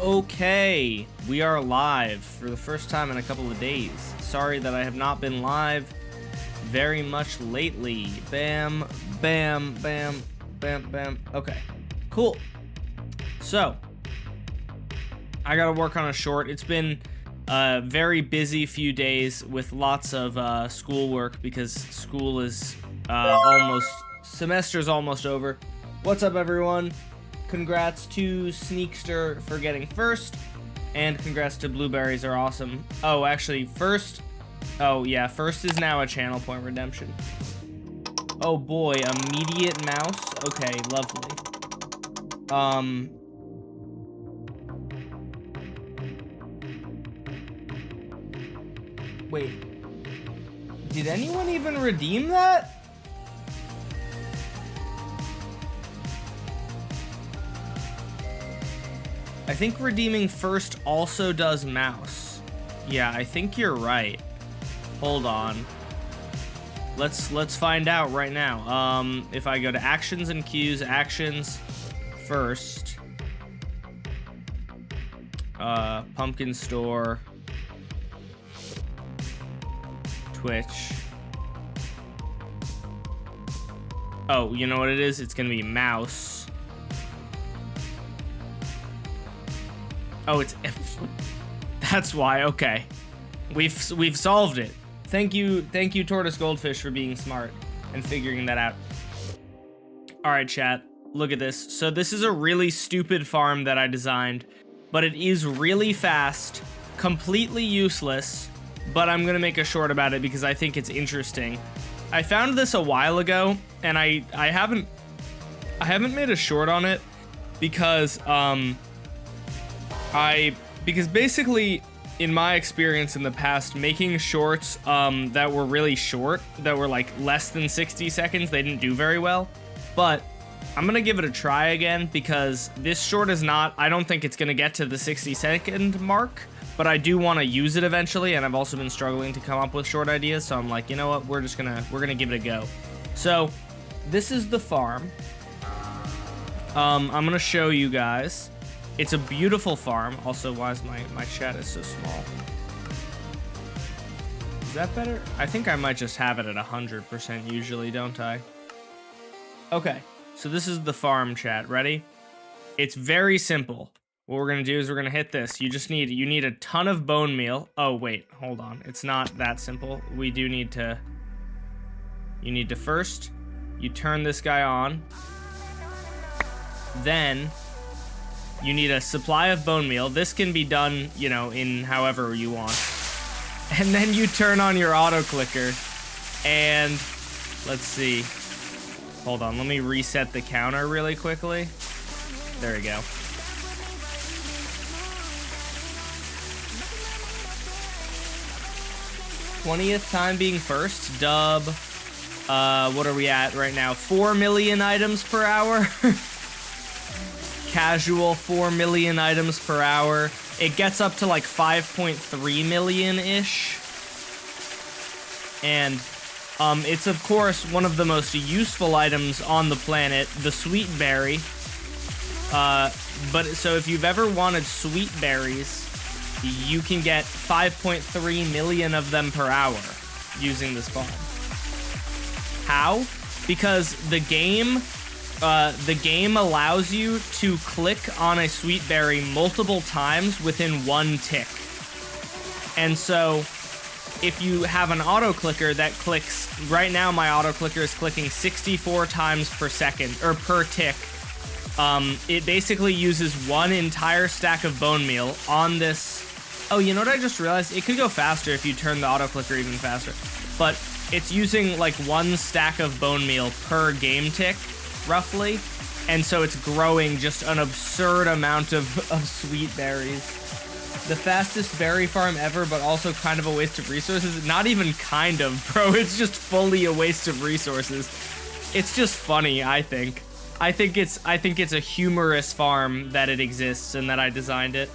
Okay, we are live for the first time in a couple of days. Sorry that I have not been live very much lately. Bam, bam, bam, bam, bam. Okay, cool. So, I gotta work on a short. It's been a very busy few days with lots of schoolwork because school is semester's almost over. What's up, everyone? Congrats to Sneakster for getting first, and congrats to Blueberries are awesome. Oh, actually, first is now a channel point redemption. Oh boy, immediate mouse. Okay, lovely. Wait, did anyone even redeem that? I think redeeming first also does mouse. Yeah, I think you're right. Hold on. Let's find out right now. If I go to actions and queues, actions first. Pumpkin store. Twitch. Oh, you know what it is? It's gonna be mouse. Oh, it's that's why. Okay, we've solved it. Thank you, Tortoise Goldfish, for being smart and figuring that out. All right, chat, look at this. So this is a really stupid farm that I designed, but it is really fast, completely useless, but I'm gonna make a short about it because I think it's interesting. I found this a while ago, and I haven't made a short on it because because basically, in my experience in the past, making shorts that were really short, that were like less than 60 seconds, they didn't do very well. But I'm gonna give it a try again because this short is not, I don't think it's gonna get to the 60-second mark, but I do want to use it eventually, and I've also been struggling to come up with short ideas, so I'm like, you know what, we're gonna give it a go. So this is the farm. I'm gonna show you guys. It's a beautiful farm. Also, why is my chat is so small? Is that better? I think I might just have it at 100% usually, don't I? Okay, so this is the farm, chat. Ready? It's very simple. What we're gonna do is we're gonna hit this. You need a ton of bone meal. Oh wait, hold on. It's not that simple. We do need to. You need to first, you turn this guy on. Then you need a supply of bone meal. This can be done, you know, in however you want. And then you turn on your auto clicker. And let's see. Hold on, let me reset the counter really quickly. There we go. #20th time being first. Dub. What are we at right now? 4 million items per hour. Casual 4 million items per hour. It gets up to like 5.3 million-ish. And it's of course one of the most useful items on the planet, the sweet berry. But so if you've ever wanted sweet berries, you can get 5.3 million of them per hour using this farm. How? Because the game allows you to click on a sweet berry multiple times within one tick. And so if you have an auto clicker that clicks, right now my auto clicker is clicking 64 times per second, or per tick. It basically uses one entire stack of bone meal on this. Oh, you know what I just realized? It could go faster if you turn the auto clicker even faster. But it's using like one stack of bone meal per game tick, roughly, and so it's growing just an absurd amount of sweet berries. The fastest berry farm ever, but also kind of a waste of resources. Not even kind of, bro. It's just fully a waste of resources. It's just funny, I think. I think it's a humorous farm that it exists and that I designed it.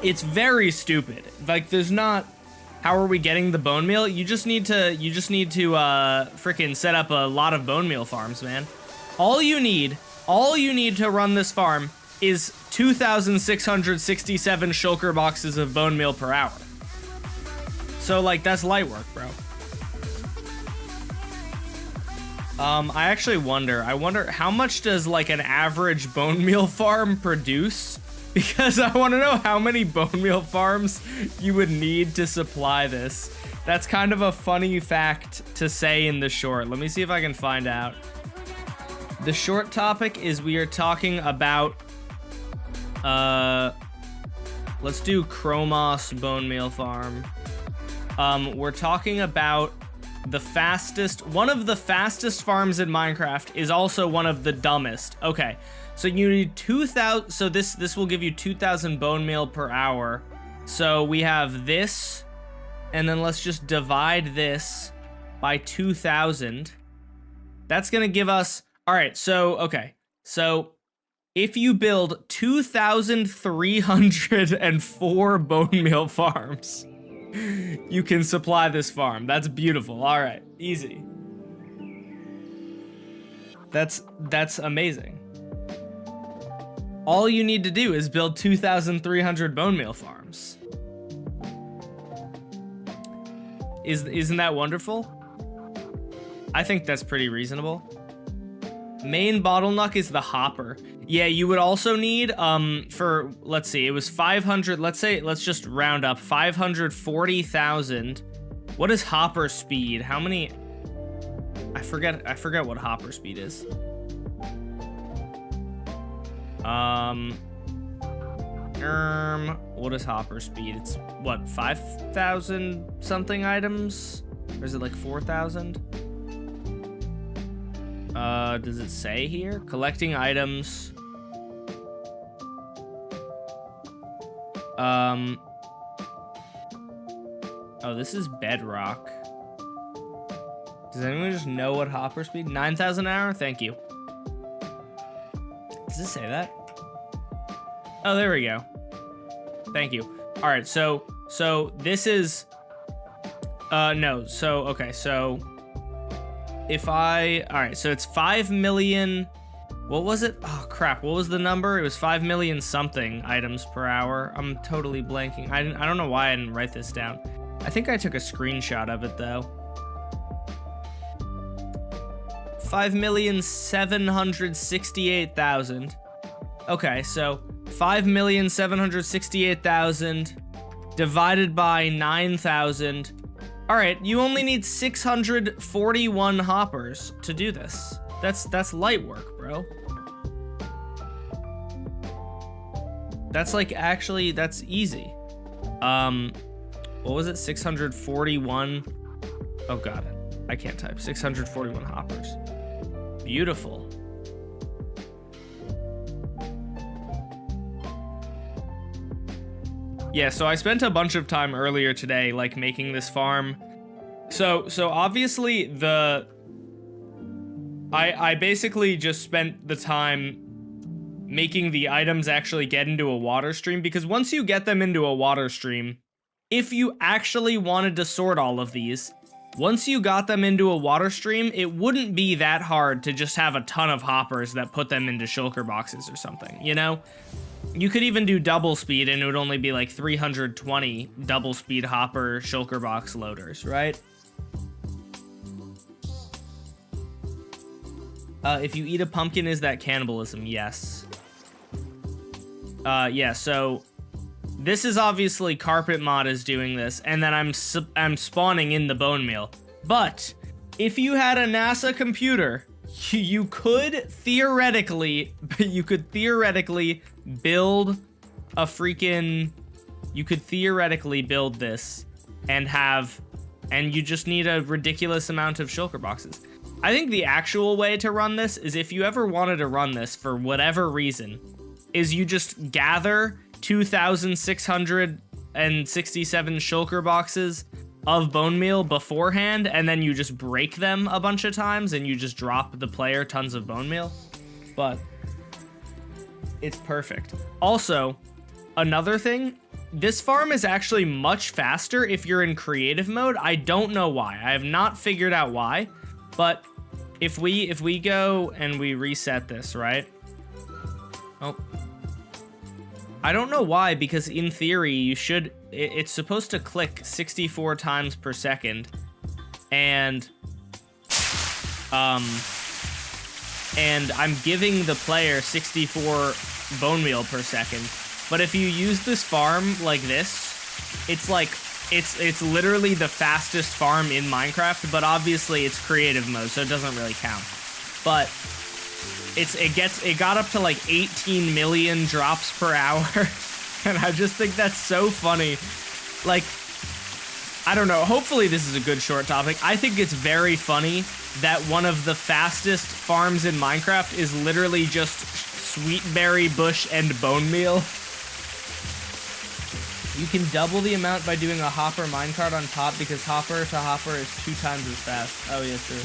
It's very stupid. Like, there's not. How are we getting the bone meal? You just need to freaking set up a lot of bone meal farms, man. All you need to run this farm is 2,667 shulker boxes of bone meal per hour. So, like, that's light work, bro. I actually wonder how much does, like, an average bone meal farm produce? Because I want to know how many bone meal farms you would need to supply this. That's kind of a funny fact to say in the short. Let me see if I can find out. The short topic is we are talking about, let's do Chromos bone meal farm. We're talking about one of the fastest farms in Minecraft is also one of the dumbest. Okay, so you need 2,000, so this will give you 2,000 bone meal per hour. So we have this, and then let's just divide this by 2,000. That's gonna give us, all right, so, okay. So if you build 2,304 bone meal farms, you can supply this farm. That's beautiful. All right, easy. That's amazing. All you need to do is build 2,300 bone meal farms. Isn't that wonderful? I think that's pretty reasonable. Main bottleneck is the hopper. Yeah, you would also need, for, let's see, it was 500, let's just round up, 540,000. What is hopper speed? How many? I forget what hopper speed is. What is hopper speed? It's, what, 5,000 something items? Or is it like 4,000? Does it say here? Collecting items. Oh, this is bedrock. Does anyone just know what hopper speed? 9,000 an hour? Thank you. Does it say that? Oh, there we go. Thank you. All right, so this is, no, so, okay, so if all right, so it's 5 million, what was it? Oh, crap, what was the number? It was 5 million something items per hour. I'm totally blanking. I don't know why I didn't write this down. I think I took a screenshot of it, though. 5,768,000. Okay, so 5,768,000 divided by 9,000. All right, you only need 641 hoppers to do this. That's light work, bro. That's like, actually, that's easy. What was it? 641. Oh god, I can't type. 641 hoppers. Beautiful. Yeah, so I spent a bunch of time earlier today, like, making this farm. So obviously I basically just spent the time making the items actually get into a water stream, because once you get them into a water stream, if you actually wanted to sort all of these, once you got them into a water stream, it wouldn't be that hard to just have a ton of hoppers that put them into shulker boxes or something, you know? You could even do double speed and it would only be like 320 double speed hopper shulker box loaders, right? If you eat a pumpkin, is that cannibalism? Yes. Yeah, so this is obviously Carpet Mod is doing this, and then I'm spawning in the bone meal. But if you had a NASA computer, you could theoretically build a freaking, you could theoretically build this and you just need a ridiculous amount of shulker boxes. I think the actual way to run this is, if you ever wanted to run this for whatever reason, is you just gather 2,667 shulker boxes of bone meal beforehand, and then you just break them a bunch of times and you just drop the player tons of bone meal. But it's perfect. Also, another thing, this farm is actually much faster if you're in creative mode. I don't know why. I have not figured out why, but if we go and we reset this, right? Oh. I don't know why, because in theory you should, it's supposed to click 64 times per second, and I'm giving the player 64 bone meal per second. But if you use this farm like this, it's like, it's literally the fastest farm in Minecraft, but obviously it's creative mode, so it doesn't really count. But it got up to like 18 million drops per hour, and I just think that's so funny. Like, I don't know, hopefully this is a good short topic. I think it's very funny that one of the fastest farms in Minecraft is literally just sweet berry bush and bone meal. You can double the amount by doing a hopper minecart on top, because hopper to hopper is 2 times as fast. Oh yeah, true.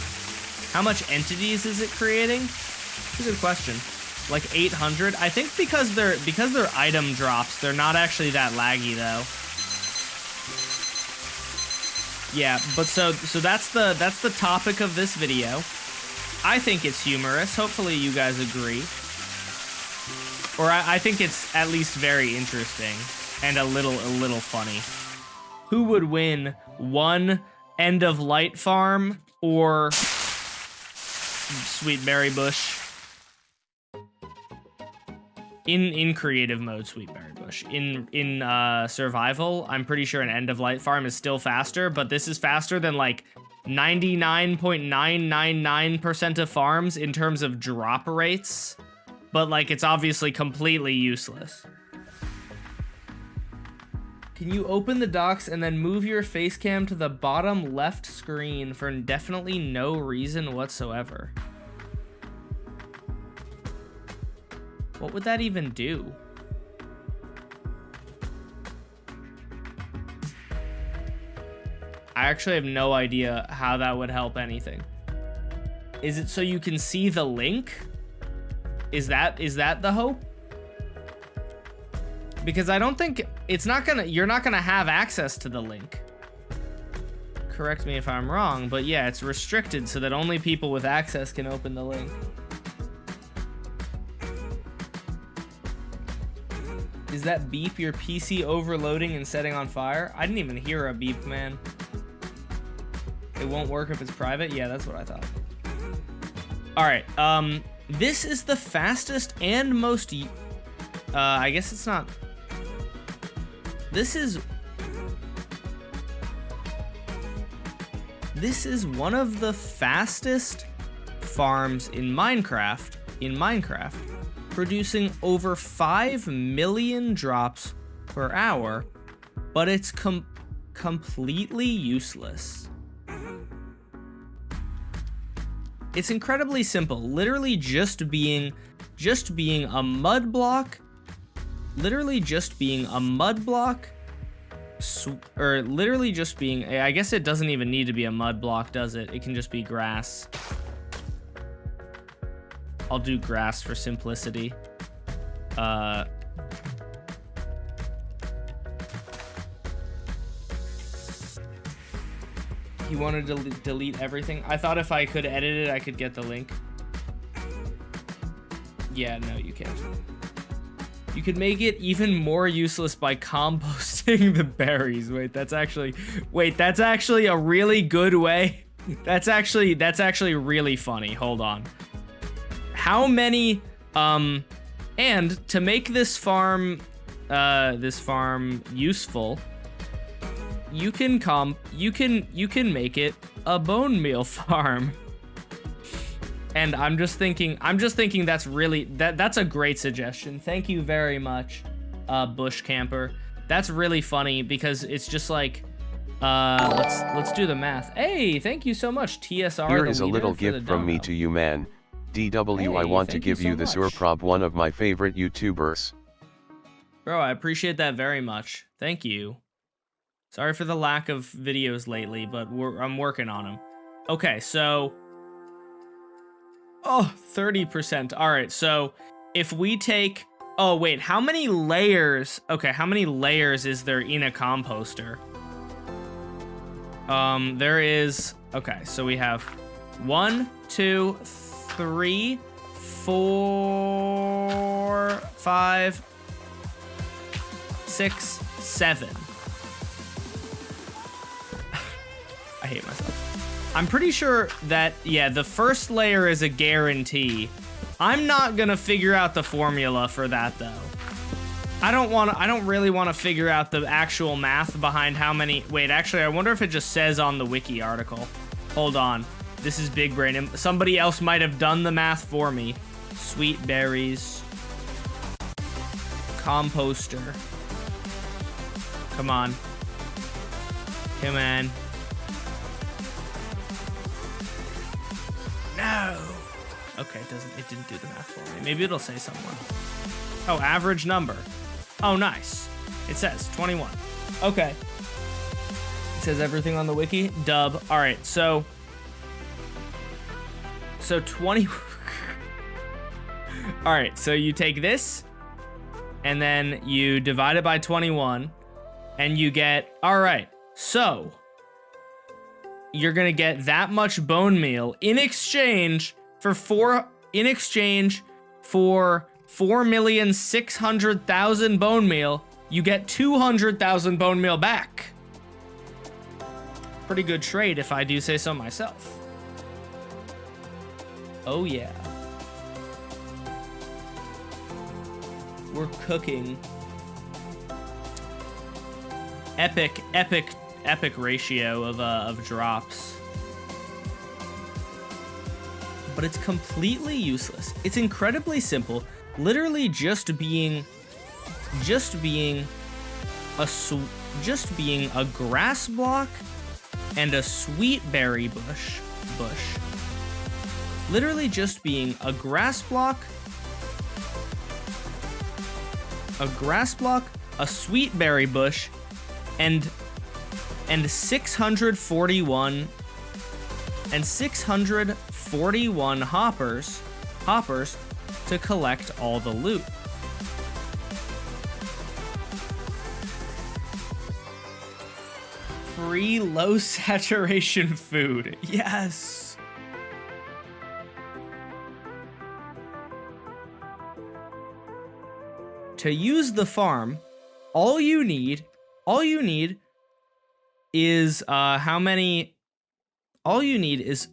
How much entities is it creating? That's a good question. Like 800? I think because they're item drops, they're not actually that laggy though. Yeah, but so that's the topic of this video. I think it's humorous. Hopefully you guys agree. Or I think it's at least very interesting and a little funny. Who would win, one end of light farm or sweet berry bush? In creative mode, sweet berry bush. In survival, I'm pretty sure an end of light farm is still faster, but this is faster than like 99.999% of farms in terms of drop rates. But like, it's obviously completely useless. Can you open the docs and then move your face cam to the bottom left screen for definitely no reason whatsoever? What would that even do? I actually have no idea how that would help anything. Is it so you can see the link? Is that the hope? Because I don't think you're not gonna have access to the link. Correct me if I'm wrong, but yeah, it's restricted so that only people with access can open the link. Is that beep your PC overloading and setting on fire? I didn't even hear a beep, man. It won't work if it's private? Yeah, that's what I thought. All right, this is the fastest and most, I guess it's not. This is one of the fastest farms in Minecraft, producing over 5 million drops per hour, but it's completely useless. It's incredibly simple, literally just being a mud block, or literally just being, I guess it doesn't even need to be a mud block, does it? It can just be grass. I'll do grass for simplicity. You wanted to delete everything? I thought if I could edit it, I could get the link. Yeah, no, you can't. You could make it even more useless by composting the berries. Wait, that's actually a really good way. That's actually really funny. Hold on. How many, and to make this farm useful, you can make it a bone meal farm. And I'm just thinking that's a great suggestion. Thank you very much, Bush Camper. That's really funny because it's just like, let's do the math. Hey, thank you so much, TSR. Here is a little gift from me to you, man. DW, hey, I want to give you the Surprob, one of my favorite YouTubers. Bro, I appreciate that very much. Thank you. Sorry for the lack of videos lately, but I'm working on them. Okay, so... Oh, 30%. All right, so if we take... Oh, wait, how many layers... Okay, how many layers is there in a composter? There is... Okay, so we have 1, 2, 3, 4, 5... 6, 7. I hate myself. I'm pretty sure that, yeah, the first layer is a guarantee. I'm not gonna figure out the formula for that though. I don't really want to figure out the actual math behind how many. Wait, actually, I wonder if it just says on the wiki article. Hold on. This is big brain. Somebody else might have done the math for me. Sweet berries. Composter. Come on. Come on. No. Okay, it didn't do the math for me. Maybe it'll say someone. Oh, average number. Oh, nice. It says 21. Okay. It says everything on the wiki. Dub. All right, so 20. All right, so you take this, and then you divide it by 21, and you get, all right, so you're gonna get that much bone meal in exchange for 4,600,000 bone meal. You get 200,000 bone meal back. Pretty good trade if I do say so myself. Oh yeah. We're cooking. Epic ratio of drops. But it's completely useless. It's incredibly simple. Literally just being a grass block and a sweet berry bush. Literally just being a grass block, a sweet berry bush, and 641 hoppers to collect all the loot. Free low saturation food. Yes. To use the farm, all you need is how many? All you need is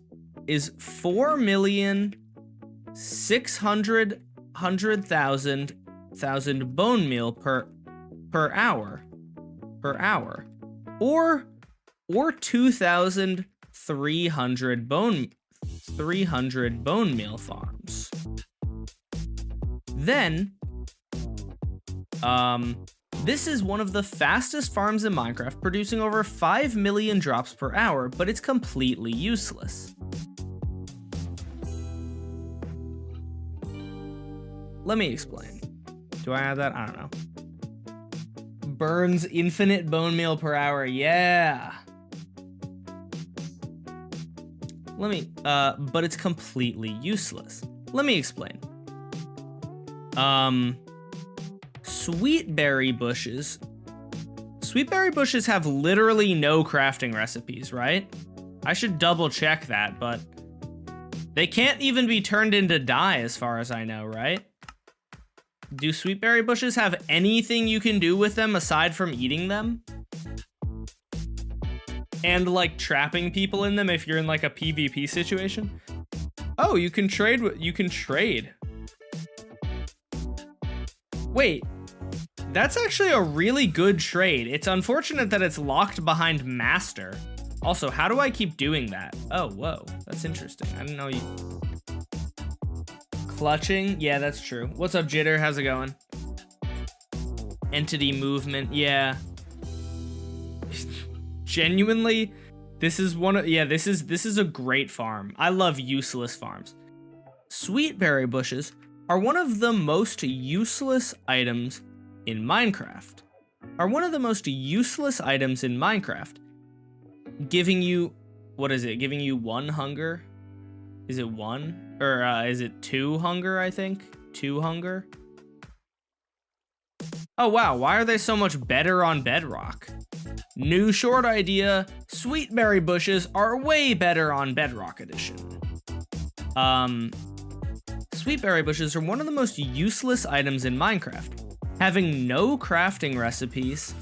4,600,000 bone meal per hour, or 2,300 bone meal farms. Then, this is one of the fastest farms in Minecraft, producing over 5 million drops per hour, but it's completely useless. Let me explain. Do I have that? I don't know. Burns infinite bone meal per hour. Yeah. But it's completely useless. Let me explain. Sweet berry bushes have literally no crafting recipes, right? I should double check that, but they can't even be turned into dye as far as I know, right? Do sweet berry bushes have anything you can do with them aside from eating them? And like trapping people in them if you're in like a PvP situation? Oh, you can trade. Wait, that's actually a really good trade. It's unfortunate that it's locked behind master. Also, how do I keep doing that? Oh, whoa, that's interesting. I didn't know you... Clutching? Yeah, that's true. What's up, Jitter? How's it going? Entity movement, yeah. Genuinely, this is one of... Yeah, this is a great farm. I love useless farms. Sweet berry bushes are one of the most useless items in Minecraft. Giving you... What is it? Giving you 1 hunger? Is it 1? Or is it 2 hunger, I think? 2 hunger? Oh, wow. Why are they so much better on Bedrock? New short idea. Sweet berry bushes are way better on Bedrock Edition. Sweet berry bushes are one of the most useless items in Minecraft. having no crafting recipes,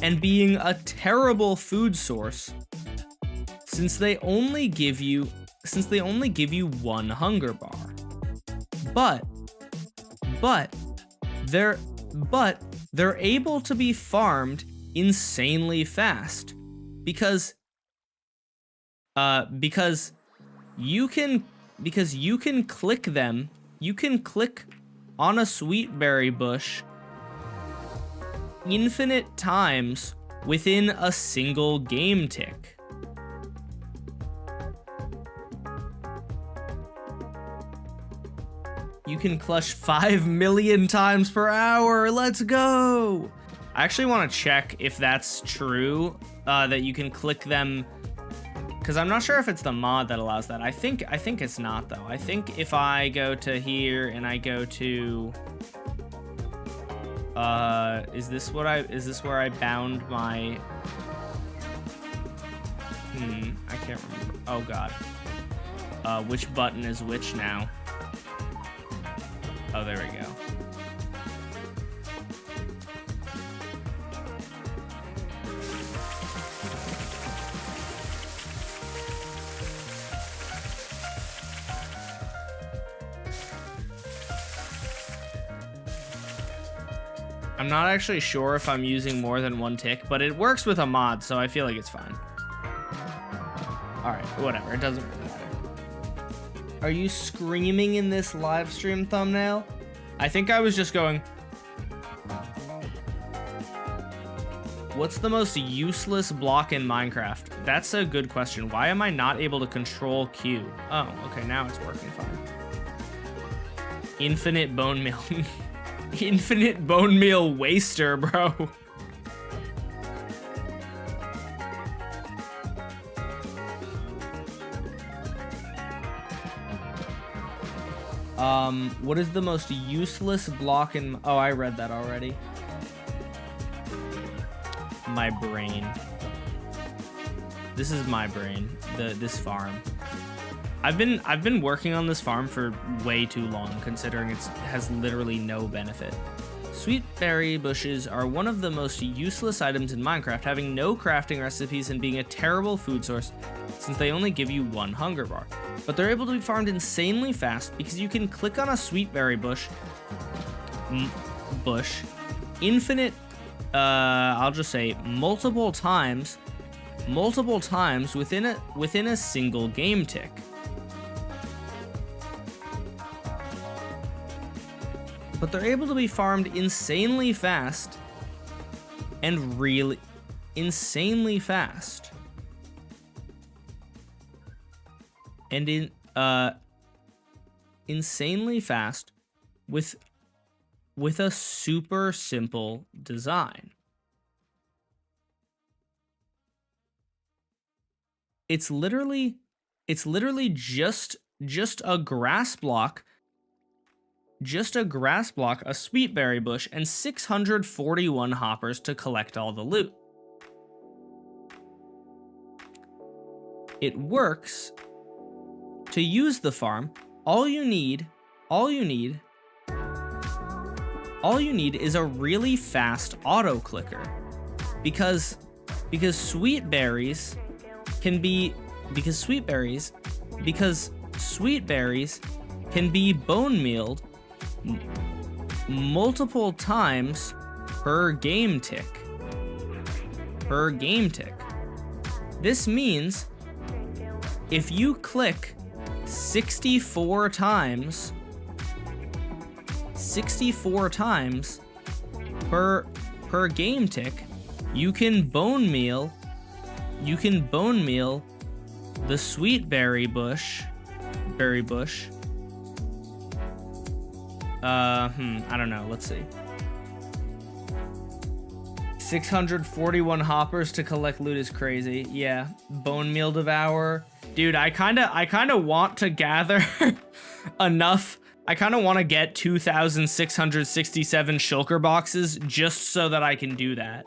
and being a terrible food source, since they only give you one hunger bar. But they're able to be farmed insanely fast because you can click them. You can click on a sweet berry bush infinite times within a single game tick. You can clutch 5 million times per hour. Let's go. I actually want to check if that's true, that you can click them, because I'm not sure if it's the mod that allows that. I think it's not, though. I think if I go to here and I go to is this where I bound my I can't remember. Oh god. Which button is which now? Oh, there we go. I'm not actually sure if I'm using more than one tick, but it works with a mod, so I feel like it's fine. Alright, whatever, it doesn't really matter. Are you screaming in this live stream thumbnail? I think I was just going... What's the most useless block in Minecraft? That's a good question. Why am I not able to control Q? Oh, okay, now it's working fine. Infinite bone meal. Infinite bone meal waster, bro. What is the most useless block in... Oh, I read that already. My brain. This is my brain. This farm. I've been working on this farm for way too long, considering it has literally no benefit. Sweet berry bushes are one of the most useless items in Minecraft, having no crafting recipes and being a terrible food source, since they only give you one hunger bar. But they're able to be farmed insanely fast because you can click on a sweet berry bush, infinite, I'll just say multiple times within a single game tick. But they're able to be farmed insanely fast and really insanely fast. And insanely fast with a super simple design. It's literally just a grass block, a sweet berry bush, and 641 hoppers to collect all the loot. It works. To use the farm, all you need is a really fast auto clicker, because sweet berries can be bone mealed multiple times per game tick. This means if you click 64 times per game tick, you can bone meal the sweet berry bush. I don't know, let's see. 641 hoppers to collect loot is crazy. Yeah, bone meal devour. Dude, I kind of want to gather enough. I kind of want to get 2,667 shulker boxes just so that I can do that.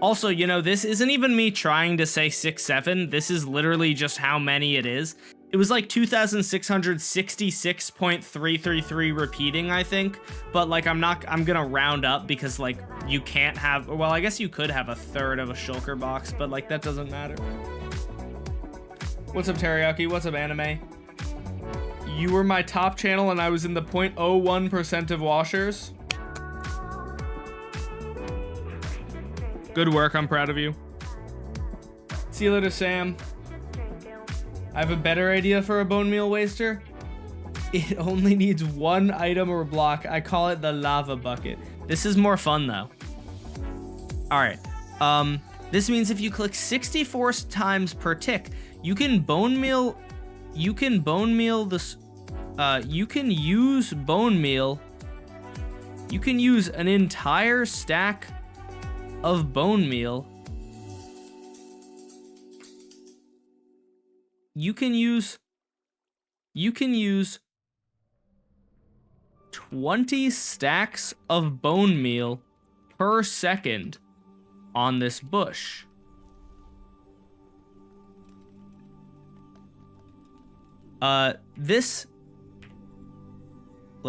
Also, you know, this isn't even me trying to say 6-7. This is literally just how many it is. It was like 2,666.333 repeating, I think. But like, I'm gonna round up because like you can't have, well, I guess you could have a third of a shulker box, but like that doesn't matter. What's up, Teriyaki? What's up, anime? You were my top channel and I was in the 0.01% of washers. Good work, I'm proud of you. See you later, Sam. I have a better idea for a bone meal waster. It only needs one item or block. I call it the lava bucket. This is more fun though. All right. This means if you click 64 times per tick, you can bone meal. You can bone meal this. You can use bone meal. You can use an entire stack of bone meal. You can use 20 stacks of bone meal per second on this bush. Let's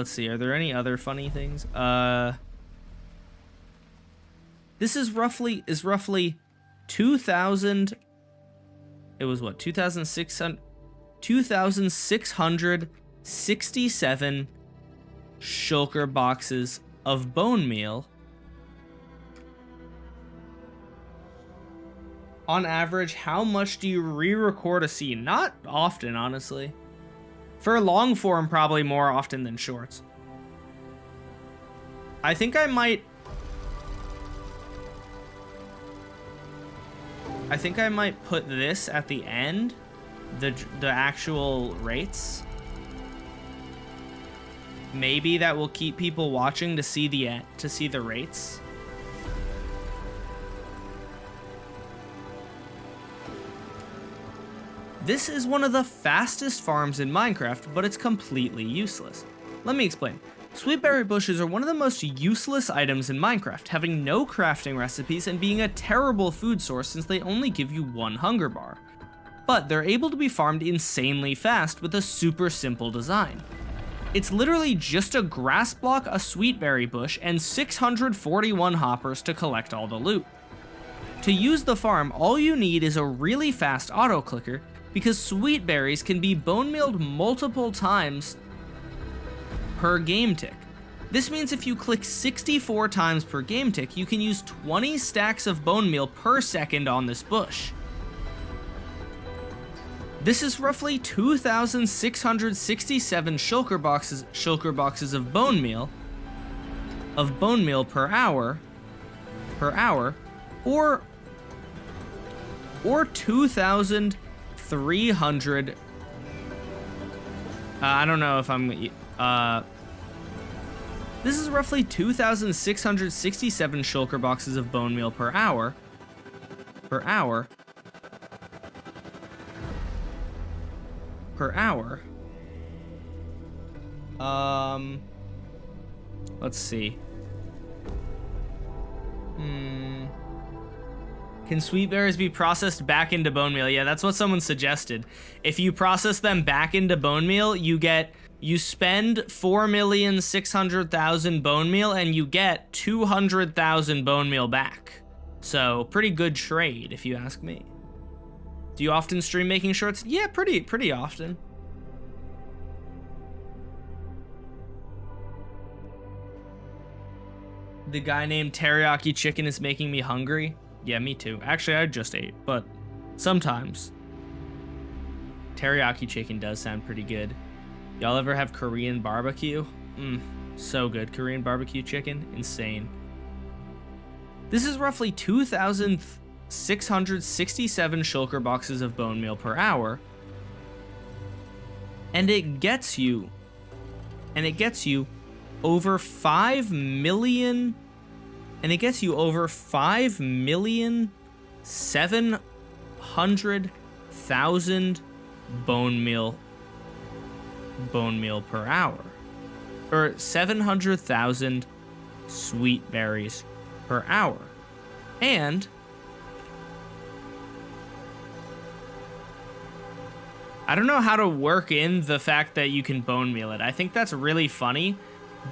see, are there any other funny things? This is roughly 2,000. It was what, 2,667 shulker boxes of bone meal. On average, how much do you re-record a scene? Not often, honestly. For long form, probably more often than shorts. I think I might put this at the end, the actual rates. Maybe that will keep people watching to see the rates. This is one of the fastest farms in Minecraft, but it's completely useless. Let me explain. Sweetberry bushes are one of the most useless items in Minecraft, having no crafting recipes and being a terrible food source since they only give you one hunger bar. But they're able to be farmed insanely fast with a super simple design. It's literally just a grass block, a sweetberry bush, and 641 hoppers to collect all the loot. To use the farm, all you need is a really fast auto clicker, because sweetberries can be bone mealed multiple times per game tick. This means if you click 64 times per game tick, you can use 20 stacks of bone meal per second on this bush. This is roughly 2,667 shulker boxes of bone meal per hour, or 2,300. I don't know if I'm. This is roughly 2,667 shulker boxes of bone meal per hour. Let's see. Can sweetberries be processed back into bone meal? Yeah, that's what someone suggested. If you process them back into bone meal, you spend 4,600,000 bone meal and you get 200,000 bone meal back. So pretty good trade, if you ask me. Do you often stream making shorts? Yeah, pretty often. The guy named Teriyaki Chicken is making me hungry. Yeah, me too. Actually, I just ate, but sometimes. Teriyaki chicken does sound pretty good. Y'all ever have Korean barbecue? So good. Korean barbecue chicken, insane. This is roughly 2,667 shulker boxes of bone meal per hour. And it gets you over 5 million, and it gets you over 5,700,000 bone meal per hour, or 700,000 sweet berries per hour. And I don't know how to work in the fact that you can bone meal it. I think that's really funny,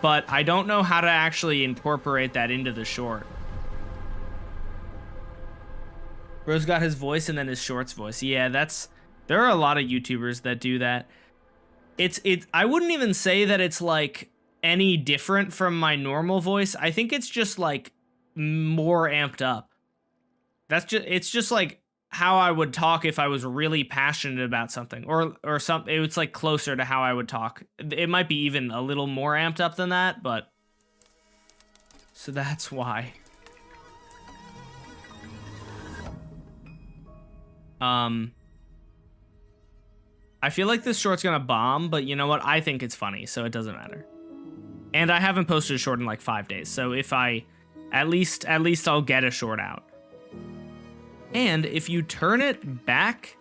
but I don't know how to actually incorporate that into the short. Bro's got his voice and then his shorts voice. Yeah, there are a lot of YouTubers that do that. I wouldn't even say that it's like any different from my normal voice. I think it's just like more amped up. It's just like how I would talk if I was really passionate about something or something. It's like closer to how I would talk. It might be even a little more amped up than that, but so that's why. I feel like this short's gonna bomb, but you know what? I think it's funny, so it doesn't matter. And I haven't posted a short in like 5 days, so if I, at least I'll get a short out. And if you turn it back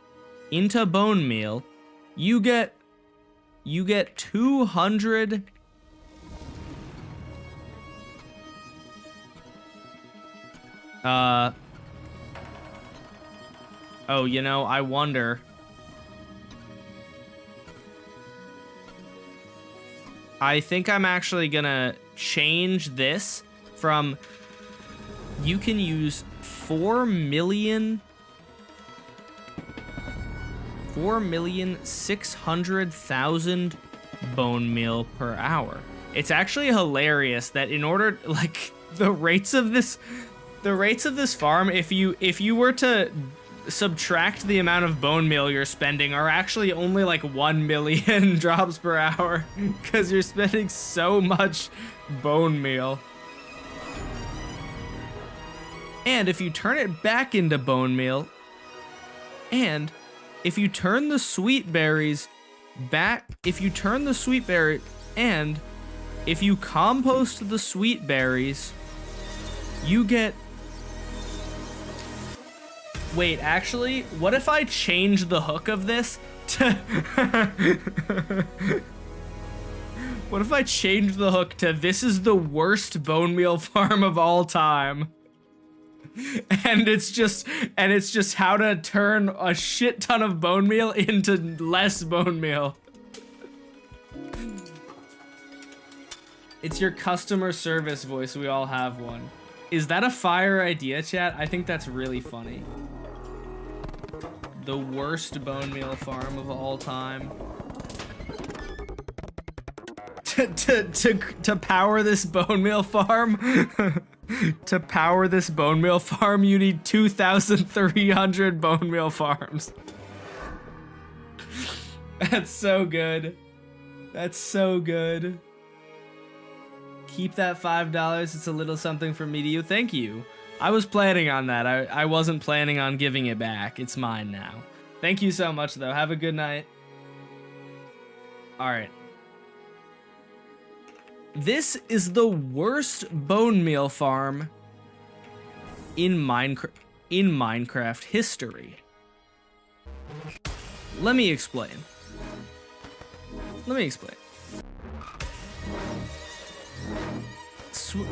into bone meal, you get 200. Oh, you know, I wonder. I think I'm actually gonna change this from, you can use 4,600,000 bone meal per hour. It's actually hilarious that in order, like, the rates of this farm, if you were to subtract the amount of bone meal you're spending, are actually only like 1 million drops per hour because you're spending so much bone meal. And if you turn it back into bone meal, and if you turn the sweet berries back, and if you compost the sweet berries, you get. Wait, actually, what if I change the hook of this to... What if I change the hook to, this is the worst bone meal farm of all time? And it's just how to turn a shit ton of bone meal into less bone meal. It's your customer service voice. We all have one. Is that a fire idea, chat? I think that's really funny. The worst bone meal farm of all time. To power this bone meal farm, to power this bone meal farm, you need 2,300 bone meal farms. That's so good. That's so good. Keep that $5. It's a little something from me to you. Thank you. I was planning on that. I wasn't planning on giving it back. It's mine now. Thank you so much, though. Have a good night. All right. This is the worst bone meal farm in Minecraft history. Let me explain.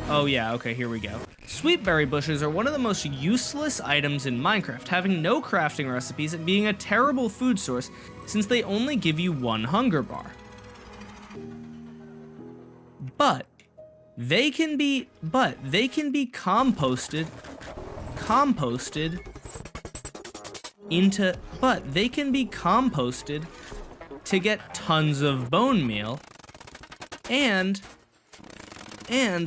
Oh yeah, okay, here we go. Sweet berry bushes are one of the most useless items in Minecraft, having no crafting recipes and being a terrible food source since they only give you 1 hunger bar. But they can be composted to get tons of bone meal and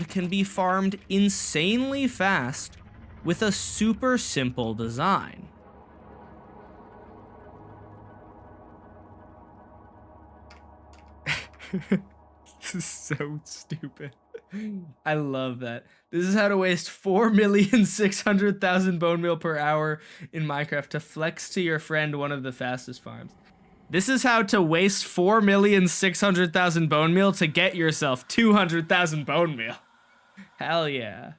can be farmed insanely fast with a super simple design. This is so stupid. I love that. This is how to waste 4,600,000 bone meal per hour in Minecraft to flex to your friend one of the fastest farms. This is how to waste 4,600,000 bone meal to get yourself 200,000 bone meal. Hell yeah.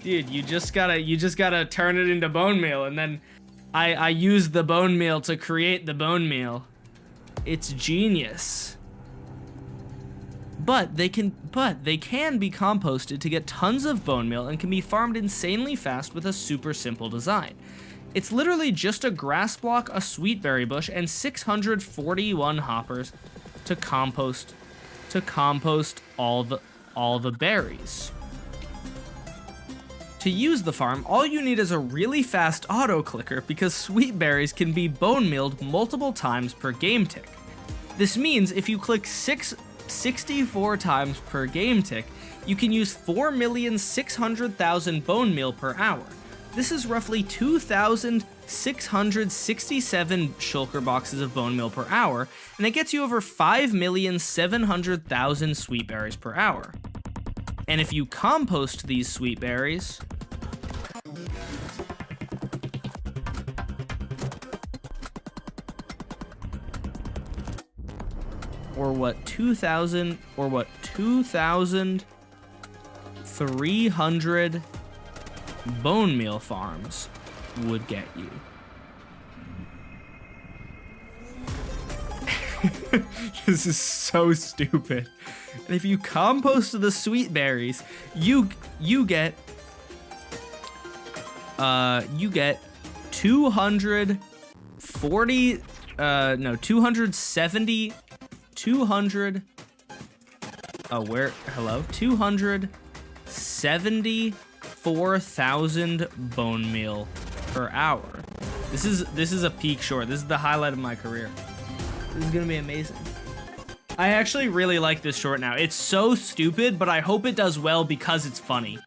Dude, you just gotta turn it into bone meal, and then I use the bone meal to create the bone meal. It's genius. But they can be composted to get tons of bone meal and can be farmed insanely fast with a super simple design. It's literally just a grass block, a sweet berry bush, and 641 hoppers to compost all the berries. To use the farm, all you need is a really fast auto clicker because sweet berries can be bone mealed multiple times per game tick. This means if you click 64 times per game tick, you can use 4,600,000 bone meal per hour. This is roughly 2,667 shulker boxes of bone meal per hour, and it gets you over 5,700,000 sweet berries per hour. And if you compost these sweet berries, or what 2,300 bone meal farms would get you. This is so stupid. And if you compost the sweet berries, you get 270 274,000 bone meal per hour. This is a peak short. This is the highlight of my career. This is gonna be amazing. I actually really like this short now. It's so stupid, but I hope it does well because it's funny.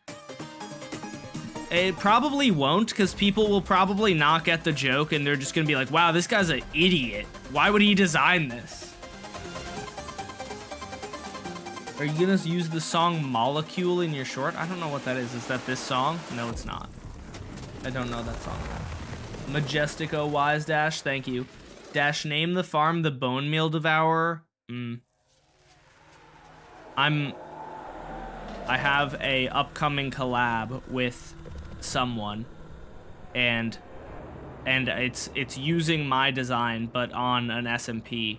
It probably won't, because people will probably not get the joke and they're just gonna be like, wow, this guy's an idiot. Why would he design this? Are you gonna use the song Molecule in your short? I don't know what that is. Is that this song? No, it's not. I don't know that song. Majestico Wise Dash, thank you. Dash, name the farm the Bone Meal Devourer. I have a upcoming collab with someone, and it's using my design but on an SMP,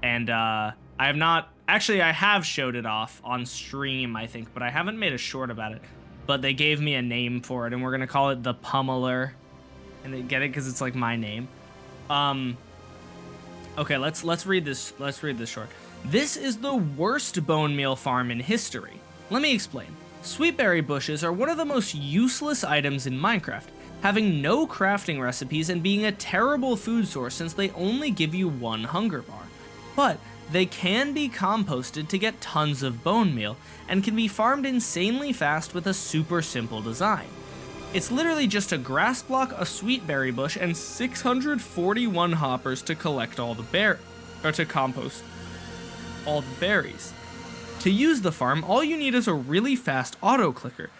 and I have not actually, I have showed it off on stream, I think, but I haven't made a short about it. But they gave me a name for it, and we're gonna call it the Pummeler, and they get it because it's like my name. Okay, let's read this. Let's read this short. This is the worst bone meal farm in history. Let me explain. Sweetberry bushes are one of the most useless items in Minecraft, having no crafting recipes and being a terrible food source since they only give you one hunger bar. But they can be composted to get tons of bone meal and can be farmed insanely fast with a super simple design. It's literally just a grass block, a sweetberry bush, and 641 hoppers to collect all the to compost all the berries. To use the farm, all you need is a really fast auto clicker,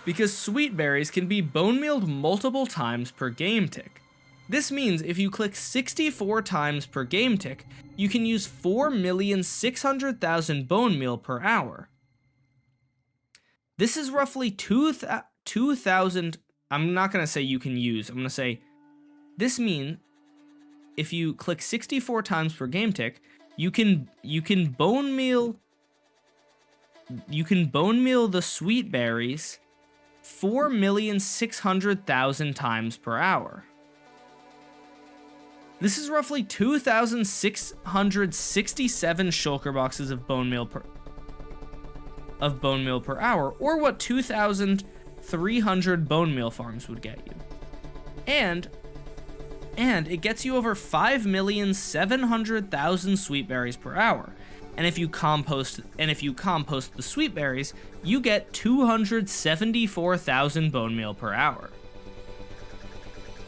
because sweet berries can be bone mealed multiple times per game tick. This means if you click 64 times per game tick, you can use 4,600,000 bone meal per hour. This is roughly 2,000. I'm not going to say you can use. I'm going to say this means if you click 64 times per game tick, you can bone meal the sweet berries 4,600,000 times per hour. This is roughly 2,667 shulker boxes of bone meal per hour, or what 2,300 bone meal farms would get you. And it gets you over 5,700,000 sweet berries per hour. And if you compost the sweet berries, you get 274,000 bone meal per hour.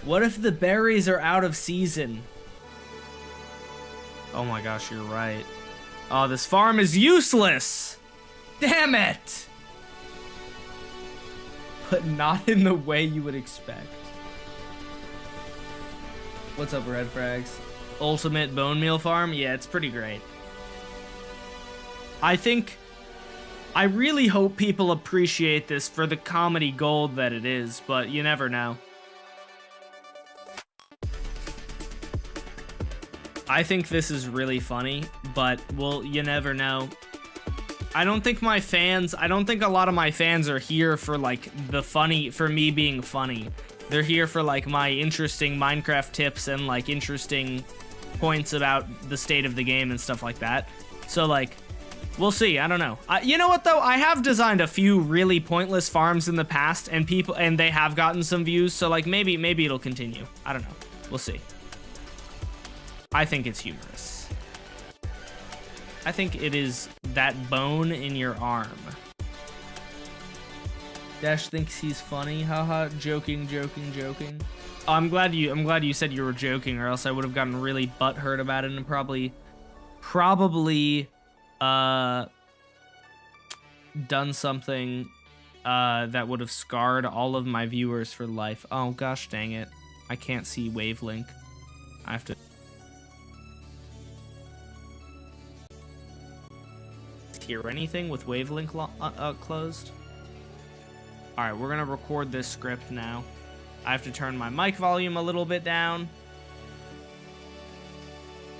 What if the berries are out of season? Oh my gosh, you're right. Oh, this farm is useless! Damn it! But not in the way you would expect. What's up, Red Frags? Ultimate bone meal farm? Yeah, it's pretty great. I really hope people appreciate this for the comedy gold that it is, but you never know. I think this is really funny, but well, you never know. I don't think a lot of my fans are here for like for me being funny. They're here for like my interesting Minecraft tips and like interesting points about the state of the game and stuff like that. So like, we'll see. I don't know. You know what though? I have designed a few really pointless farms in the past, and they have gotten some views. So like maybe it'll continue. I don't know. We'll see. I think it's humorous. I think it is that bone in your arm. Dash thinks he's funny. Haha. Joking. Oh, I'm glad you said you were joking, or else I would have gotten really butthurt about it and probably done something that would have scarred all of my viewers for life. Oh gosh dang it. I can't see wavelink. I have to hear anything with wavelink closed. Alright, we're gonna record this script now. I have to turn my mic volume a little bit down.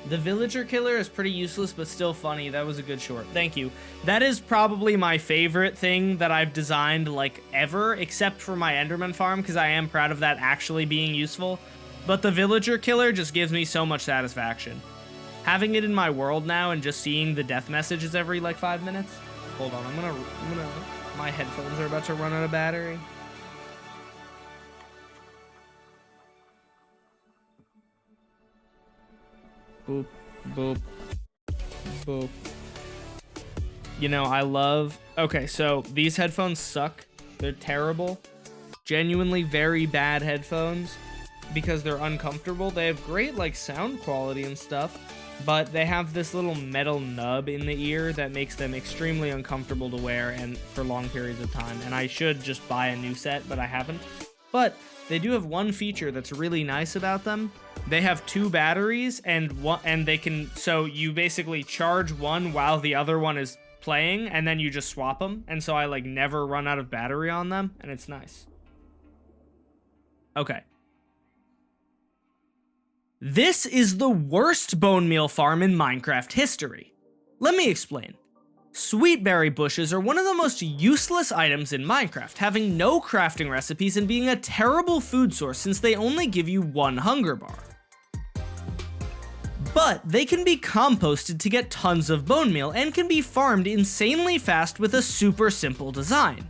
The villager killer is pretty useless, but still funny. That was a good short. Thank you. That is probably my favorite thing that I've designed, like, ever, except for my Enderman farm, because I am proud of that actually being useful. But the villager killer just gives me so much satisfaction. Having it in my world now and just seeing the death messages every, like, 5 minutes. Hold on, I'm gonna... My headphones are about to run out of battery. Boop, boop, boop. You know, I love... Okay, so these headphones suck. They're terrible. Genuinely very bad headphones because they're uncomfortable. They have great, like, sound quality and stuff, but they have this little metal nub in the ear that makes them extremely uncomfortable to wear and for long periods of time. And I should just buy a new set, but I haven't. But they do have one feature that's really nice about them. They have 2 batteries and they can, so you basically charge one while the other one is playing, and then you just swap them. And so I like never run out of battery on them, and it's nice. Okay. This is the worst bone meal farm in Minecraft history. Let me explain. Sweetberry bushes are one of the most useless items in Minecraft, having no crafting recipes and being a terrible food source since they only give you 1 hunger bar. But they can be composted to get tons of bone meal and can be farmed insanely fast with a super simple design.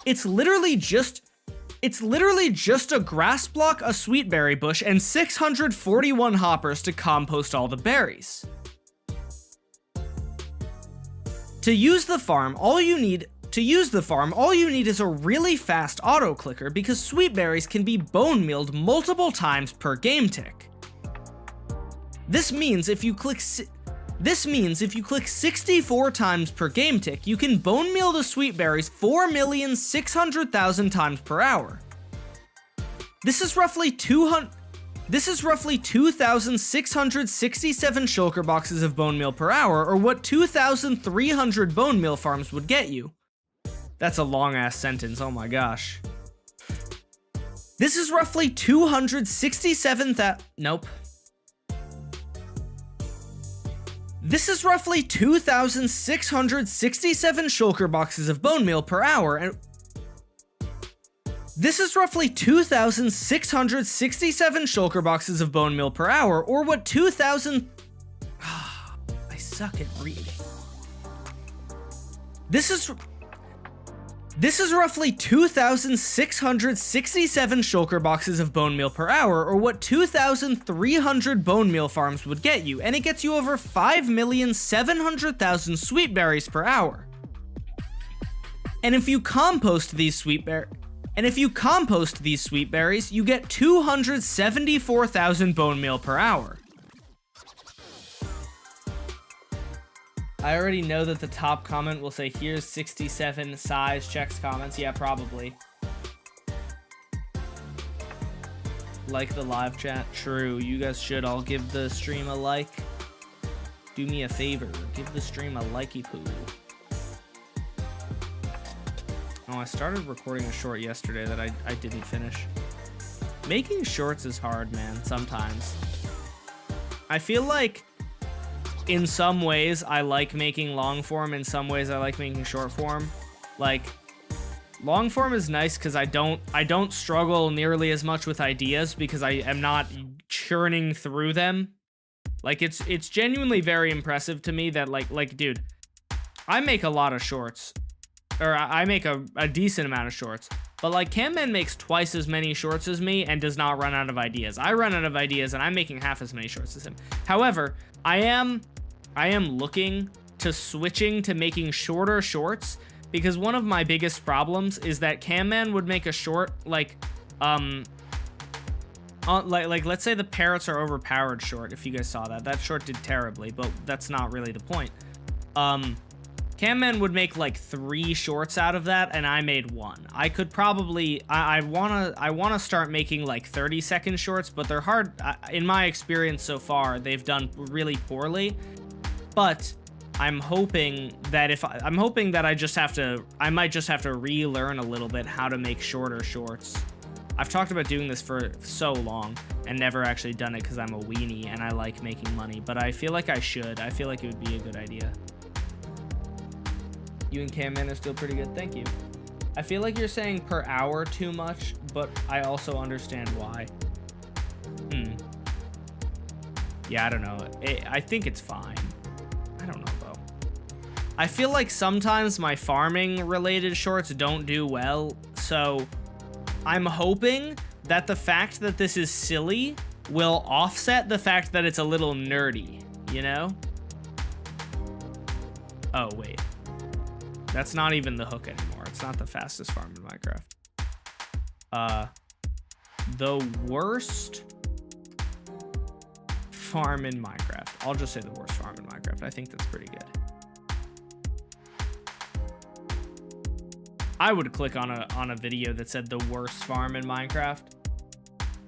It's literally just a grass block, a sweetberry bush, and 641 hoppers to compost all the berries. To use the farm, all you need is a really fast auto clicker because sweetberries can be bone mealed multiple times per game tick. This means if you click 64 times per game tick, you can bone meal the sweetberries 4,600,000 times per hour. This is roughly 2,667 shulker boxes of bone meal per hour, or what 2,300 bone meal farms would get you. That's a long ass sentence, oh my gosh. This is roughly 267,000, nope. This is roughly 2,667 shulker boxes of bone meal per hour, and this is roughly 2,667 shulker boxes of bone meal per hour, or what 2,000... I suck at reading. This is roughly 2,667 shulker boxes of bone meal per hour, or what 2,300 bone meal farms would get you, and it gets you over 5,700,000 sweetberries per hour. And if you compost these sweetberries, you get 274,000 bone meal per hour. I already know that the top comment will say, here's 67 size checks comments. Yeah, probably. Like the live chat. True, you guys should all give the stream a like. Do me a favor, give the stream a likey poo. Oh, I started recording a short yesterday that I didn't finish. Making shorts is hard, man, sometimes. I feel like in some ways I like making long form, in some ways I like making short form. Like, Long form is nice because I don't struggle nearly as much with ideas because I am not churning through them. Like it's genuinely very impressive to me that like dude, I make a lot of shorts, or I make a decent amount of shorts, but like Camman makes twice as many shorts as me and does not run out of ideas. I run out of ideas and I'm making half as many shorts as him. However, I am looking to switching to making shorter shorts because one of my biggest problems is that Camman would make a short like let's say the parrots are overpowered short. If you guys saw that short did terribly, but that's not really the point. Camman would make like 3 shorts out of that, and I made 1. I could probably, I wanna start making like 30-second shorts, but they're hard. In my experience so far, they've done really poorly. But I'm hoping that I might just have to relearn a little bit how to make shorter shorts. I've talked about doing this for so long and never actually done it because I'm a weenie and I like making money, but I feel like I should. I feel like it would be a good idea. You and Camman are still pretty good. Thank you. I feel like you're saying per hour too much, but I also understand why. Yeah, I don't know. I think it's fine. I don't know, though. I feel like sometimes my farming related shorts don't do well, so I'm hoping that the fact that this is silly will offset the fact that it's a little nerdy, you know? Oh, wait. That's not even the hook anymore. It's not the fastest farm in Minecraft. The worst farm in Minecraft. I'll just say the worst farm in Minecraft. I think that's pretty good. I would click on a video that said the worst farm in Minecraft.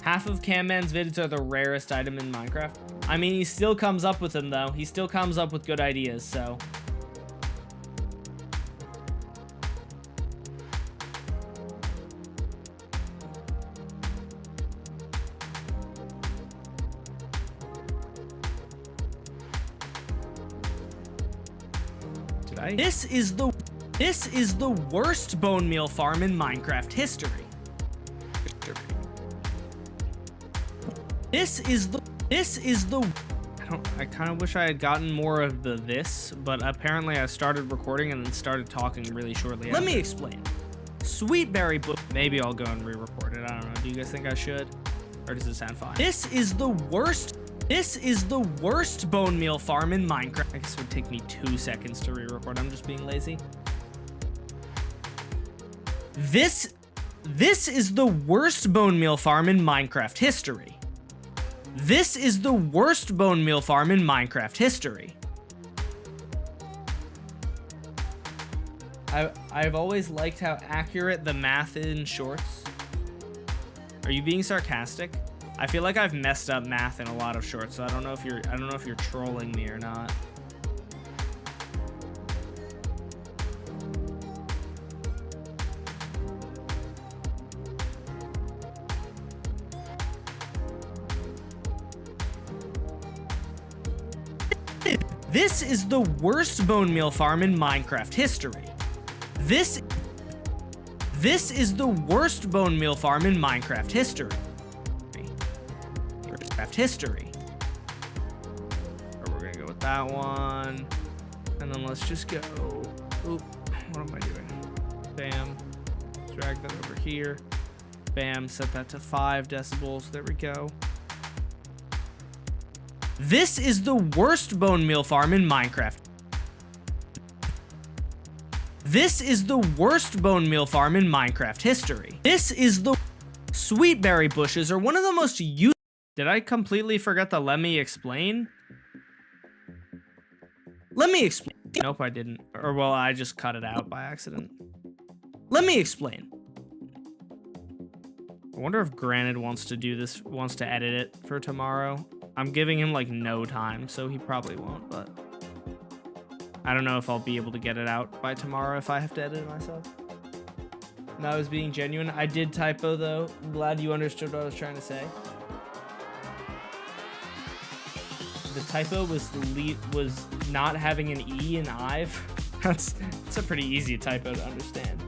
Half of Camman's vids are the rarest item in Minecraft. I mean, he still comes up with them, though. He still comes up with good ideas, so... This is the worst bone meal farm in Minecraft history. I kind of wish I had gotten more of this, but apparently I started recording and then started talking really shortly after. Let me explain. Sweetberry book. Maybe I'll go and re-record it. I don't know. Do you guys think I should? Or does it sound fine? This is the worst bone meal farm in Minecraft. I guess it would take me 2 seconds to re-record. I'm just being lazy. This is the worst bone meal farm in Minecraft history. This is the worst bone meal farm in Minecraft history. I've always liked how accurate the math in shorts. Are you being sarcastic? I feel like I've messed up math in a lot of shorts, so I don't know if you're trolling me or not. This is the worst bone meal farm in Minecraft history. This is the worst bone meal farm in Minecraft history. History. Or we're gonna go with that one, and then let's just go. Oop, what am I doing? Bam. Drag that over here. Bam. Set that to 5 decibels. There we go. This is the worst bone meal farm in Minecraft. This is the worst bone meal farm in Minecraft history. This is the sweetberry bushes are one of the most useful. Did I completely forget the let me explain? Let me explain. Nope, I didn't. Or, well, I just cut it out by accident. Let me explain. I wonder if Granted wants to edit it for tomorrow. I'm giving him, like, no time, so he probably won't, but... I don't know if I'll be able to get it out by tomorrow if I have to edit it myself. No, I was being genuine. I did typo, though. I'm glad you understood what I was trying to say. The typo was not having an E in I've. That's a pretty easy typo to understand.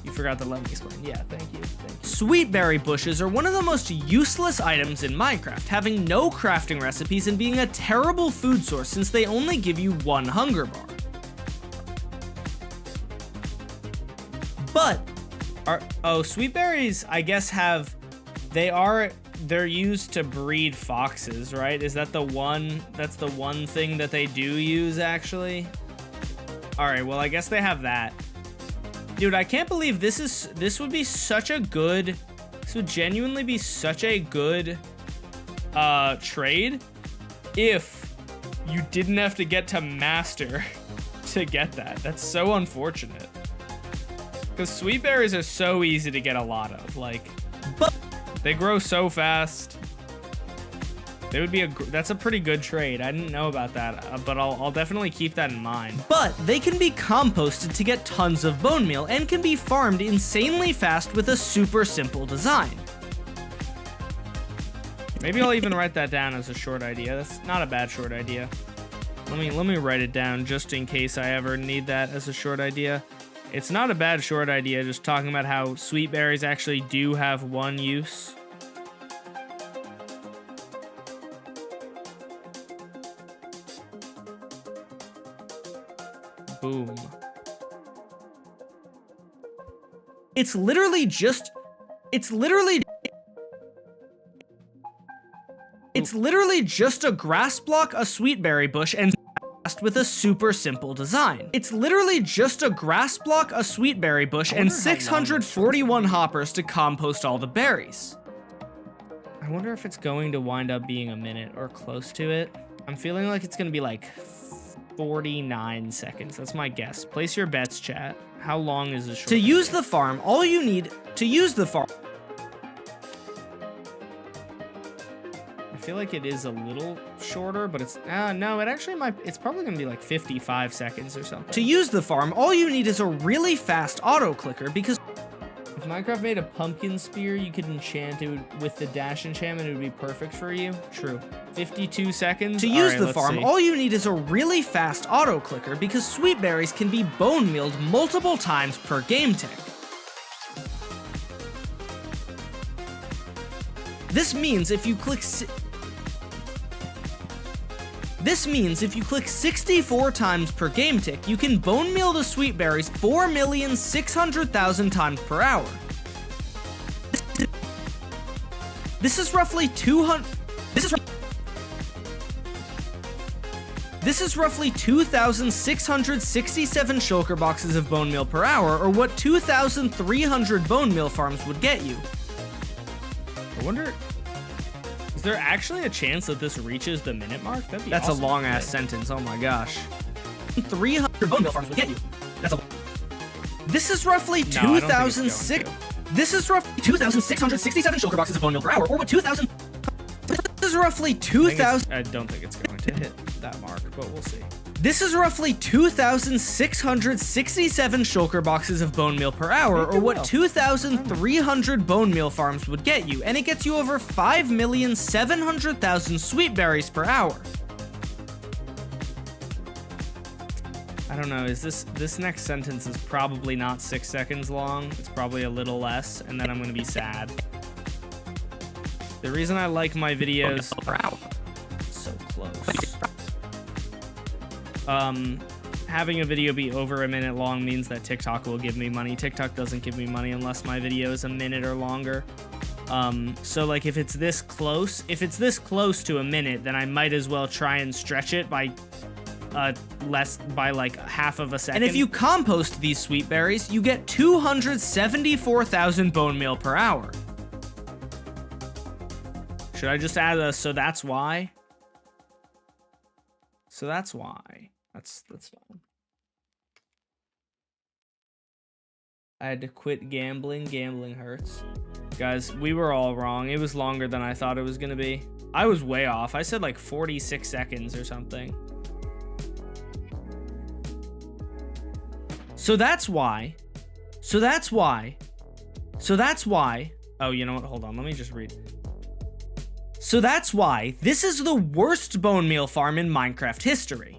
You forgot to let me explain. Yeah, thank you. Sweet berry bushes are one of the most useless items in Minecraft, having no crafting recipes and being a terrible food source since they only give you 1 hunger bar. But, sweet berries, I guess they're used to breed foxes, right? Is that that's the one thing that they do use, actually? Alright, well, I guess they have that. Dude, I can't believe this would be such a good, this would genuinely be such a good, trade if you didn't have to get to master to get that. That's so unfortunate. Because sweet berries are so easy to get a lot of, like, but they grow so fast. They would be that's a pretty good trade. I didn't know about that, but I'll definitely keep that in mind. But they can be composted to get tons of bone meal and can be farmed insanely fast with a super simple design. Maybe I'll even write that down as a short idea. That's not a bad short idea. Let me write it down just in case I ever need that as a short idea. It's not a bad short idea, just talking about how sweet berries actually do have one use. Boom. It's literally just a grass block, a sweet berry bush, and with a super simple design. It's literally just a grass block, a sweet berry bush, and 641 hoppers to compost all the berries. I wonder if it's going to wind up being a minute or close to it. I'm feeling like it's gonna be like 49 seconds. That's my guess. Place your bets, chat. How long is this? To use the farm, all you need to use the farm. I feel like it is a little shorter, but it's no, it actually might. It's probably gonna be like 55 seconds or something. To use the farm, all you need is a really fast auto clicker, because if Minecraft made a pumpkin spear, you could enchant it with the dash enchantment. It would be perfect for you. True. 52 seconds. To use the farm, all you need is a really fast auto clicker, because sweet berries can be bone mealed multiple times per game tick. This means if you click 64 times per game tick, you can bone meal the sweet berries 4,600,000 times per hour. This is roughly 200. This is roughly 2,667 shulker boxes of bone meal per hour, or what 2,300 bone meal farms would get you. I wonder, is there actually a chance that this reaches the minute mark? That'd be That's awesome. A long ass sentence. Oh my gosh. 300 bone meal farms would get you. This is roughly 2,006. This is roughly 2,667 shulker boxes of bone meal per hour, or what 2,000. This is roughly 2,000. I don't think it's going to hit that mark, but we'll see. This is roughly 2,667 shulker boxes of bone meal per hour, or what 2,300 bone meal farms would get you, and it gets you over 5,700,000 sweet berries per hour. I don't know, is this next sentence is probably not 6 seconds long. It's probably a little less, and then I'm gonna be sad. The reason I like my videos so close. Having a video be over a minute long means that TikTok will give me money. TikTok doesn't give me money unless my video is a minute or longer. So like if it's this close to a minute, then I might as well try and stretch it by like half of a second. And if you compost these sweet berries, you get 274,000 bone meal per hour. Should I just add a so that's why? So that's why. That's fine. I had to quit gambling. Gambling hurts. Guys, we were all wrong. It was longer than I thought it was gonna be. I was way off. I said like 46 seconds or something. So that's why. So that's why. So that's why. Oh, you know what? Hold on. Let me just read. So that's why this is the worst bone meal farm in Minecraft history.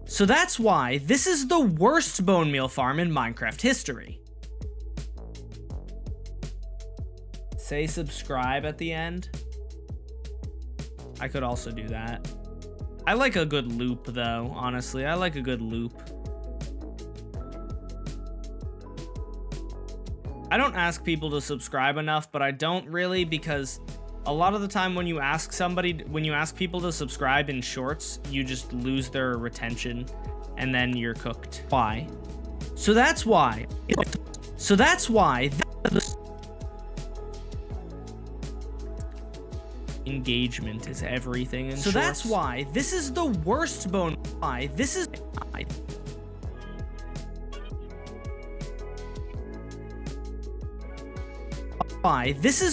So that's why this is the worst bone meal farm in Minecraft history. Say subscribe at the end. I could also do that. I like a good loop, though, honestly. I like a good loop. I don't ask people to subscribe enough, but I don't really, because a lot of the time when you ask people to subscribe in shorts, you just lose their retention and then you're cooked. Why? So that's why. Engagement is everything in shorts. So that's why this is the worst bone. This is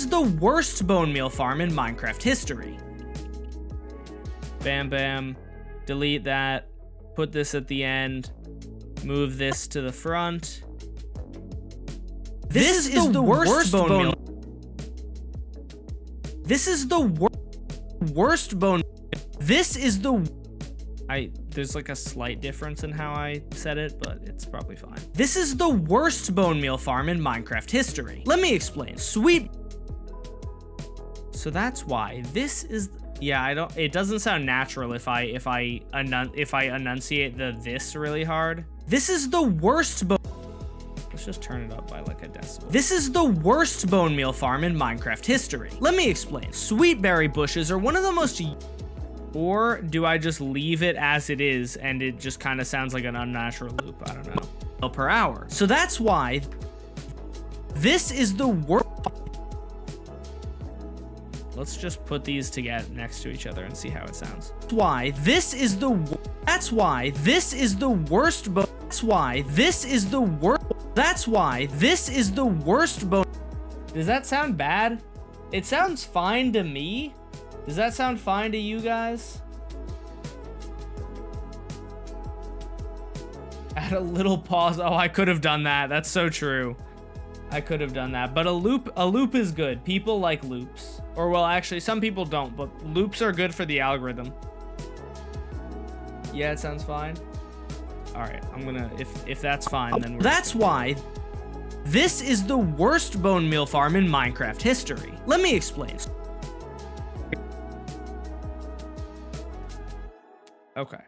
the worst bone meal farm in Minecraft history. Bam, bam. Delete that. Put this at the end. Move this to the front. This is the worst bone meal. This is the worst bone. This is the. There's like a slight difference in how I said it, but it's probably fine. This is the worst bone meal farm in Minecraft history. Let me explain. Sweet. So that's why this is. Yeah, it doesn't sound natural if I enunciate the this really hard. This is the worst bone. Let's just turn it up by like a decibel. This is the worst bone meal farm in Minecraft history. Let me explain. Sweet berry bushes are one of the most. Or do I just leave it as it is and it just kind of sounds like an unnatural loop? I don't know. Per hour. So that's why this is the worst. Let's just put these together next to each other and see how it sounds. That's why this is the worst bone. That's why this is the worst bone. Does that sound bad? It sounds fine to me. Does that sound fine to you guys? Add a little pause. Oh, I could have done that. That's so true. I could have done that. But a loop is good. People like loops. Or well, actually, some people don't, but loops are good for the algorithm. Yeah, it sounds fine. All right, I'm gonna, if that's fine, then we're. That's why this is the worst bone meal farm in Minecraft history. Let me explain. Okay.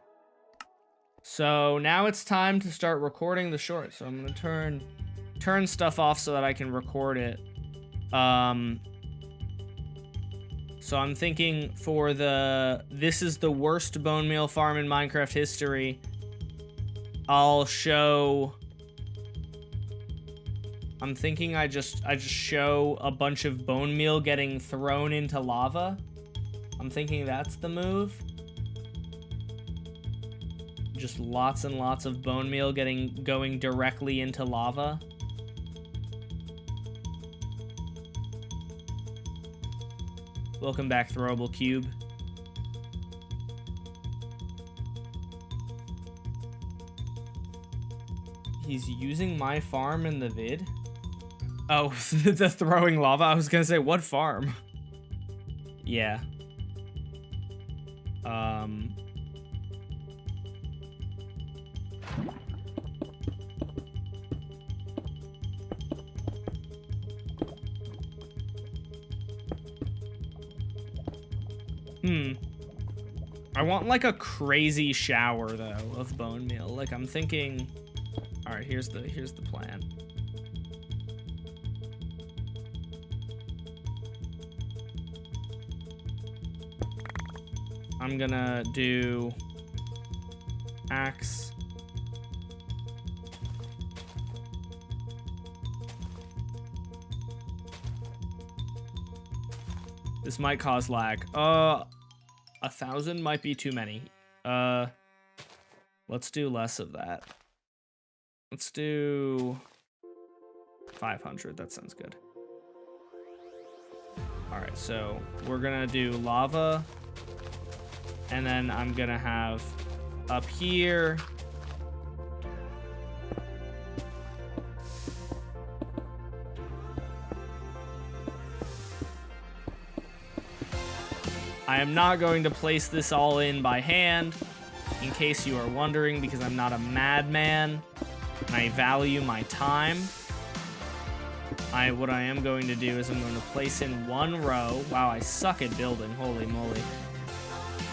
So now it's time to start recording the short. So I'm gonna turn stuff off so that I can record it. So I'm thinking for this is the worst bone meal farm in Minecraft history. I'll show. I'm thinking I just show a bunch of bone meal getting thrown into lava. I'm thinking that's the move. Just lots and lots of bone meal going directly into lava. Welcome back, Throwable Cube. He's using my farm in the vid? Oh, the throwing lava? I was gonna say, what farm? Yeah. I want like a crazy shower though of bone meal. Like I'm thinking, all right, here's the plan. I'm gonna do axe. This might cause lag. 1,000 might be too many. Let's do less of that. Let's do 500. That sounds good. All right, so we're gonna do lava, and then I'm gonna have up here. I am not going to place this all in by hand, in case you are wondering, because I'm not a madman, and I value my time. what I am going to do is I'm going to place in one row. Wow, I suck at building. Holy moly.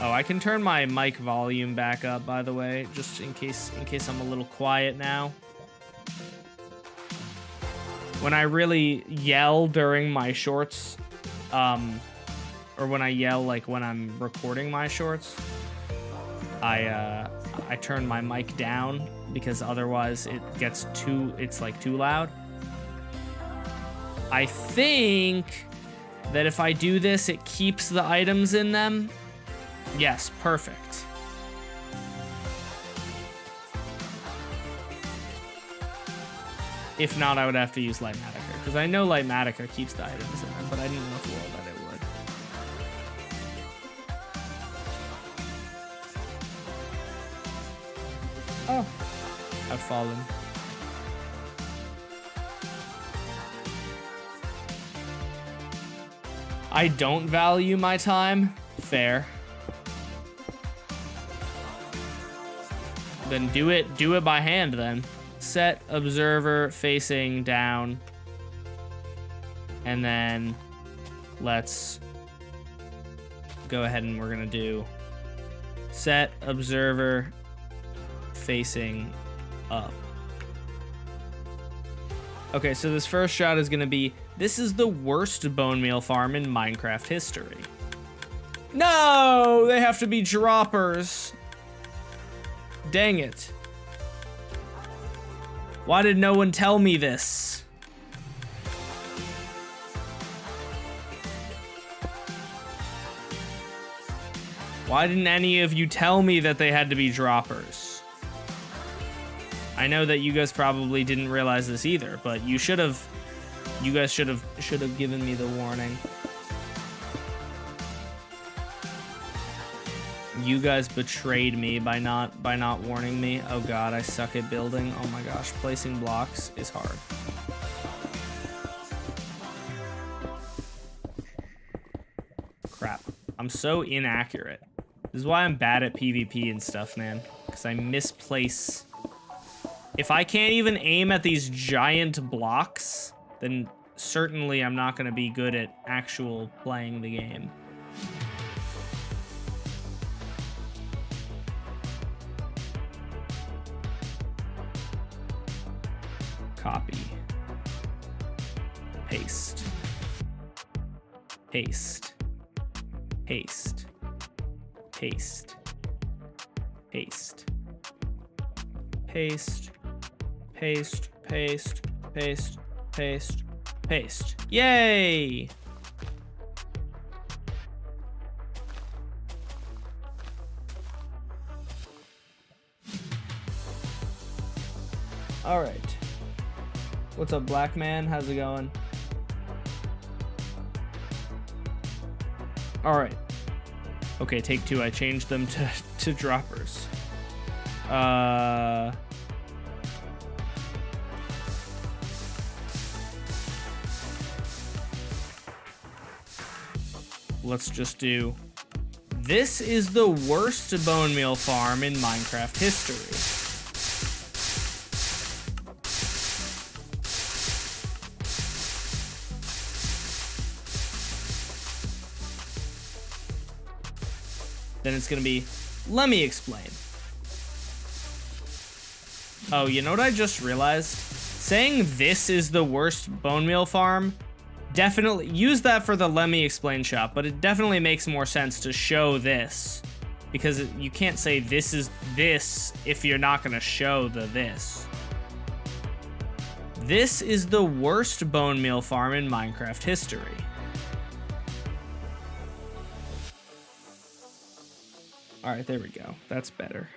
Oh, I can turn my mic volume back up, by the way, just in case I'm a little quiet now. When I really yell during my shorts, or when I yell like when I'm recording my shorts, I turn my mic down because otherwise it's like too loud. I think that if I do this, it keeps the items in them. Yes, perfect. If not, I would have to use Lightmatica, because I know Lightmatica keeps the items in them, but I didn't know for all that it would. Oh, I've fallen. I don't value my time. Fair. Then do it by hand then. Set observer facing down. And then let's go ahead and we're gonna do set observer facing up. Okay, so this first shot is gonna be, this is the worst bone meal farm in Minecraft history. No, they have to be droppers. Dang it. Why did no one tell me this? Why didn't any of you tell me that they had to be droppers? I know that you guys probably didn't realize this either, but you should have. You guys should have given me the warning. You guys betrayed me by not warning me. Oh god, I suck at building. Oh my gosh, placing blocks is hard. Crap. I'm so inaccurate. This is why I'm bad at PvP and stuff, man. Because I misplace. If I can't even aim at these giant blocks, then certainly I'm not going to be good at actual playing the game. Copy. Paste. Paste. Paste. Paste. Paste. Paste. Paste. Paste. Paste. Paste. Paste. Yay! All right. What's up, black man? How's it going? All right. Okay, take two. I changed them to droppers. Let's just do. This is the worst bone meal farm in Minecraft history. Then it's gonna be, let me explain. Oh, you know what I just realized? Saying this is the worst bone meal farm, definitely use that for the let me explain shot, but it definitely makes more sense to show this, because you can't say this is this if you're not gonna show the this. This is the worst bone meal farm in Minecraft history. All right, there we go. That's better.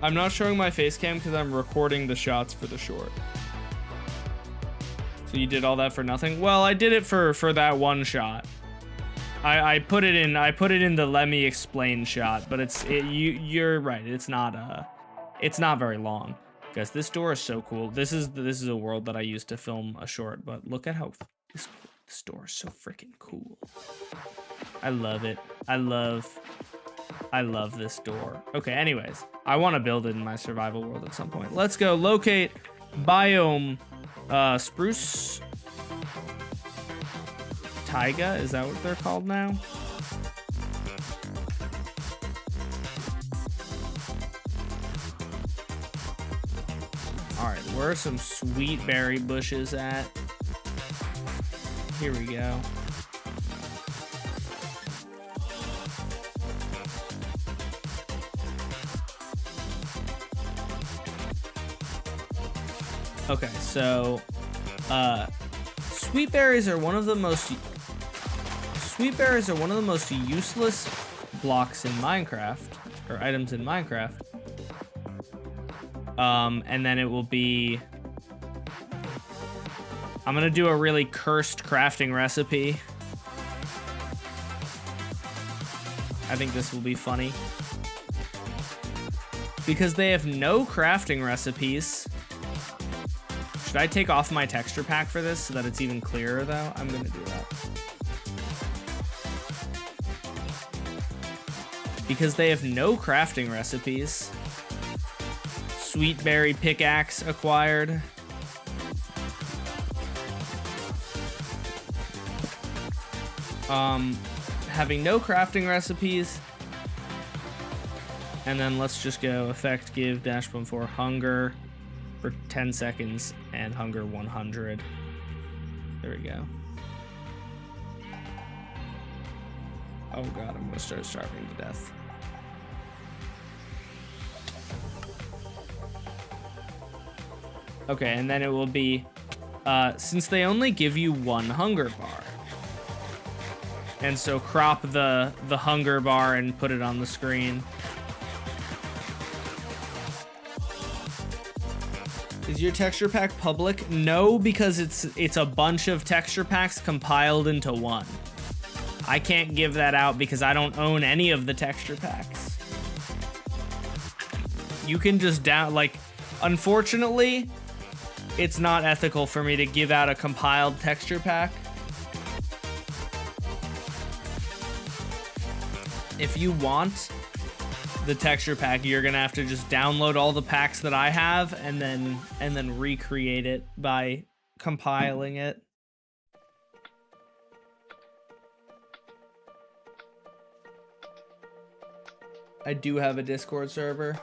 I'm not showing my face cam because I'm recording the shots for the short. So you did all that for nothing? Well, I did it for that one shot. I put it in the let me explain shot, but you're right. It's not very long. Guys, this door is so cool. This is a world that I used to film a short, but look at how this door is so freaking cool. I love it. I love this door. Okay, anyways, I want to build it in my survival world at some point. Let's go locate biome spruce taiga. Is that what they're called now? All right, where are some sweet berry bushes at? Here we go. Okay, so sweet berries are one of the most useless blocks in Minecraft, or items in Minecraft. And then it will be, I'm gonna do a really cursed crafting recipe. I think this will be funny. Because they have no crafting recipes. Should I take off my texture pack for this so that it's even clearer though? I'm gonna do that. Because they have no crafting recipes. Sweet berry pickaxe acquired. Having no crafting recipes. And then let's just go effect give -4 hunger for 10 seconds and hunger 100. There we go. Oh god, I'm gonna start starving to death. Okay, and then it will be, since they only give you 1 hunger bar. And so crop the hunger bar and put it on the screen. Is your texture pack public? No, because it's a bunch of texture packs compiled into one. I can't give that out because I don't own any of the texture packs. You can just unfortunately, it's not ethical for me to give out a compiled texture pack. If you want the texture pack, you're gonna have to just download all the packs that I have and then recreate it by compiling it. I do have a Discord server.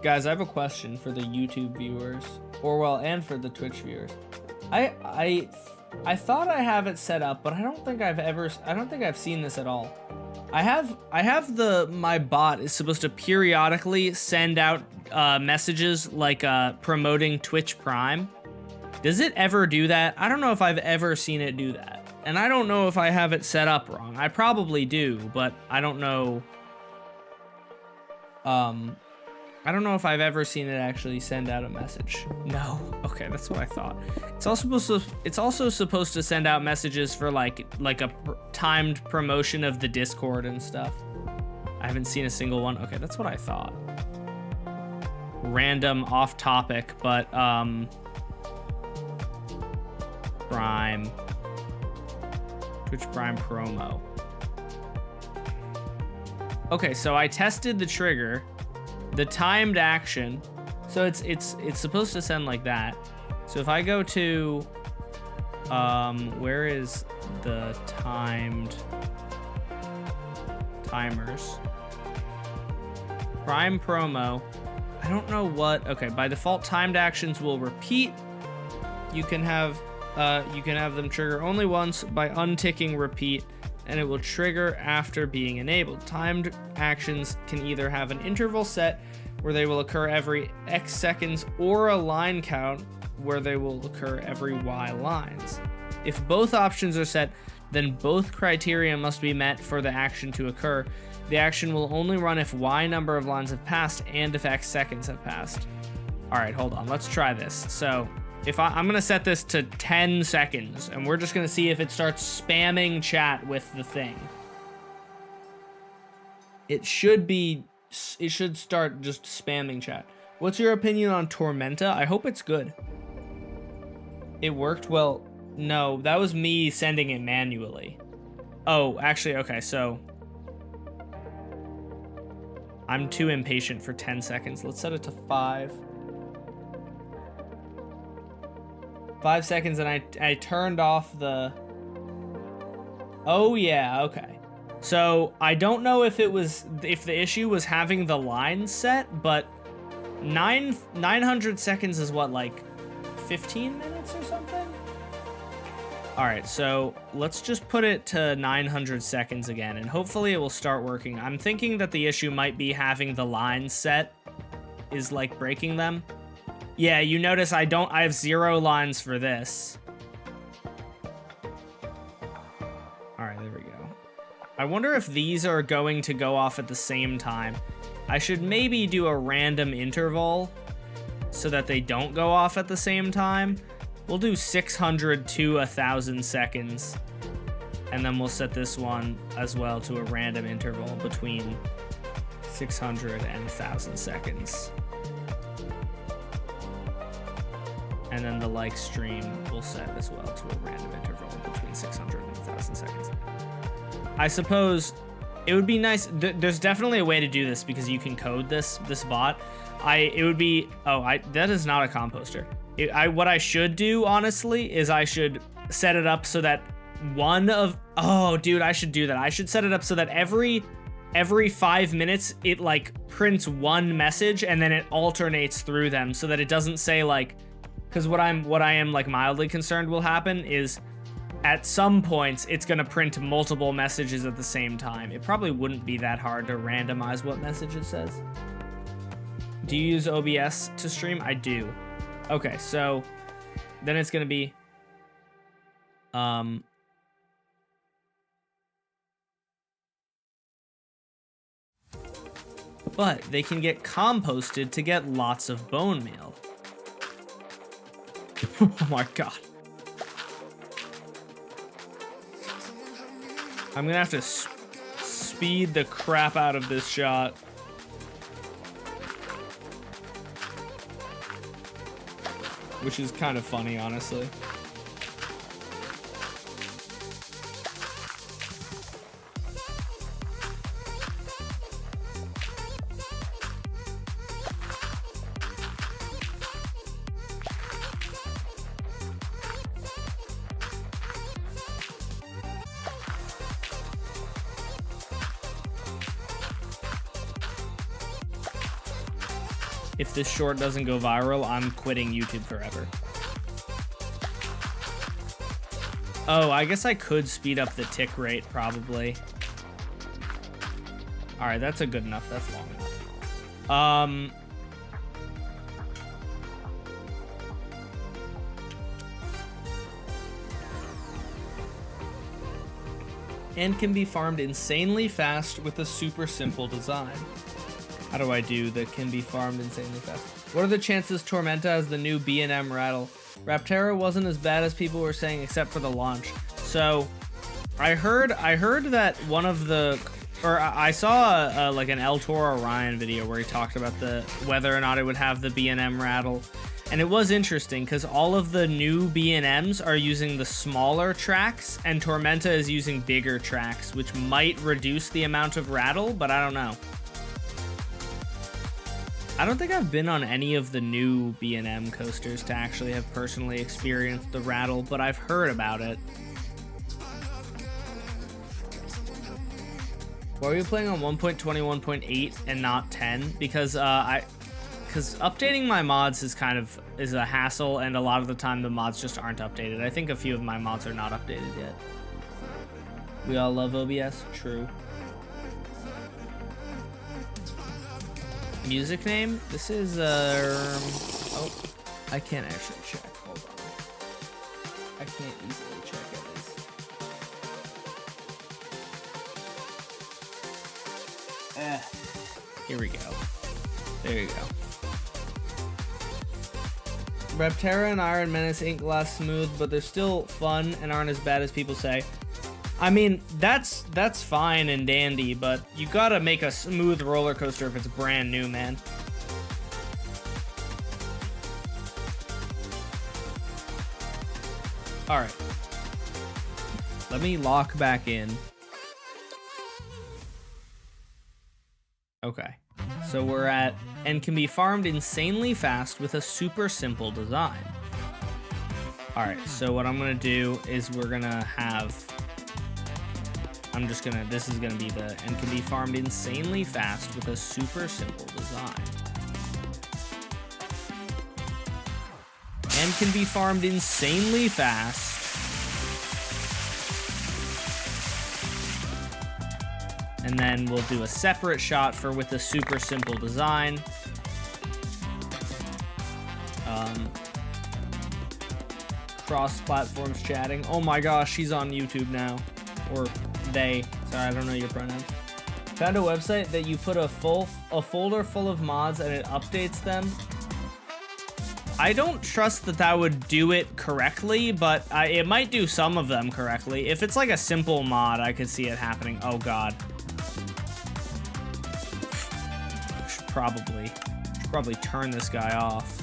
Guys, I have a question for the YouTube viewers, and for the Twitch viewers. I thought I have it set up, but I don't think I've seen this at all. I have my bot is supposed to periodically send out messages like promoting Twitch Prime. Does it ever do that? I don't know if I've ever seen it do that. And I don't know if I have it set up wrong. I probably do, but I don't know. I don't know if I've ever seen it actually send out a message. No. Okay, that's what I thought. It's also supposed to send out messages for like a timed promotion of the Discord and stuff. I haven't seen a single one. Okay, that's what I thought. Random off topic, but Prime. Twitch Prime promo. Okay, so I tested the trigger. The timed action, so it's supposed to send like that. So if I go to, where is the timers? Prime promo. I don't know what. Okay, by default, timed actions will repeat. You can have them trigger only once by unticking repeat, and it will trigger after being enabled. Timed actions can either have an interval set where they will occur every X seconds or a line count where they will occur every Y lines. If both options are set, then both criteria must be met for the action to occur. The action will only run if Y number of lines have passed and if X seconds have passed. All right, hold on, let's try this. So if I'm gonna set this to 10 seconds and we're just gonna see if it starts spamming chat with the thing. It should start just spamming chat. What's your opinion on Tormenta? I hope it's good. It worked well. No, that was me sending it manually. Oh, actually, okay, so I'm too impatient for 10 seconds. Let's set it to 5. 5 seconds, and I turned off the... Oh, yeah, okay. So, I don't know if the issue was having the line set, but 900 seconds is what, like 15 minutes or something? Alright, so let's just put it to 900 seconds again, and hopefully it will start working. I'm thinking that the issue might be having the lines set is like breaking them. Yeah, you notice I have 0 lines for this. Alright, there we go. I wonder if these are going to go off at the same time. I should maybe do a random interval so that they don't go off at the same time. We'll do 600 to 1,000 seconds. And then we'll set this one as well to a random interval between 600 and 1,000 seconds. And then the like stream we'll set as well to a random interval between 600 and 1,000 seconds. I suppose it would be nice. There's definitely a way to do this because you can code this bot. It would be, that is not a composter. What I should do, honestly, is I should set it up so that I should do that. I should set it up so that every 5 minutes, it like prints one message and then it alternates through them so that it doesn't say like, because what I am like mildly concerned will happen is at some points, it's going to print multiple messages at the same time. It probably wouldn't be that hard to randomize what message it says. Do you use OBS to stream? I do. Okay, so then it's going to be but they can get composted to get lots of bone meal. Oh my god. I'm going to have to speed the crap out of this shot. Which is kind of funny, honestly. If this short doesn't go viral, I'm quitting YouTube forever. Oh, I guess I could speed up the tick rate, probably. Alright, that's a good enough. That's long enough. And can be farmed insanely fast with a super simple design. How do I do that can be farmed insanely fast? What are the chances Tormenta has the new B&M rattle? Raptera wasn't as bad as people were saying except for the launch. So I heard that one of the, or I saw like an El Toro Ryan video where he talked about whether or not it would have the B&M rattle. And it was interesting because all of the new B&Ms are using the smaller tracks and Tormenta is using bigger tracks, which might reduce the amount of rattle, but I don't know. I don't think I've been on any of the new B&M coasters to actually have personally experienced the rattle, but I've heard about it. Why are you playing on 1.21.8 and not 10? Because updating my mods is a hassle, and a lot of the time the mods just aren't updated. I think a few of my mods are not updated yet. We all love OBS? True. Music name? This is, oh, I can't actually check. Hold on. I can't easily check at least. Here we go. There you go. Raptera and Iron Menace ain't glass smooth, but they're still fun and aren't as bad as people say. I mean, that's fine and dandy, but you gotta make a smooth roller coaster if it's brand new, man. All right. Let me lock back in. Okay. So we're at, and can be farmed insanely fast with a super simple design. All right, so what I'm gonna do is we're gonna have, this is gonna be the, and can be farmed insanely fast with a super simple design. And can be farmed insanely fast. And then we'll do a separate shot for with a super simple design. Cross platforms chatting. Oh my gosh, she's on YouTube now. Or they. Sorry, I don't know your pronouns. Found a website that you put a folder full of mods and it updates them. I don't trust that that would do it correctly, but it might do some of them correctly. If it's like a simple mod, I could see it happening. Oh god. Should probably turn this guy off.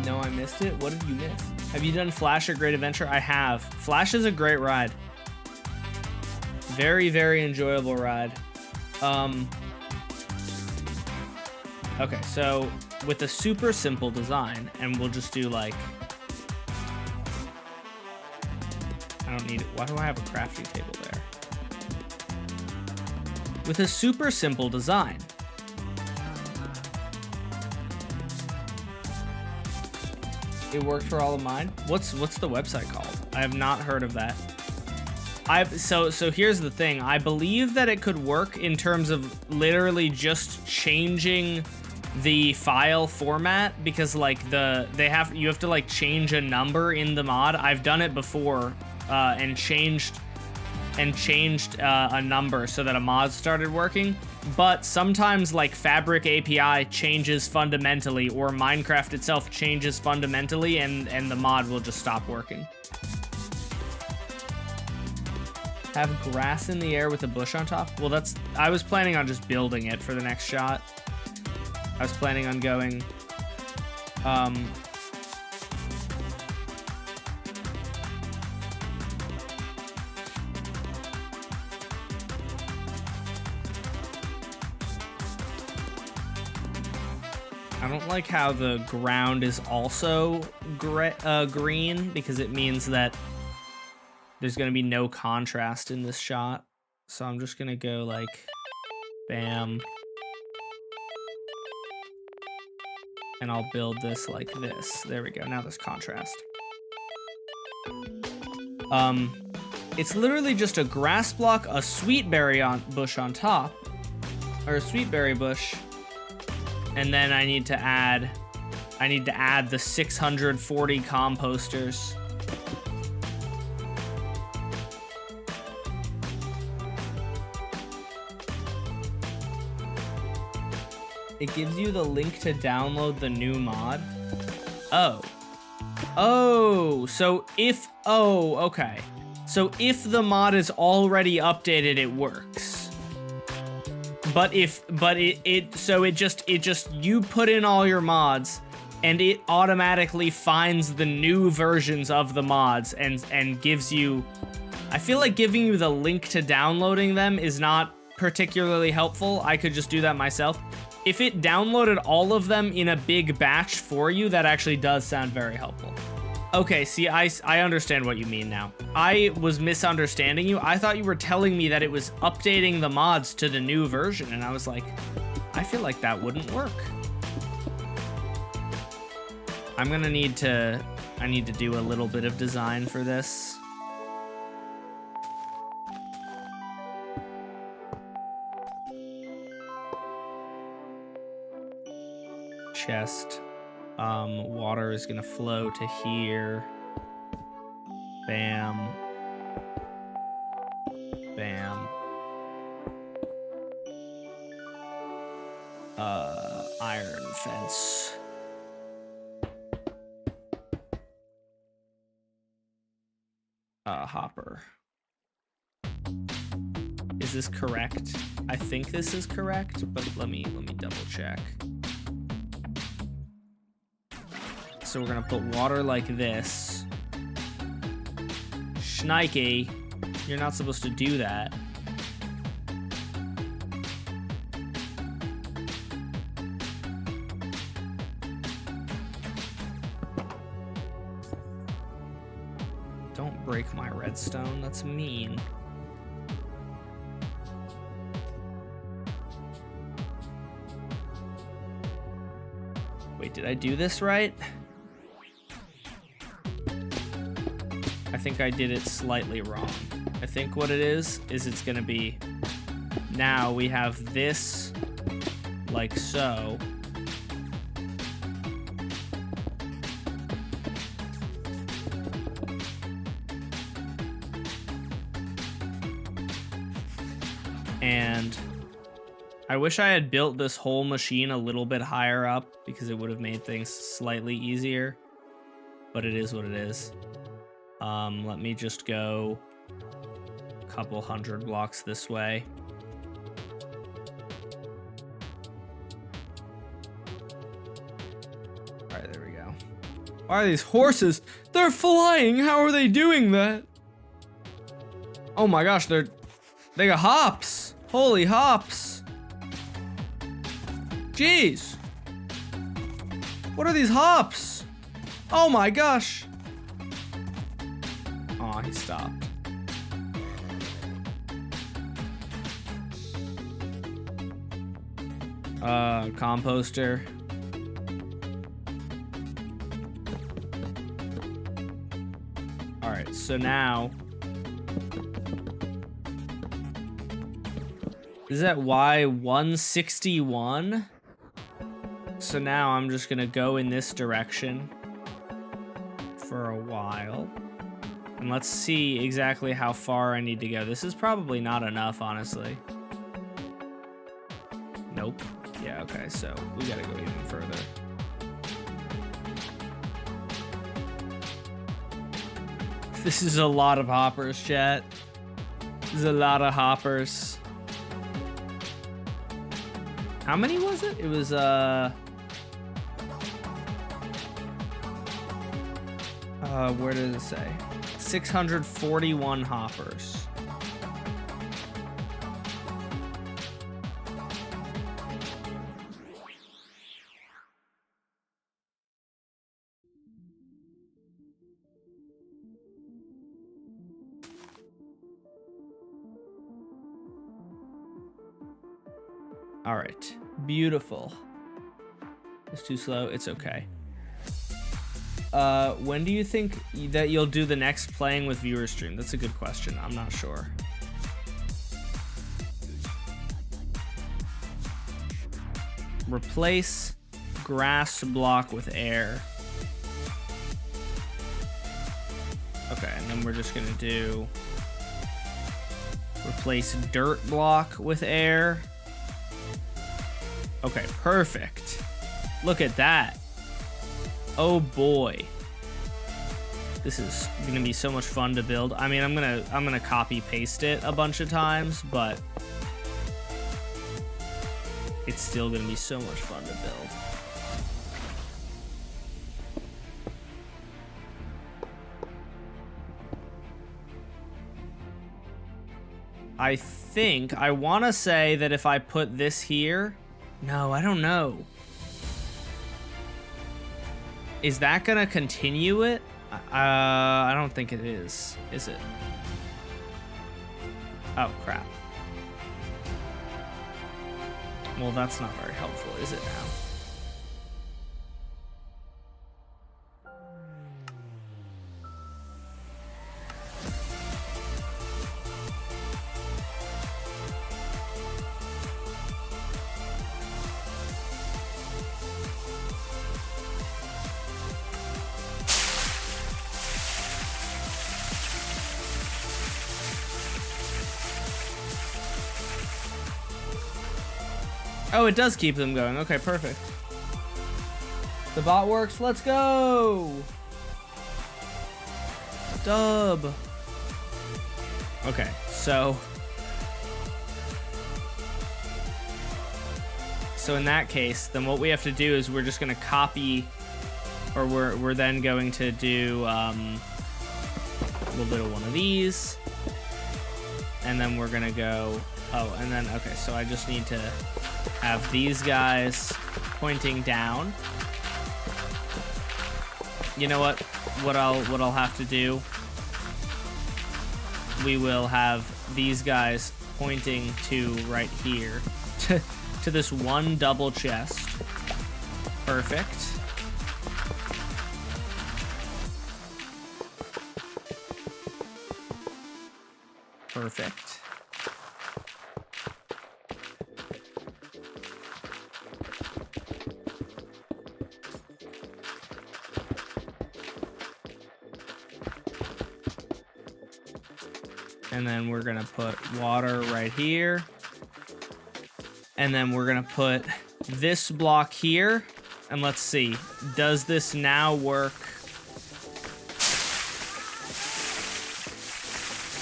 No, I missed it. What did you miss? Have you done Flash, A Great Adventure? I have. Flash is a great ride. Very, very enjoyable ride. Okay, so with a super simple design, and we'll just do like, I don't need it. Why do I have a crafting table there? With a super simple design. It worked for all of mine. What's the website called? I have not heard of that. So here's the thing. I believe that it could work in terms of literally just changing the file format, because like you have to like change a number in the mod. I've done it before and changed a number so that a mod started working. But sometimes like Fabric API changes fundamentally, or Minecraft itself changes fundamentally, and the mod will just stop working. Have grass in the air with a bush on top? Well, I was planning on just building it for the next shot. I was planning on going, I don't like how the ground is also green, because it means that there's going to be no contrast in this shot. So I'm just going to go like, bam. And I'll build this like this. There we go. Now there's contrast. It's literally just a grass block, a sweetberry bush on top, or a sweetberry bush. And then I need to add the 640 composters. It gives you the link to download the new mod. Okay. So if the mod is already updated, it works. But you put in all your mods, and it automatically finds the new versions of the mods and gives you. I feel like giving you the link to downloading them is not particularly helpful. I could just do that myself. If it downloaded all of them in a big batch for you, that actually does sound very helpful. Okay, see, I understand what you mean now. I was misunderstanding you. I thought you were telling me that it was updating the mods to the new version, and I was like, I feel like that wouldn't work. I need to do a little bit of design for this. Chest. Water is gonna flow to here. Bam. Bam. Iron fence. Hopper. Is this correct? I think this is correct, but let me double check. So we're gonna put water like this. Schnikey, you're not supposed to do that. Don't break my redstone, that's mean. Wait, did I do this right? I think I did it slightly wrong. I think what it is it's gonna be, now we have this like so. And I wish I had built this whole machine a little bit higher up because it would have made things slightly easier, but it is what it is. Let me just go a couple hundred blocks this way. All right, there we go. Why are these horses? They're flying. How are they doing that? Oh my gosh, they got hops. Holy hops. Jeez. What are these hops? Oh my gosh. Oh, he stopped. Composter. All right, so now is that Y161? So now I'm just gonna go in this direction for a while. And let's see exactly how far I need to go. This is probably not enough, honestly. Nope. Yeah, okay, so we gotta go even further. This is a lot of hoppers, chat. This is a lot of hoppers. How many was it? It was, where did it say? 641 hoppers. All right, beautiful. It's too slow, it's okay. When do you think that you'll do the next playing with viewer stream? That's a good question. I'm not sure. Replace grass block with air. Okay, and then we're just gonna do replace dirt block with air. Okay, perfect. Look at that. Oh boy. This is gonna be so much fun to build. I mean, I'm gonna copy paste it a bunch of times, but it's still gonna be so much fun to build. I wanna say that if I put this here, no, I don't know. Is that gonna continue it? I don't think it is it? Oh, crap. Well, that's not very helpful, is it now? Oh, it does keep them going. Okay, perfect. The bot works. Let's go. Dub. Okay, so in that case, then what we have to do is we're just gonna copy, or we're then going to do a little bit of one of these, and then we're gonna go. Oh, and then okay, so I just need to have these guys pointing down. You know what? What I'll have to do, we will have these guys pointing to right here, to this one double chest. Perfect. Perfect. And then we're gonna put water right here. And then we're gonna put this block here. And let's see, does this now work?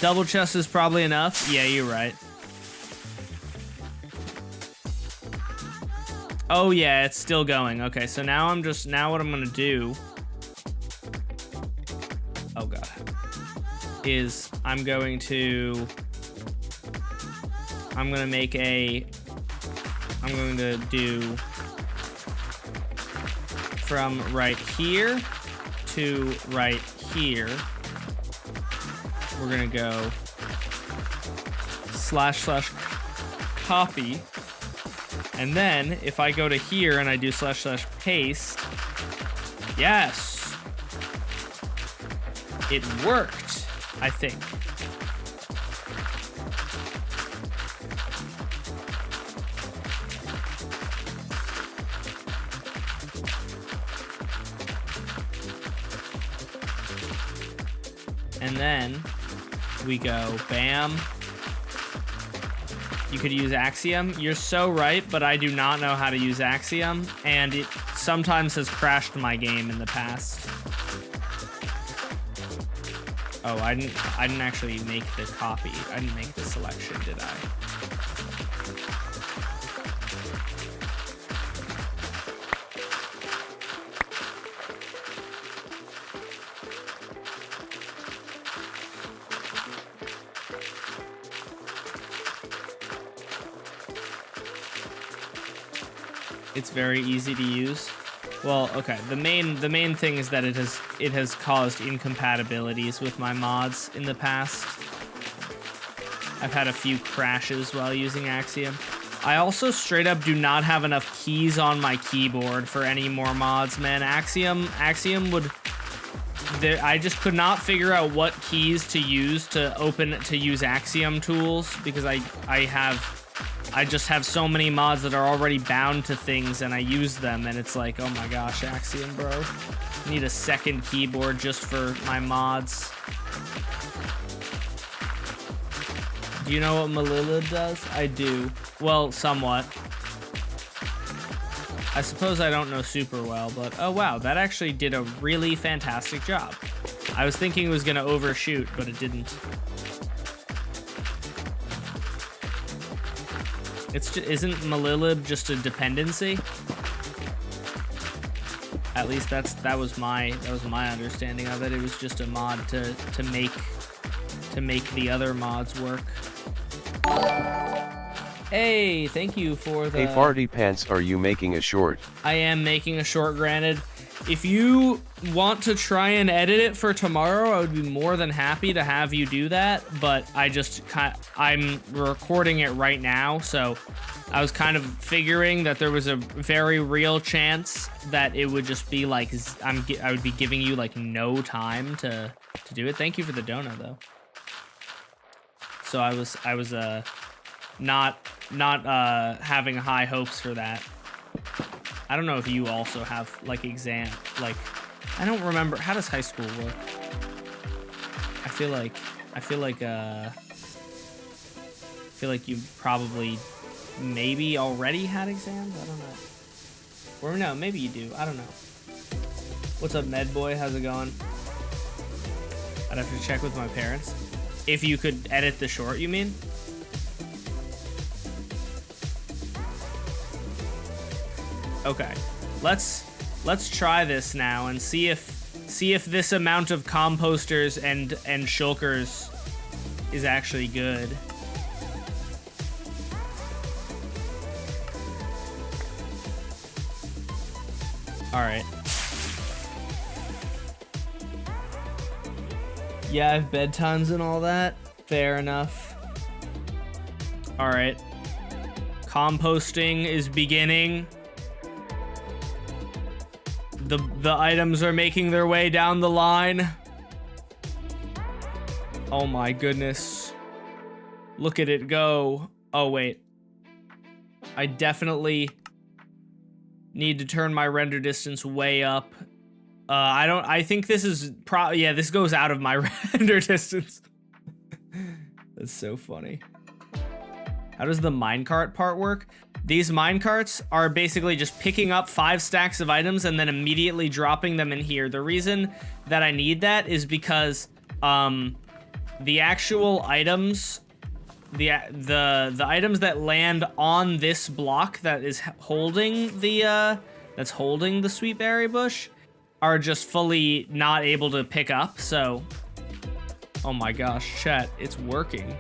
Double chest is probably enough. Yeah, you're right. Oh yeah, it's still going. Okay, so now what I'm gonna do, oh god, is I'm going to do from right here to right here. We're gonna go / copy, and then if I go to here and I do / paste, yes, it worked, I think. And then we go bam. You could use Axiom. You're so right, but I do not know how to use Axiom, and it sometimes has crashed my game in the past. Oh, I didn't actually make the copy. I didn't make the selection, did I? It's very easy to use. Well, okay. The main thing is that it has caused incompatibilities with my mods in the past. I've had a few crashes while using Axiom. I also straight up do not have enough keys on my keyboard for any more mods, man. Axiom would. I just could not figure out what keys to use to use Axiom tools, because I just have so many mods that are already bound to things, and I use them, and it's like, oh my gosh, Axiom, bro. I need a second keyboard just for my mods. Do you know what Malila does? I do. Well, somewhat. I suppose I don't know super well, but oh wow, that actually did a really fantastic job. I was thinking it was gonna overshoot, but it didn't. Isn't Malilib just a dependency? At least that was my understanding of it. It was just a mod to make the other mods work. Hey, thank you for the... Hey Farty Pants, are you making a short? I am making a short, granted. If you want to try and edit it for tomorrow, I would be more than happy to have you do that, but I'm recording it right now, so I was kind of figuring that there was a very real chance that it would just be like, I would be giving you like no time to do it. Thank you for the donut though. So I was not having high hopes for that. I don't know if you also have like I don't remember, how does high school work? I feel like you probably maybe already had exams. I don't know. Or no, maybe you do. I don't know. What's up, Med Boy? How's it going? I'd have to check with my parents. If you could edit the short, you mean? Okay. Let's try this now and see if this amount of composters and shulkers is actually good. All right. Yeah, I have bedtimes and all that. Fair enough. All right. Composting is beginning. The items are making their way down the line. Oh my goodness. Look at it go. Oh wait. I definitely need to turn my render distance way up. I think this is yeah, this goes out of my render distance. That's so funny. How does the minecart part work? These minecarts are basically just picking up 5 stacks of items and then immediately dropping them in here. The reason that I need that is because the actual items, the items that land on this block that is holding the sweet berry bush are just fully not able to pick up. So, oh my gosh, chat, it's working.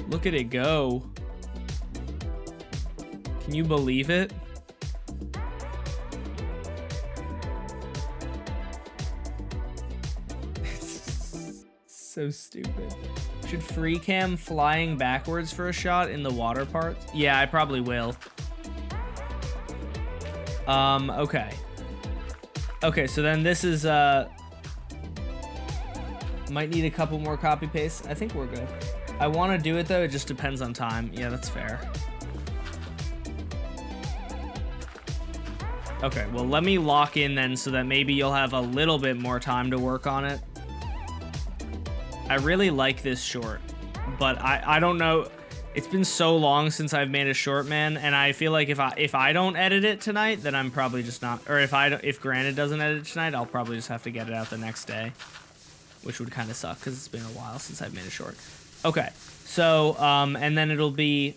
Look at it go. Can you believe it? So stupid. Should free cam flying backwards for a shot in the water parts? Yeah, I probably will. Okay. Okay, so then this is, might need a couple more copy pastes. I think we're good. I want to do it though, it just depends on time. Yeah, that's fair. Okay, well, let me lock in then so that maybe you'll have a little bit more time to work on it. I really like this short, but I don't know. It's been so long since I've made a short, man, and I feel like if I don't edit it tonight, then I'm probably just not, or if Granted doesn't edit it tonight, I'll probably just have to get it out the next day, which would kind of suck because it's been a while since I've made a short. Okay, so and then it'll be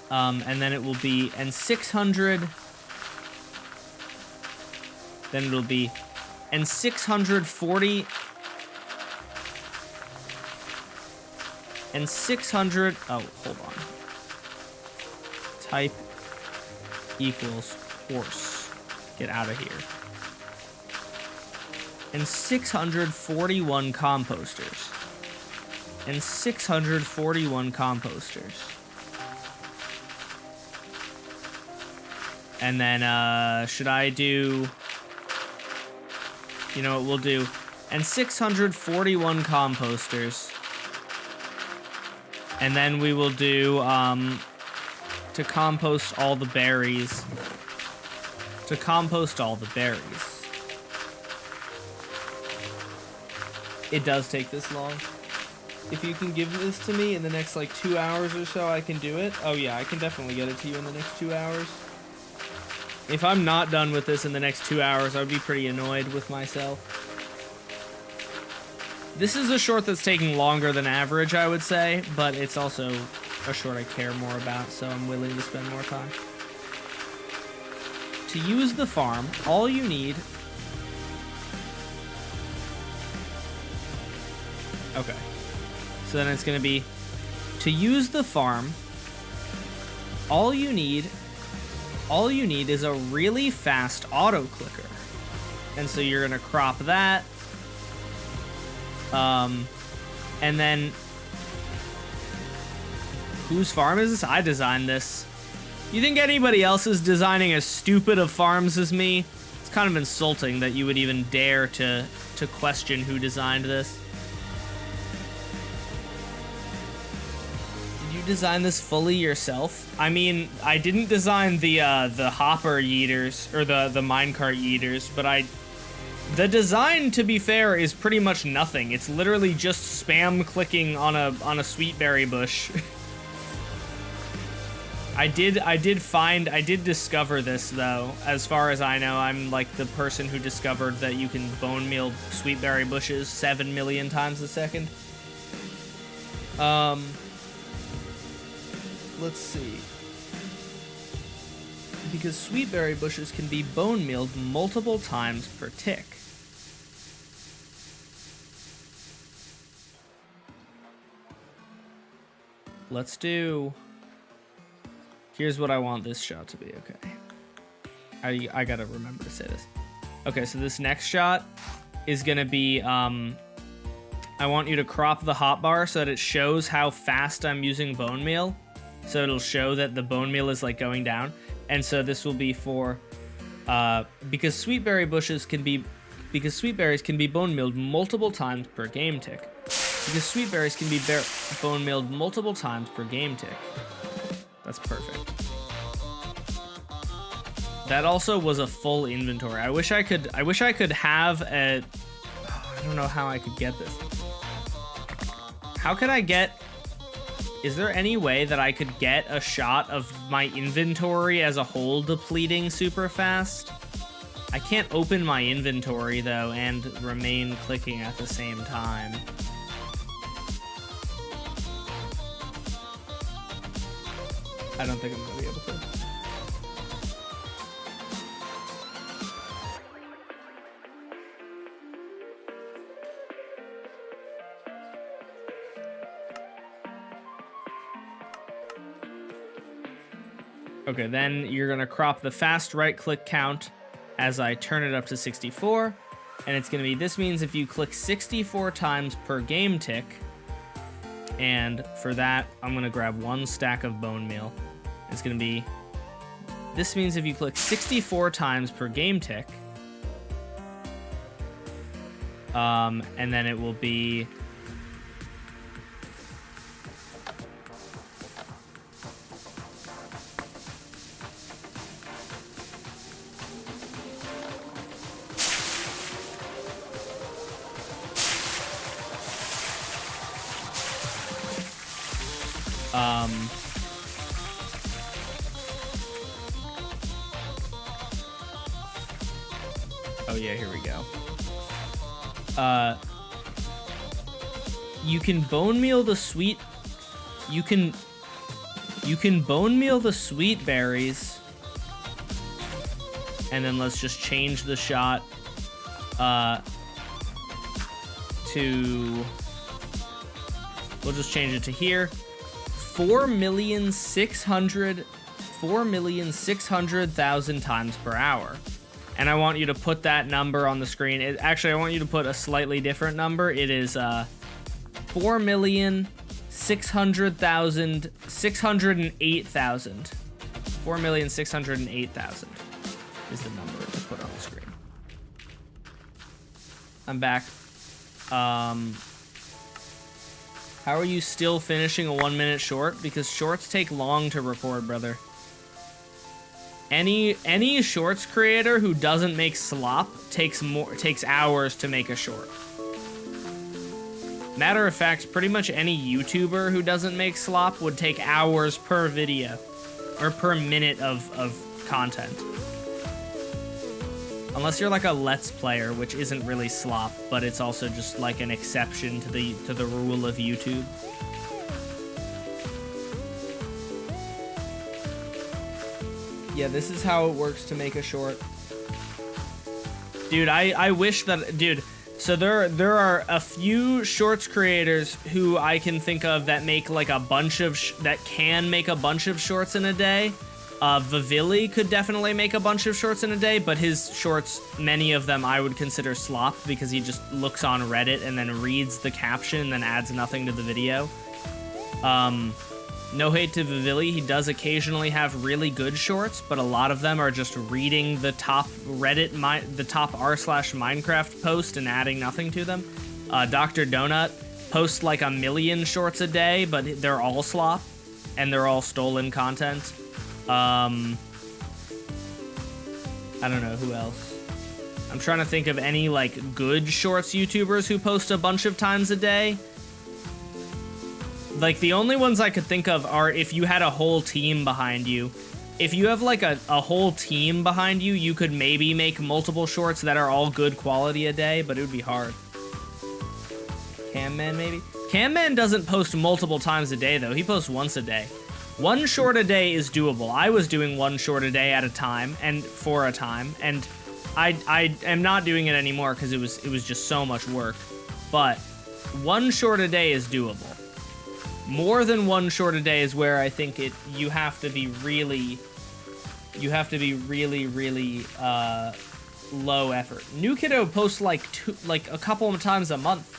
and 600. Then it'll be, and 640, and 600, oh, hold on. Type equals horse. Get out of here. And 641 composters. And 641 composters. And then, should I do... You know what we'll do? And 641 composters. And then we will do, to compost all the berries. To compost all the berries. It does take this long. If you can give this to me in the next, like, 2 hours or so, I can do it. Oh, yeah, I can definitely get it to you in the next 2 hours. If I'm not done with this in the next 2 hours, I would be pretty annoyed with myself. This is a short that's taking longer than average, I would say, but it's also a short I care more about, so I'm willing to spend more time. To use the farm, all you need... Okay. So then it's going to be, to use the farm, all you need is a really fast auto clicker. And so you're gonna crop that. And then whose farm is this? I designed this. You think anybody else is designing as stupid of farms as me? It's kind of insulting that you would even dare to question who designed this. Design this fully yourself? I mean, I didn't design the hopper yeeters or the minecart yeeters, but the design, to be fair, is pretty much nothing. It's literally just spam clicking on a sweet berry bush. I did discover this though. As far as I know, I'm like the person who discovered that you can bone meal sweet berry bushes 7 million times a second. Let's see. Because sweet berry bushes can be bone mealed multiple times per tick. Let's do... Here's what I want this shot to be, okay. I gotta remember to say this. Okay, so this next shot is gonna be, I want you to crop the hotbar so that it shows how fast I'm using bone meal. So it'll show that the bone meal is like going down. And so this will be for, because sweet berries can be bone mealed multiple times per game tick. Because sweet berries can be bone mealed multiple times per game tick. That's perfect. That also was a full inventory. I wish I could have a... Oh, I don't know how I could get this. How could I get... Is there any way that I could get a shot of my inventory as a whole depleting super fast? I can't open my inventory, though, and remain clicking at the same time. I don't think I'm going to be able to. Okay, then you're going to crop the fast right-click count as I turn it up to 64. And it's going to be, this means if you click 64 times per game tick, and for that, I'm going to grab 1 stack of bone meal. It's going to be, this means if you click 64 times per game tick, and then it will be, oh yeah, here we go. You can bone meal the sweet... You can bone meal the sweet berries. And then let's just change the shot to... We'll just change it to here. 4,600,000 times per hour. And I want you to put that number on the screen. Actually, I want you to put a slightly different number. It is 4,600,000, 608,000. 4,608,000 is the number to put on the screen. I'm back. How are you still finishing a 1-minute short? Because shorts take long to record, brother. Any shorts creator who doesn't make slop takes hours to make a short. Matter of fact, pretty much any YouTuber who doesn't make slop would take hours per video or per minute of content. Unless you're like a Let's Player, which isn't really slop, but it's also just like an exception to the rule of YouTube. Yeah, this is how it works to make a short. Dude, I wish that... Dude, so there are a few shorts creators who I can think of that make like a bunch of... that can make a bunch of shorts in a day. Vivili could definitely make a bunch of shorts in a day, but his shorts, many of them I would consider slop because he just looks on Reddit and then reads the caption and then adds nothing to the video. No hate to Vivili, he does occasionally have really good shorts, but a lot of them are just reading the top Reddit, the top r/Minecraft post and adding nothing to them. Dr. Donut posts like 1 million shorts a day, but they're all slop, and they're all stolen content. I don't know, who else? I'm trying to think of any, like, good shorts YouTubers who post a bunch of times a day. Like, the only ones I could think of are if you had a whole team behind you. If you have, like, a whole team behind you, you could maybe make multiple shorts that are all good quality a day, but it would be hard. Cam Man, maybe? Cam Man doesn't post multiple times a day, though. He posts once a day. One short a day is doable. I was doing one short a day at a time, and for a time, and I am not doing it anymore because it was just so much work. But one short a day is doable. More than one short a day is where I think you have to be really low effort. New Kiddo posts like a couple of times a month.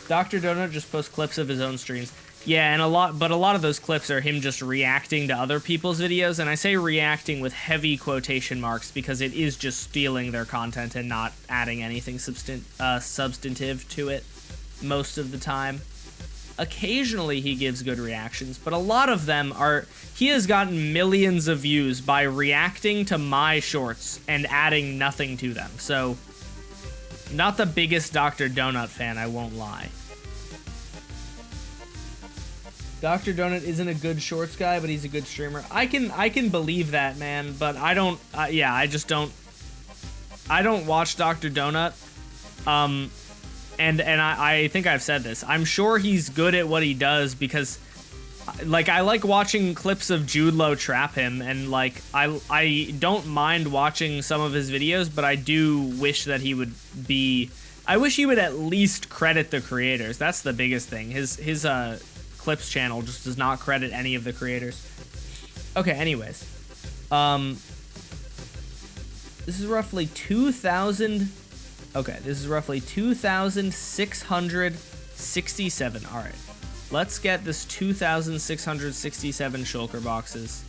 Dr. Donut just posts clips of his own streams. Yeah, and a lot of those clips are him just reacting to other people's videos, and I say reacting with heavy quotation marks because it is just stealing their content and not adding anything substantive to it most of the time. Occasionally he gives good reactions, but a lot of them are... He has gotten millions of views by reacting to my shorts and adding nothing to them, so... Not the biggest Dr. Donut fan, I won't lie. Dr. Donut isn't a good shorts guy, but he's a good streamer. I can believe that, man, but I don't... yeah, I just don't... I don't watch Dr. Donut. And I think I've said this. I'm sure he's good at what he does because, like, I like watching clips of Jude Law trap him, and, like, I don't mind watching some of his videos, but I do wish that he would be... I wish he would at least credit the creators. That's the biggest thing. His Clips channel just does not credit any of the creators. Okay, anyways. This is roughly 2,000... Okay, this is roughly 2,667. All right, let's get this 2,667 shulker boxes.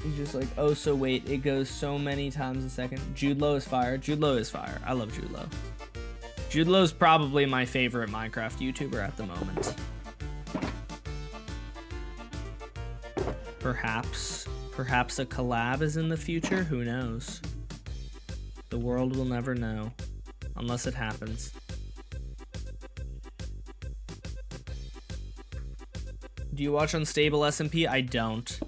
He's just like, oh, so wait, it goes so many times a second. Jude Law is fire. Jude Law is fire. I love Jude Law. Jude Law is probably my favorite Minecraft YouTuber at the moment. Perhaps a collab is in the future. Who knows? The world will never know, unless it happens. Do you watch Unstable SMP? I don't.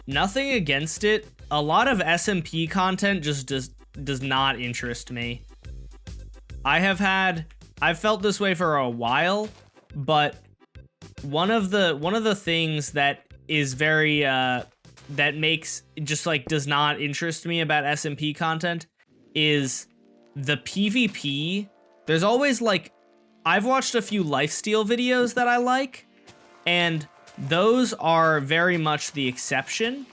Nothing against it. A lot of SMP content just does not interest me. I've felt this way for a while, but one of the things that is very that makes just like does not interest me about SMP content is the PvP. There's always like, I've watched a few lifesteal videos that I like, and those are very much the exception.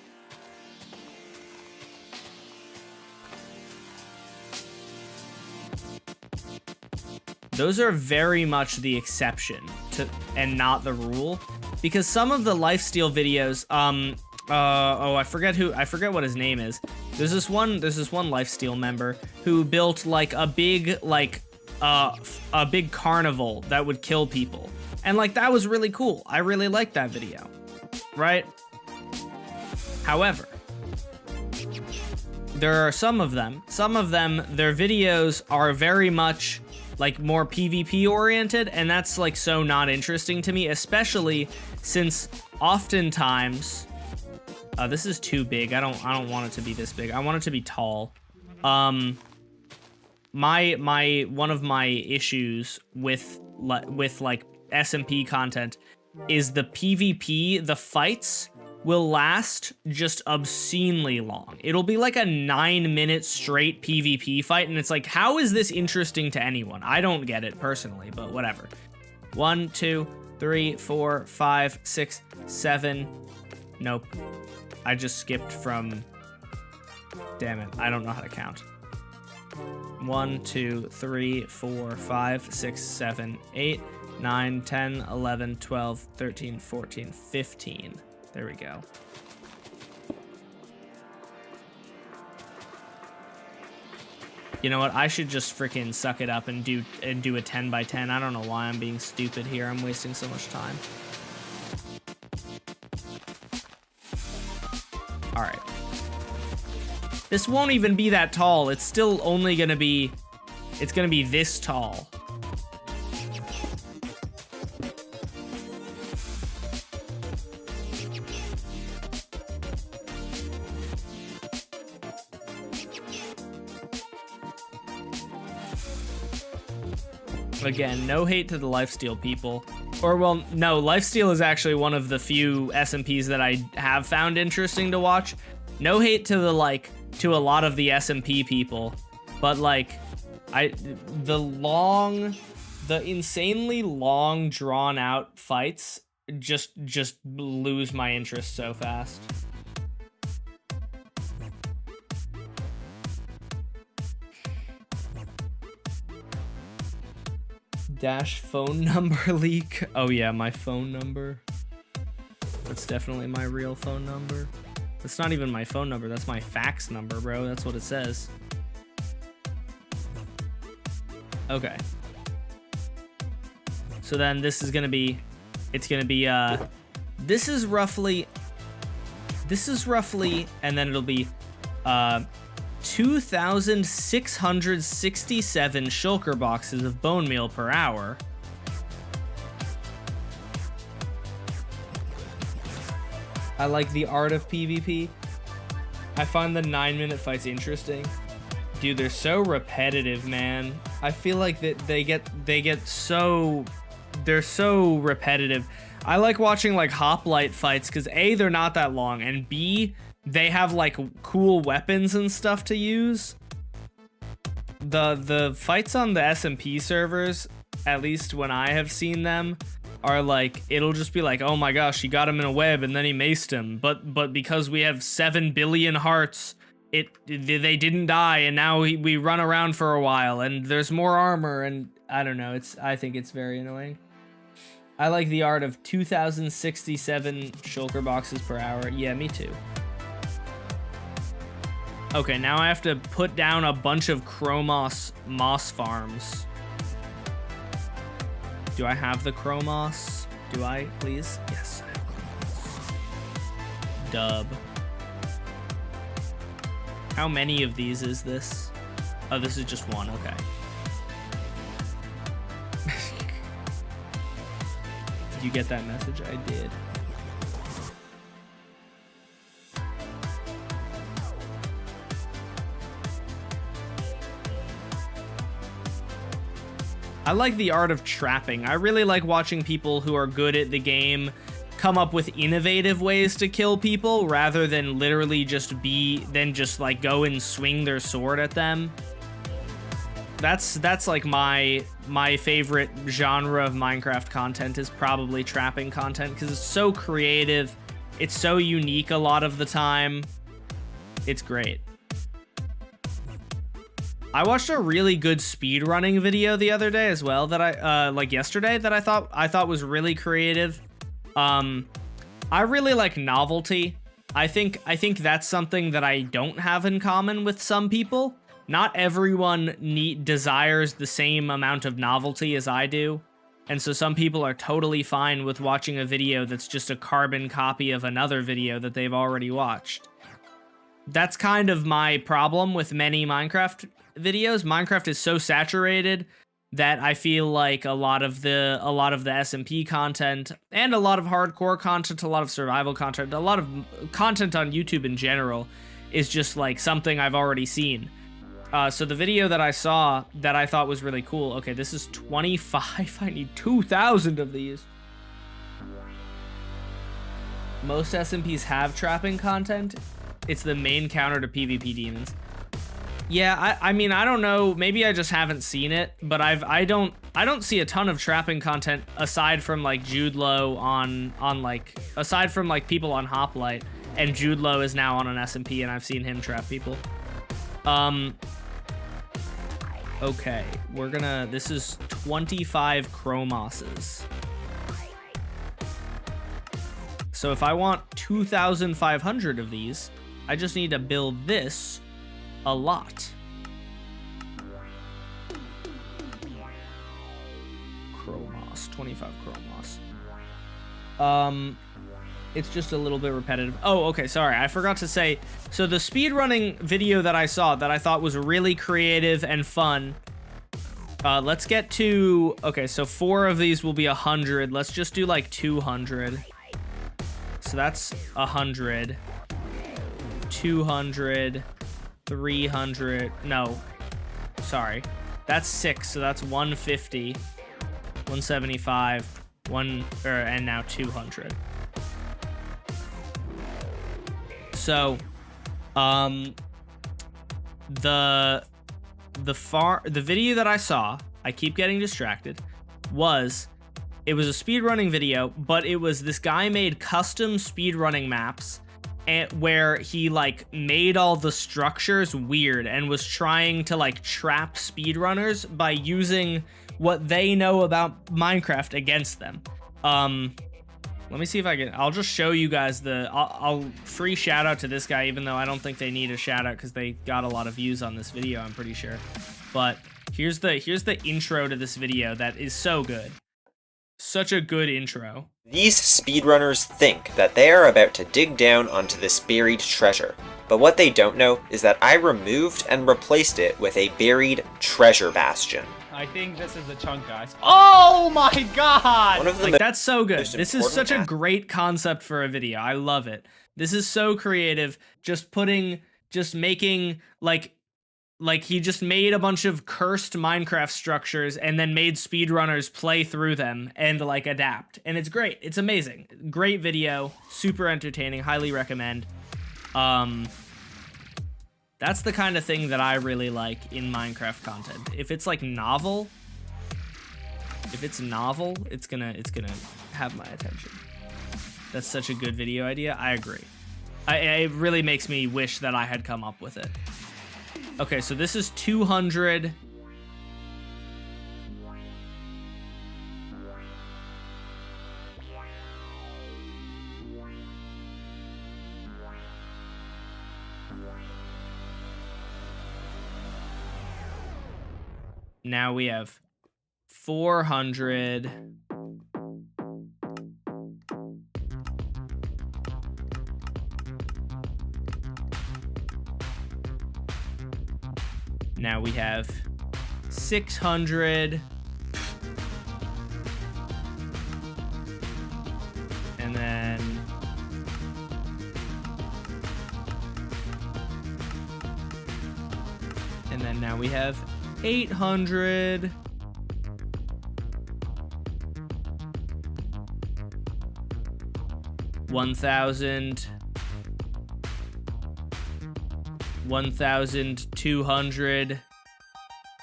Those are very much the exception to, and not the rule, because some of the lifesteal videos, I forget what his name is. There's this one lifesteal member who built like a big a big carnival that would kill people. And like that was really cool. I really liked that video. Right? However, there are some of them, their videos are very much like more PvP oriented, and that's like so not interesting to me, especially since oftentimes this is too big. I don't want it to be this big. I want it to be tall. One of my issues with like SMP content is the PvP, the fights will last just obscenely long. It'll be like a 9-minute straight PvP fight, and it's like, how is this interesting to anyone? I don't get it personally, but whatever. 1, 2, 3, 4, 5, 6, 7. Nope. I just skipped from... Damn it, I don't know how to count. 1, 2, 3, 4, 5, 6, 7, 8, 9, 10, 11, 12, 13, 14, 15. There we go. You know what? I should just freaking suck it up and do a 10 by 10. I don't know why I'm being stupid here. I'm wasting so much time. All right. This won't even be that tall. It's still only gonna be, it's gonna be this tall. Again, no hate to the lifesteal people. Or, well, no, lifesteal is actually one of the few SMPs that I have found interesting to watch. No hate to the, like, to a lot of the SMP people. But, like, the insanely long, drawn-out fights just lose my interest so fast. Dash phone number leak. Oh yeah, my phone number. That's definitely my real phone number. That's not even my phone number. That's my fax number, bro. That's what it says. Okay. So then this is gonna be, it's gonna be, this is roughly, and then it'll be, 2,667 shulker boxes of bone meal per hour. I like the art of PvP. I find the 9-minute fights interesting. Dude, they're so repetitive, man. I feel like that they get so, they're so repetitive. I like watching like hoplite fights because A, they're not that long, and B, they have like cool weapons and stuff to use. The fights on the SMP servers, at least when I have seen them, are like, it'll just be like, oh my gosh, you got him in a web and then he maced him. But because we have 7 billion hearts, they didn't die, and now we run around for a while and there's more armor, and I don't know, I think it's very annoying. I like the art of 2,067 shulker boxes per hour. Yeah, me too. Okay, now I have to put down a bunch of Chromos moss farms. Do I have the Chromos? Do I, please? Yes, I have Chromos. Dub. How many of these is this? Oh, this is just one, okay. Did you get that message? I did. I like the art of trapping. I really like watching people who are good at the game come up with innovative ways to kill people rather than literally just like go and swing their sword at them. That's like my favorite genre of Minecraft content is probably trapping content because it's so creative. It's so unique a lot of the time. It's great. I watched a really good speedrunning video the other day as well that like yesterday that I thought was really creative. I really like novelty. I think that's something that I don't have in common with some people. Not everyone desires the same amount of novelty as I do. And so some people are totally fine with watching a video that's just a carbon copy of another video that they've already watched. That's kind of my problem with many Minecraft videos. Minecraft is so saturated that I feel like a lot of the SMP content and a lot of hardcore content, a lot of survival content, a lot of content on YouTube in general is just like something I've already seen. So the video that I saw that I thought was really cool. Okay, this is 25. I need 2,000 of these. Most SMPs have trapping content. It's the main counter to PvP demons. Yeah, I mean, I don't know. Maybe I just haven't seen it, but I don't see a ton of trapping content aside from like Jude Low aside from like people on Hoplite, and Jude Low is now on an SMP, and I've seen him trap people. Okay, this is 25 Chromoses. So if I want 2,500 of these, I just need to build this a lot. Chromos, 25 Chromos. It's just a little bit repetitive. Oh, okay, sorry. I forgot to say, so the speedrunning video that I saw that I thought was really creative and fun, let's get to, okay, so 4 of these will be 100. Let's just do like 200. So that's 100, 200, 300, no, sorry. That's 6, so that's 150, 175, and now 200. So, the video that I saw, I keep getting distracted, it was a speedrunning video, but it was this guy made custom speedrunning maps where he like made all the structures weird and was trying to like trap speedrunners by using what they know about Minecraft against them. Let me see if I can, I'll just show you guys I'll free shout out to this guy, even though I don't think they need a shout out because they got a lot of views on this video, I'm pretty sure. But here's the intro to this video that is so good. Such a good intro. These speedrunners think that they are about to dig down onto this buried treasure, but what they don't know is that I removed and replaced it with a buried treasure bastion. I think this is the chunk, guys. Oh my god! One of the Like, that's so good. most This is important such a great concept for a video. I love it. This is so creative. Just making, like he just made a bunch of cursed Minecraft structures and then made speedrunners play through them and, like, adapt. And it's great. It's amazing. Great video. Super entertaining. Highly recommend. That's the kind of thing that I really like in Minecraft content. If it's like novel, it's gonna have my attention. That's such a good video idea. I agree. It really makes me wish that I had come up with it. Okay, so this is 200. Now we have 400. Now we have 600. And then now we have 800. $1,000. 1,200.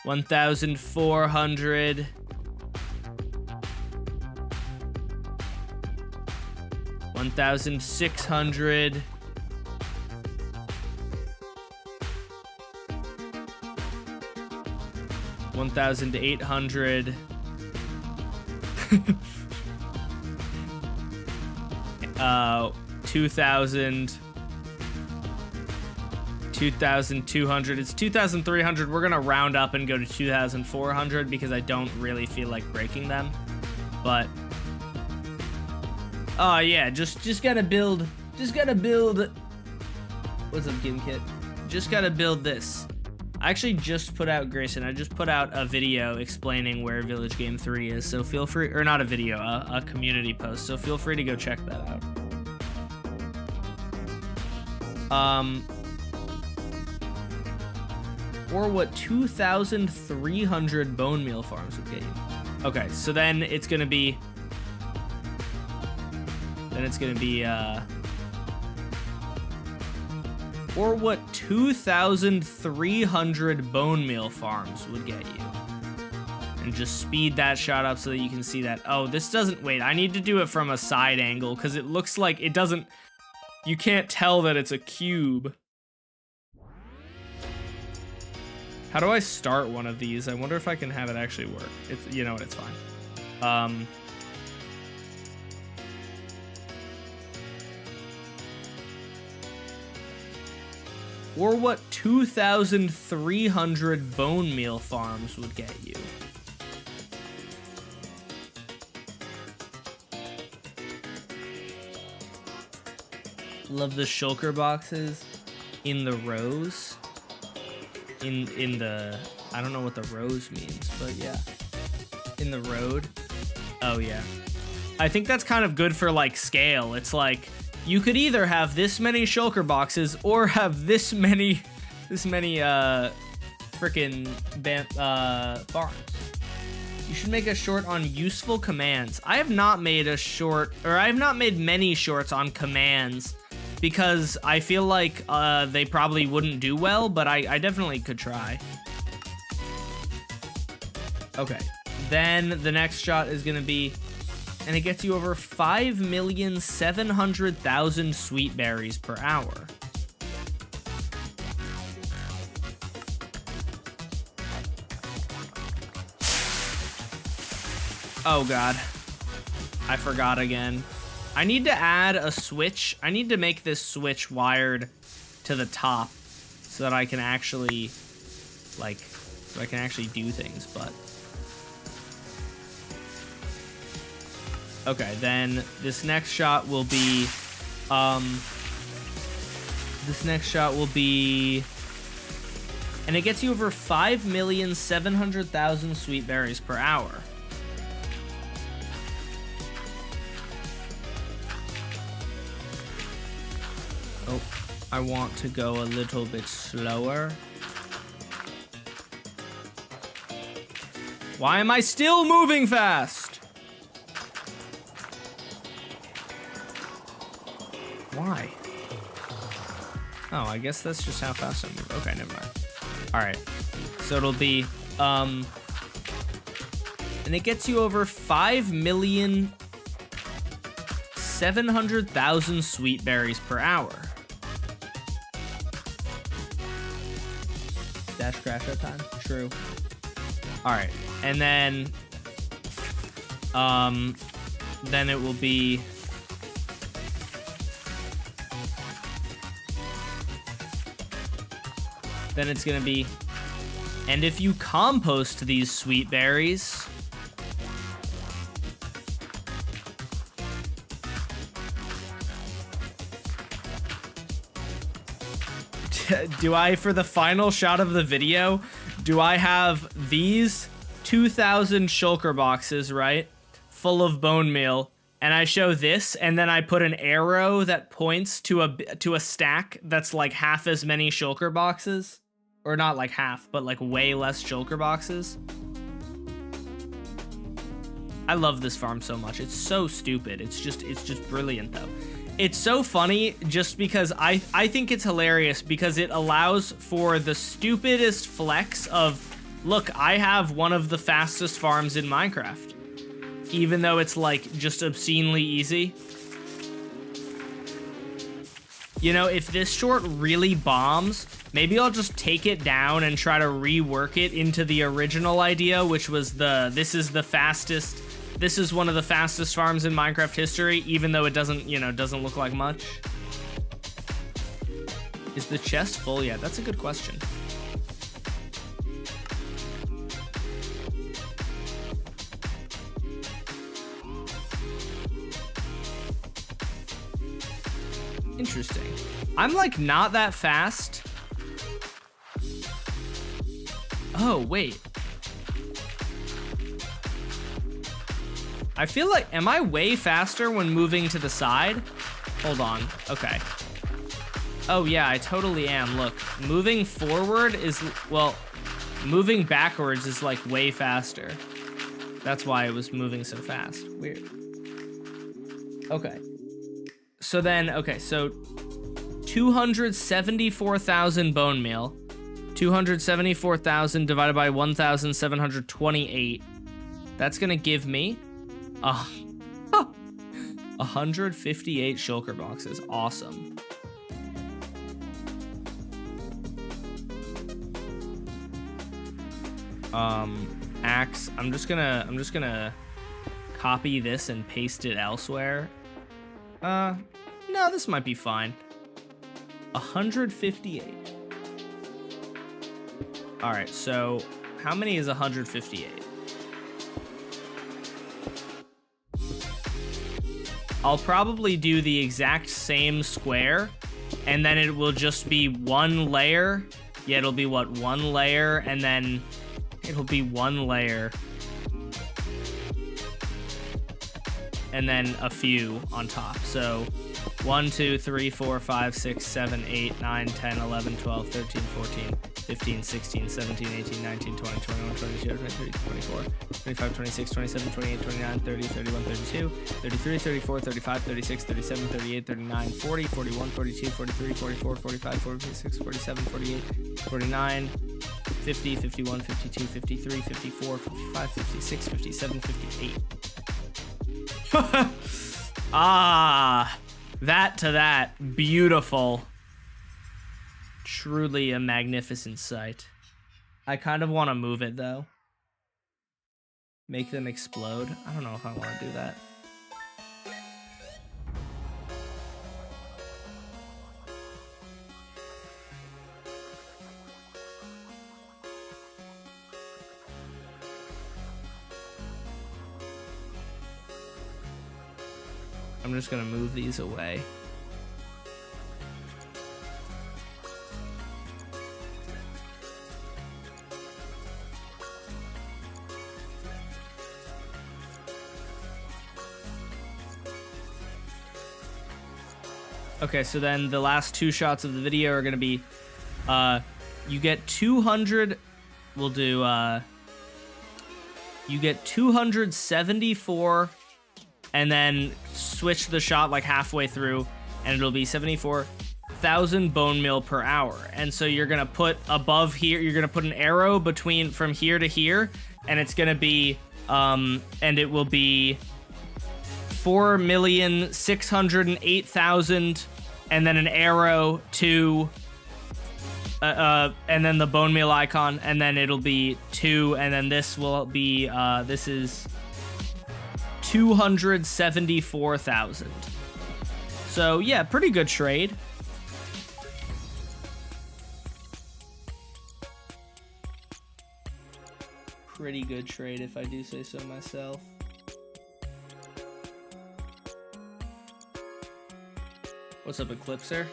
1,400. 1,600. 1,800. 2,000. 2,200. It's 2,300. We're gonna round up and go to 2,400 because I don't really feel like breaking them. But oh yeah, just gotta build. What's up, GimKit? Just gotta build this. I actually just put out, Grayson, I just put out a video explaining where Village Game 3 is, so feel free, or not a video, a community post, so feel free to go check that out. Or what 2,300 bone meal farms would get you. Okay, so then it's gonna be, or what 2,300 bone meal farms would get you. And just speed that shot up so that you can see that. Oh, this doesn't, wait, I need to do it from a side angle because it looks like it doesn't, you can't tell that it's a cube. How do I start one of these? I wonder if I can have it actually work. It's, you know what, it's fine. Or what 2,300 bone meal farms would get you. Love the shulker boxes in the rows. In the, I don't know what the rows means, but yeah. In the road. Oh yeah. I think that's kind of good for like scale. It's like you could either have this many shulker boxes or have this many freaking farms. You should make a short on useful commands. I have not made a short, or I have not made many shorts on commands because I feel like they probably wouldn't do well, but I definitely could try. Okay, then the next shot is gonna be, and it gets you over 5,700,000 sweet berries per hour. Oh god, I forgot again. I need to add a switch. I need to make this switch wired to the top so that I can actually, like, do things, but. Okay, then this next shot will be, and it gets you over 5,700,000 sweet berries per hour. Oh, I want to go a little bit slower. Why am I still moving fast? Why? Oh, I guess that's just how fast I move. Okay, never mind. All right, so it'll be, and it gets you over 5,700,000 sweet berries per hour. Dash crash out time? True. All right, and then it will be, then it's gonna be, and if you compost these sweet berries, do I, for the final shot of the video, do I have these 2,000 shulker boxes, right, full of bone meal, and I show this, and then I put an arrow that points to a stack that's like half as many shulker boxes? Or not like half, but like way less shulker boxes. I love this farm so much. It's so stupid. It's just brilliant though. It's so funny just because I think it's hilarious because it allows for the stupidest flex of, look, I have one of the fastest farms in Minecraft. Even though it's like just obscenely easy. You know, if this short really bombs, maybe I'll just take it down and try to rework it into the original idea, which was this is one of the fastest farms in Minecraft history, even though it doesn't look like much. Is the chest full yet? That's a good question. Interesting. I'm like not that fast. Oh, wait. I feel like, am I way faster when moving to the side? Hold on. Okay. Oh yeah, I totally am. Look, moving forward is, well, moving backwards is like way faster. That's why it was moving so fast. Weird. Okay. So then, okay, so 274,000 bone meal, 274,000 divided by 1,728. That's gonna give me 158 shulker boxes. Awesome. Axe. I'm just gonna copy this and paste it elsewhere. No, this might be fine. 158. All right, so how many is 158? I'll probably do the exact same square, and then it will just be one layer. Yeah, it'll be what, one layer, and then it'll be one layer, and then a few on top. So 1, 2, 3, 4, 5, 6, 7, 8, 9, 10, 11, 12, 13, 14, 15, 16, 17, 18, 19, 20, 21, 22, 23, 24, 25, 26, 27, 28, 29, 30, 31, 32, 33, 34, 35, 36, 37, 38, 39, 40, 41, 42, 43, 44, 45, 46, 47, 48, 49, 50, 51, 52, 53, 54, 55, 56, 57, 58. Ah, that to that. Beautiful. Truly a magnificent sight. I kind of want to move it, though. Make them explode. I don't know if I want to do that. I'm just gonna move these away. Okay, so then the last two shots of the video are gonna be, you get 200, we'll do, you get 274, and then switch the shot like halfway through, and it'll be 74,000 bone meal per hour. And so you're gonna put above here, you're gonna put an arrow between from here to here, and it's gonna be, and it will be 4,608,000, and then an arrow to, and then the bone meal icon, and then it'll be 2, and then this will be, this is 274,000. So yeah, pretty good trade. Pretty good trade, if I do say so myself. What's up, Eclipser?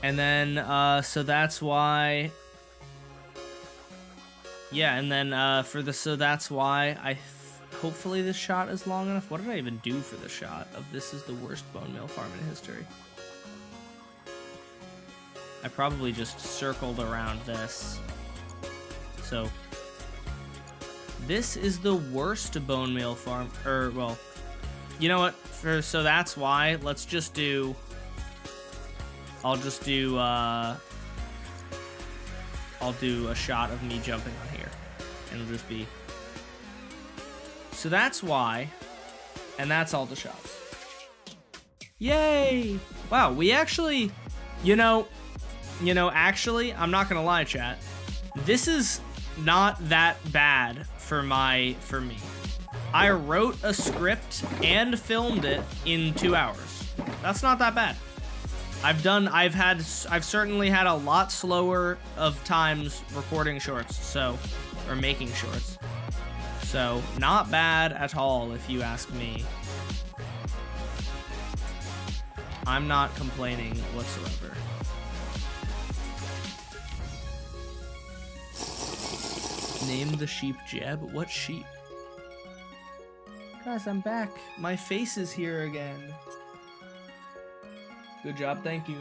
And then, so that's why... Yeah, and then, for the so that's why, hopefully this shot is long enough. What did I even do for the shot of this is the worst bone meal farm in history? I probably just circled around this. So... this is the worst bone meal farm, or, well, you know what, so that's why, let's just do, I'll just do, I'll do a shot of me jumping on here, and it'll just be, so that's why, and that's all the shots. Yay! Wow, we actually, actually, I'm not gonna lie, chat, this is not that bad for me. I wrote a script and filmed it in 2 hours. That's not that bad. I've certainly had a lot slower of times recording shorts, or making shorts. So, not bad at all, if you ask me. I'm not complaining whatsoever. Name the sheep, Jeb. What sheep? Guys, I'm back. My face is here again. Good job, thank you.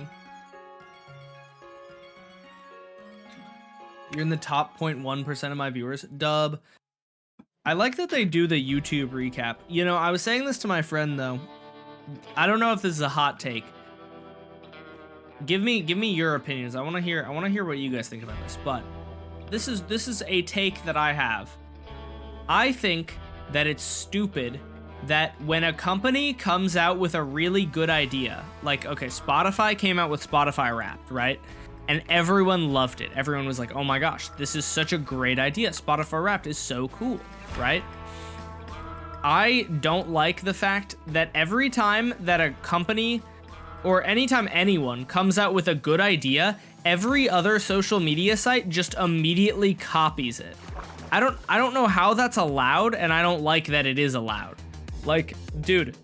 You're in the top 0.1% of my viewers. Dub. I like that they do the YouTube recap. I was saying this to my friend, though. I don't know if this is a hot take. Give me your opinions. I want to hear what you guys think about this, but this is a take that I have. I think that it's stupid that when a company comes out with a really good idea, like, okay, Spotify came out with Spotify Wrapped, right? And everyone loved it. Everyone was like, oh my gosh, this is such a great idea. Spotify Wrapped is so cool, right? I don't like the fact that every time that a company or anytime anyone comes out with a good idea, every other social media site just immediately copies it. I don't know how that's allowed, and I don't like that it is allowed. Like, dude,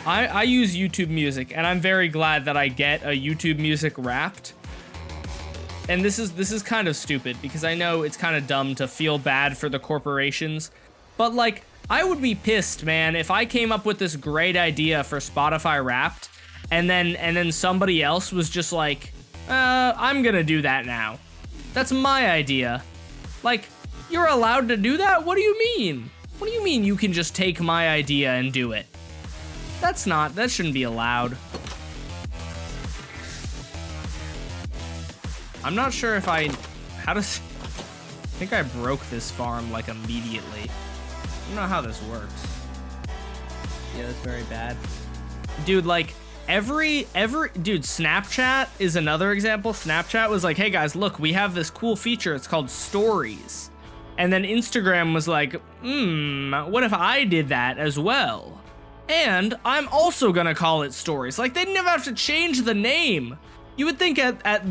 I use YouTube Music, and I'm very glad that I get a YouTube Music Wrapped. And this is kind of stupid, because I know it's kind of dumb to feel bad for the corporations, but like, I would be pissed, man, if I came up with this great idea for Spotify Wrapped, and then somebody else was just like, I'm gonna do that now. That's my idea. Like, you're allowed to do that? What do you mean? What do you mean you can just take my idea and do it? That shouldn't be allowed. I'm not sure if I think I broke this farm like immediately. I don't know how this works. Yeah, that's very bad. Dude, like, dude, Snapchat is another example. Snapchat was like, hey guys, look, we have this cool feature. It's called Stories. And then Instagram was like, what if I did that as well? And I'm also gonna call it Stories. Like, they never have to change the name. You would think at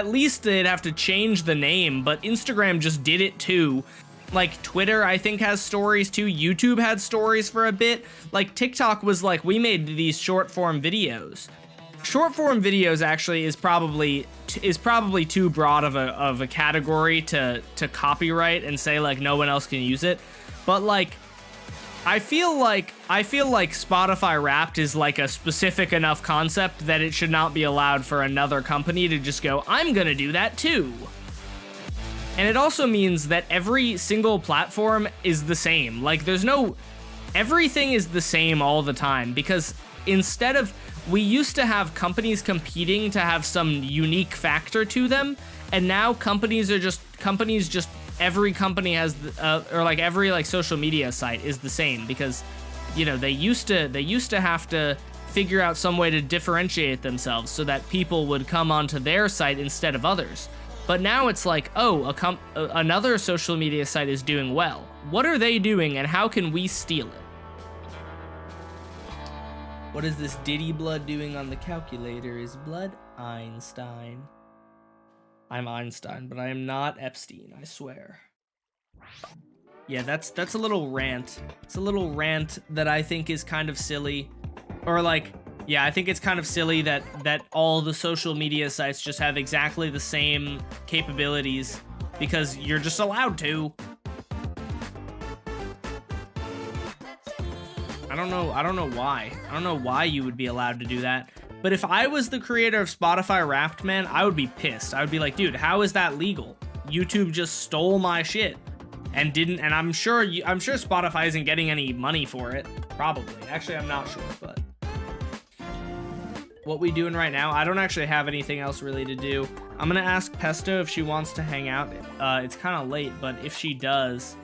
least they'd have to change the name, but Instagram just did it too. Like, Twitter, I think, has Stories too. YouTube had Stories for a bit. Like, TikTok was like, we made these short form videos. Short form videos actually is probably too broad of a category to copyright and say like no one else can use it. But like, I feel like Spotify Wrapped is like a specific enough concept that it should not be allowed for another company to just go, I'm gonna do that too. And it also means that every single platform is the same. Like, everything is the same all the time, because we used to have companies competing to have some unique factor to them, and now every company has, or like every like social media site is the same, because, you know, they used to have to figure out some way to differentiate themselves so that people would come onto their site instead of others. But now it's like, oh, another social media site is doing well. What are they doing, and how can we steal it? What is this Diddy blood doing on the calculator? Is blood Einstein? I'm Einstein, but I am not Epstein, I swear. Yeah, that's a little rant. It's a little rant that I think is kind of silly. Or like, yeah, I think it's kind of silly that all the social media sites just have exactly the same capabilities because you're just allowed to. I don't know why. I don't know why you would be allowed to do that. But if I was the creator of Spotify Wrapped, man, I would be pissed. I would be like, dude, how is that legal? YouTube just stole my shit and I'm sure Spotify isn't getting any money for it. Probably. Actually, I'm not sure, but what we doing right now, I don't actually have anything else really to do. I'm gonna ask Pesto if she wants to hang out. It's kind of late, but if she does,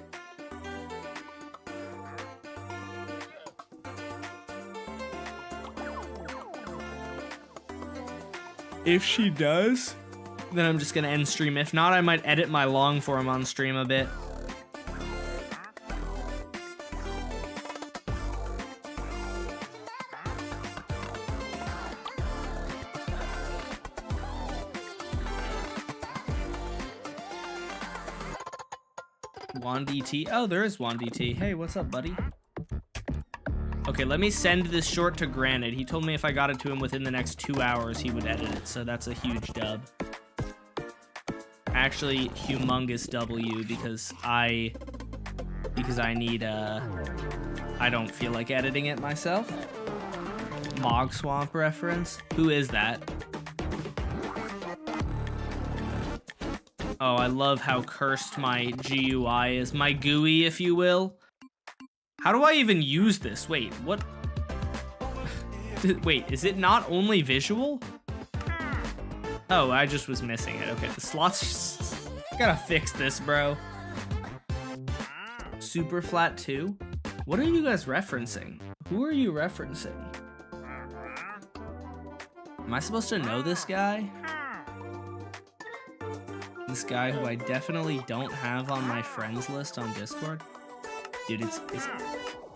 then I'm just gonna end stream. If not, I might edit my long form on stream a bit. WanDT. Oh, there is WanDT. Hey, what's up, buddy? Okay, let me send this short to Granted. He told me if I got it to him within the next 2 hours, he would edit it, so that's a huge dub. Actually, humongous W, because I need, I don't feel like editing it myself. Mog Swamp reference? Who is that? Oh, I love how cursed my GUI is. My GUI, if you will. How do I even use this? Wait, what? Wait, is it not only visual? Oh, I just was missing it. Okay, the slots. I gotta fix this, bro. Super Flat 2? What are you guys referencing? Who are you referencing? Am I supposed to know this guy? This guy who I definitely don't have on my friends list on Discord? Dude, it's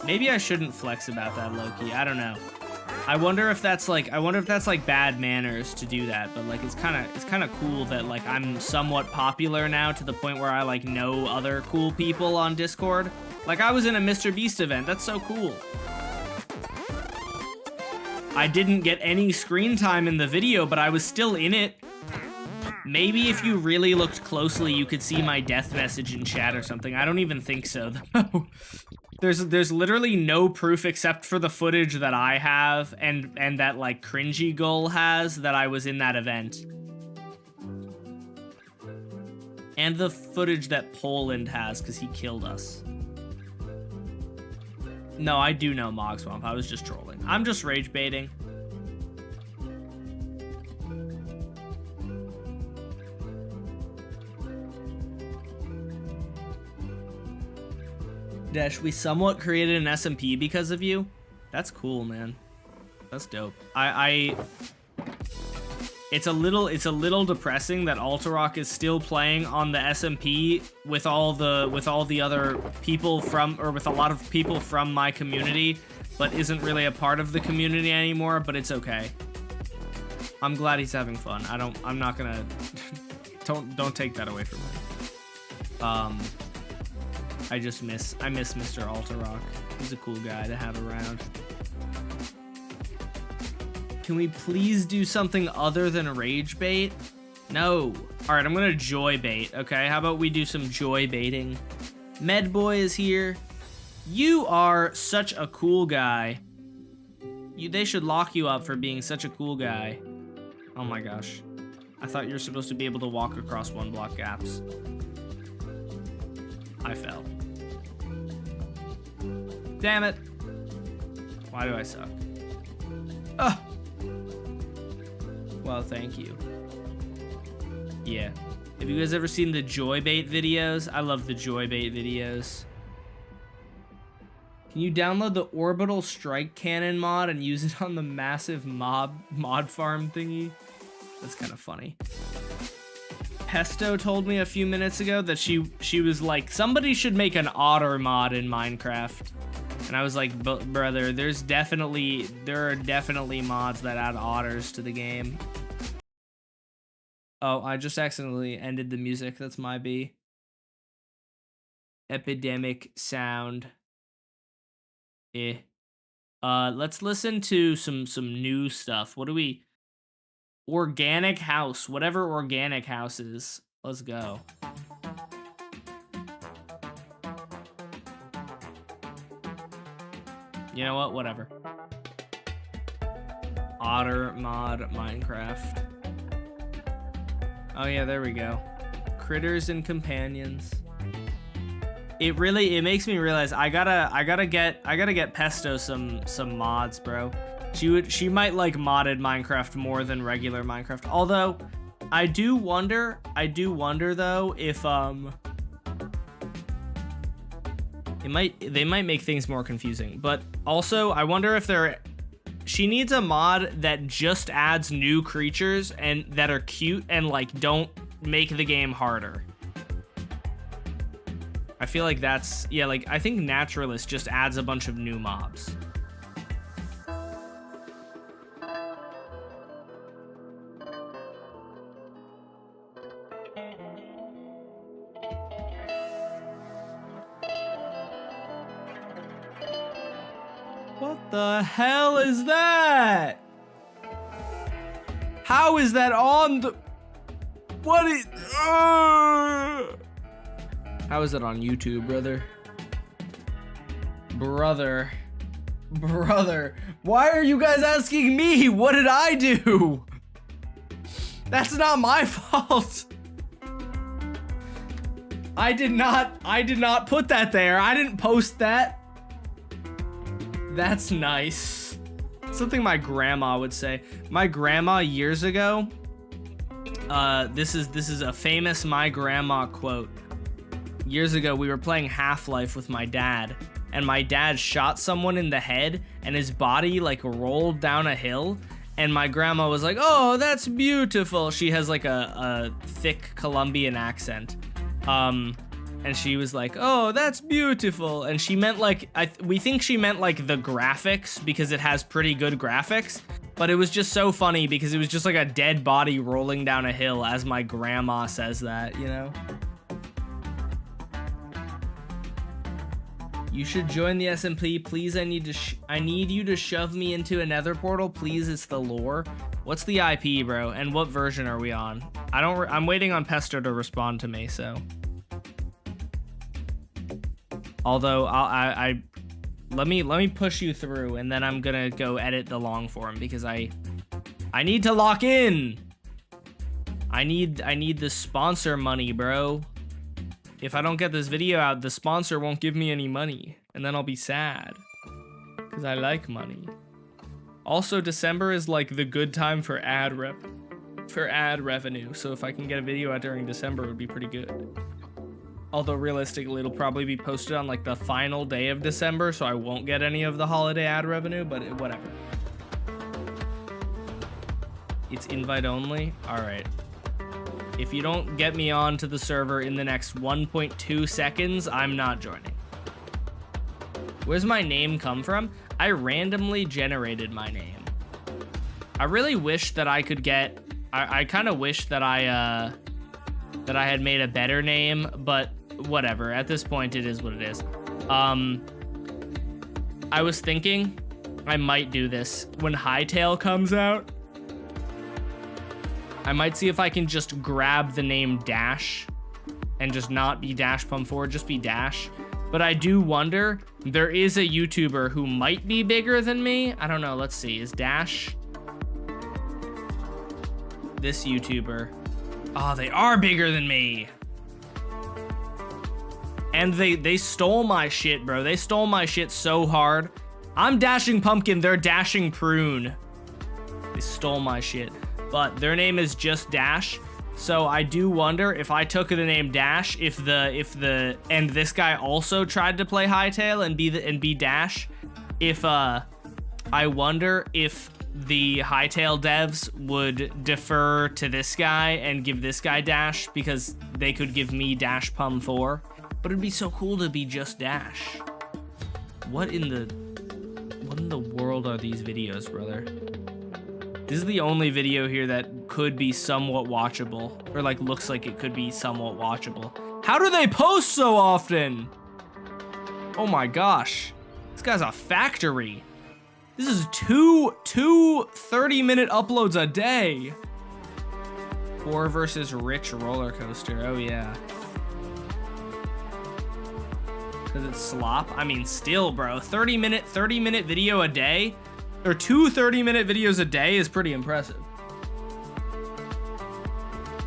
maybe I shouldn't flex about that, Loki. I don't know. I wonder if that's like bad manners to do that, but like it's kind of cool that like I'm somewhat popular now to the point where I like know other cool people on Discord. Like I was in a Mr. Beast event. That's so cool. I didn't get any screen time in the video, but I was still in it. Maybe if you really looked closely, you could see my death message in chat or something. I don't even think so, though. There's literally no proof except for the footage that I have and that, like, Cringy Gull has that I was in that event. And the footage that Poland has, because he killed us. No, I do know Mogswamp. I was just trolling. I'm just rage baiting. Dash, we somewhat created an SMP because of you. That's cool, man. That's dope. It's a little depressing that Alterock is still playing on the SMP with all the other people from, or with a lot of people from my community, but isn't really a part of the community anymore, but it's okay. I'm glad he's having fun. I'm not gonna don't take that away from me. I miss Mr. Alterock. He's a cool guy to have around. Can we please do something other than rage bait? No. All right, I'm gonna joy bait, okay? How about we do some joy baiting? Medboy is here. You are such a cool guy. They should lock you up for being such a cool guy. Oh my gosh. I thought you were supposed to be able to walk across 1 block gaps. I fell. Damn it. Why do I suck? Ugh. Well, thank you. Yeah. Have you guys ever seen the joy bait videos? I love the joy bait videos. Can you download the orbital strike cannon mod and use it on the massive mod farm thingy? That's kind of funny. Pesto told me a few minutes ago that she was like, somebody should make an otter mod in Minecraft. And I was like, brother, there are definitely mods that add otters to the game. Oh, I just accidentally ended the music. That's my B. Epidemic sound. Let's listen to some new stuff. What do we... Organic house, whatever organic house is. Let's go. You know what? Whatever. Otter mod Minecraft. Oh yeah, there we go. Critters and companions. It makes me realize I gotta get Pesto some mods, bro. She might like modded Minecraft more than regular Minecraft. Although I do wonder though if they might make things more confusing. But also I wonder if she needs a mod that just adds new creatures and that are cute and like don't make the game harder. I feel like that's, yeah, like I think Naturalist just adds a bunch of new mobs. What the hell is that? How is that on the... What is... How is it on YouTube, brother? Brother. Why are you guys asking me? What did I do? That's not my fault. I did not put that there. I didn't post that. That's nice. Something my grandma would say. My grandma years ago, this is a famous my grandma quote. Years ago, we were playing Half-Life with my dad, and my dad shot someone in the head, and his body like rolled down a hill, and my grandma was like, "Oh, that's beautiful." She has like a thick Colombian accent. And she was like, "Oh, that's beautiful." And she meant like, we think she meant like the graphics because it has pretty good graphics. But it was just so funny because it was just like a dead body rolling down a hill as my grandma says that, you know? You should join the SMP, please. I need you to shove me into a nether portal, please. It's the lore. What's the IP, bro? And what version are we on? I'm waiting on Pester to respond to me, so. Although let me push you through, and then I'm gonna go edit the long form because I need to lock in. I need the sponsor money, bro. If I don't get this video out, the sponsor won't give me any money, and then I'll be sad because I like money. Also, December is like the good time for ad revenue. So if I can get a video out during December, it would be pretty good. Although realistically, it'll probably be posted on like the final day of December, so I won't get any of the holiday ad revenue, but whatever. It's invite only? All right. If you don't get me onto the server in the next 1.2 seconds, I'm not joining. Where's my name come from? I randomly generated my name. I really wish that I could get... I kind of wish that I had made a better name, but whatever. At this point, it is what it is. I was thinking I might do this when Hightail comes out. I might see if I can just grab the name Dash and just not be Dash Pump 4, just be Dash. But I do wonder, there is a YouTuber who might be bigger than me. I don't know, let's see, is Dash this YouTuber? Oh, they are bigger than me. And they stole my shit, bro. They stole my shit so hard. I'm Dashing Pumpkin, they're Dashing Prune. They stole my shit. But their name is just Dash. So I do wonder if I took the name Dash, if this guy also tried to play Hightail and be Dash, I wonder if the Hightail devs would defer to this guy and give this guy Dash because they could give me Dash Pum 4. But it'd be so cool to be just Dash. What in the world are these videos, brother? This is the only video here that could be somewhat watchable, or like looks like it could be somewhat watchable. How do they post so often? Oh my gosh, this guy's a factory. This is two 30-minute uploads a day. Poor versus rich roller coaster, oh yeah. Cause it's slop, I mean still bro, 30 minute video a day? Or 2 30-minute videos a day is pretty impressive.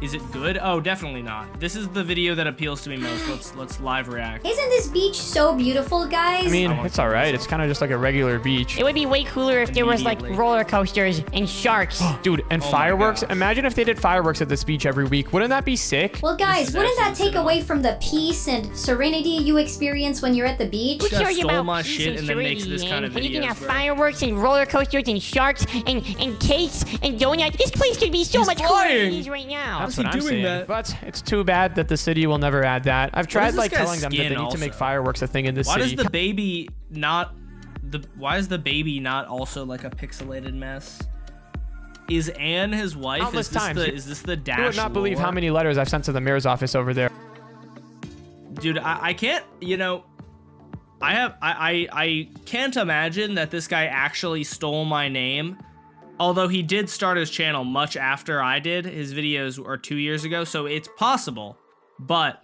Is it good? Oh, definitely not. This is the video that appeals to me most. Let's live react. Isn't this beach so beautiful, guys? I mean, it's all right. It's kind of just like a regular beach. It would be way cooler if there was like roller coasters and sharks. Dude, and fireworks. Imagine if they did fireworks at this beach every week. Wouldn't that be sick? Well, guys, wouldn't that take away from the peace and serenity you experience when you're at the beach? Who cares about my shit and then makes this kind of videos, and you can have bro. fireworks and roller coasters and sharks and cakes and donuts. This place could be so much cooler than it is right now. That's what I'm saying. But it's too bad that the city will never add that. I've tried like telling them that they need to make fireworks a thing in this city. Why is the baby not also like a pixelated mess? Is Anne his wife? Countless times. Is this the Dash? You would not believe how many letters I've sent to the mayor's office over there. Dude, I can't, you know, I can't imagine that this guy actually stole my name. Although he did start his channel much after I did. His videos are 2 years ago, so it's possible. But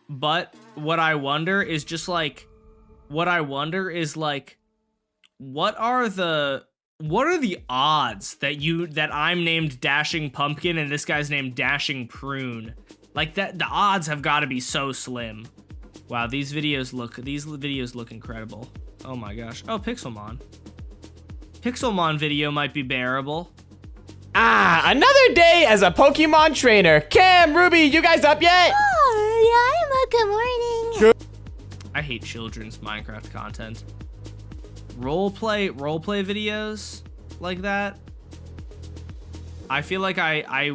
what I wonder is just like, what are the odds that I'm named Dashing Pumpkin and this guy's named Dashing Prune? Like that, the odds have got to be so slim. Wow, these videos look incredible. Oh my gosh. Oh, Pixelmon. Pixelmon video might be bearable. Another day as a Pokemon trainer. Cam, Ruby, you guys up yet? Oh, yeah, I'm up. Good morning. I hate children's Minecraft content. Roleplay videos like that. I feel like I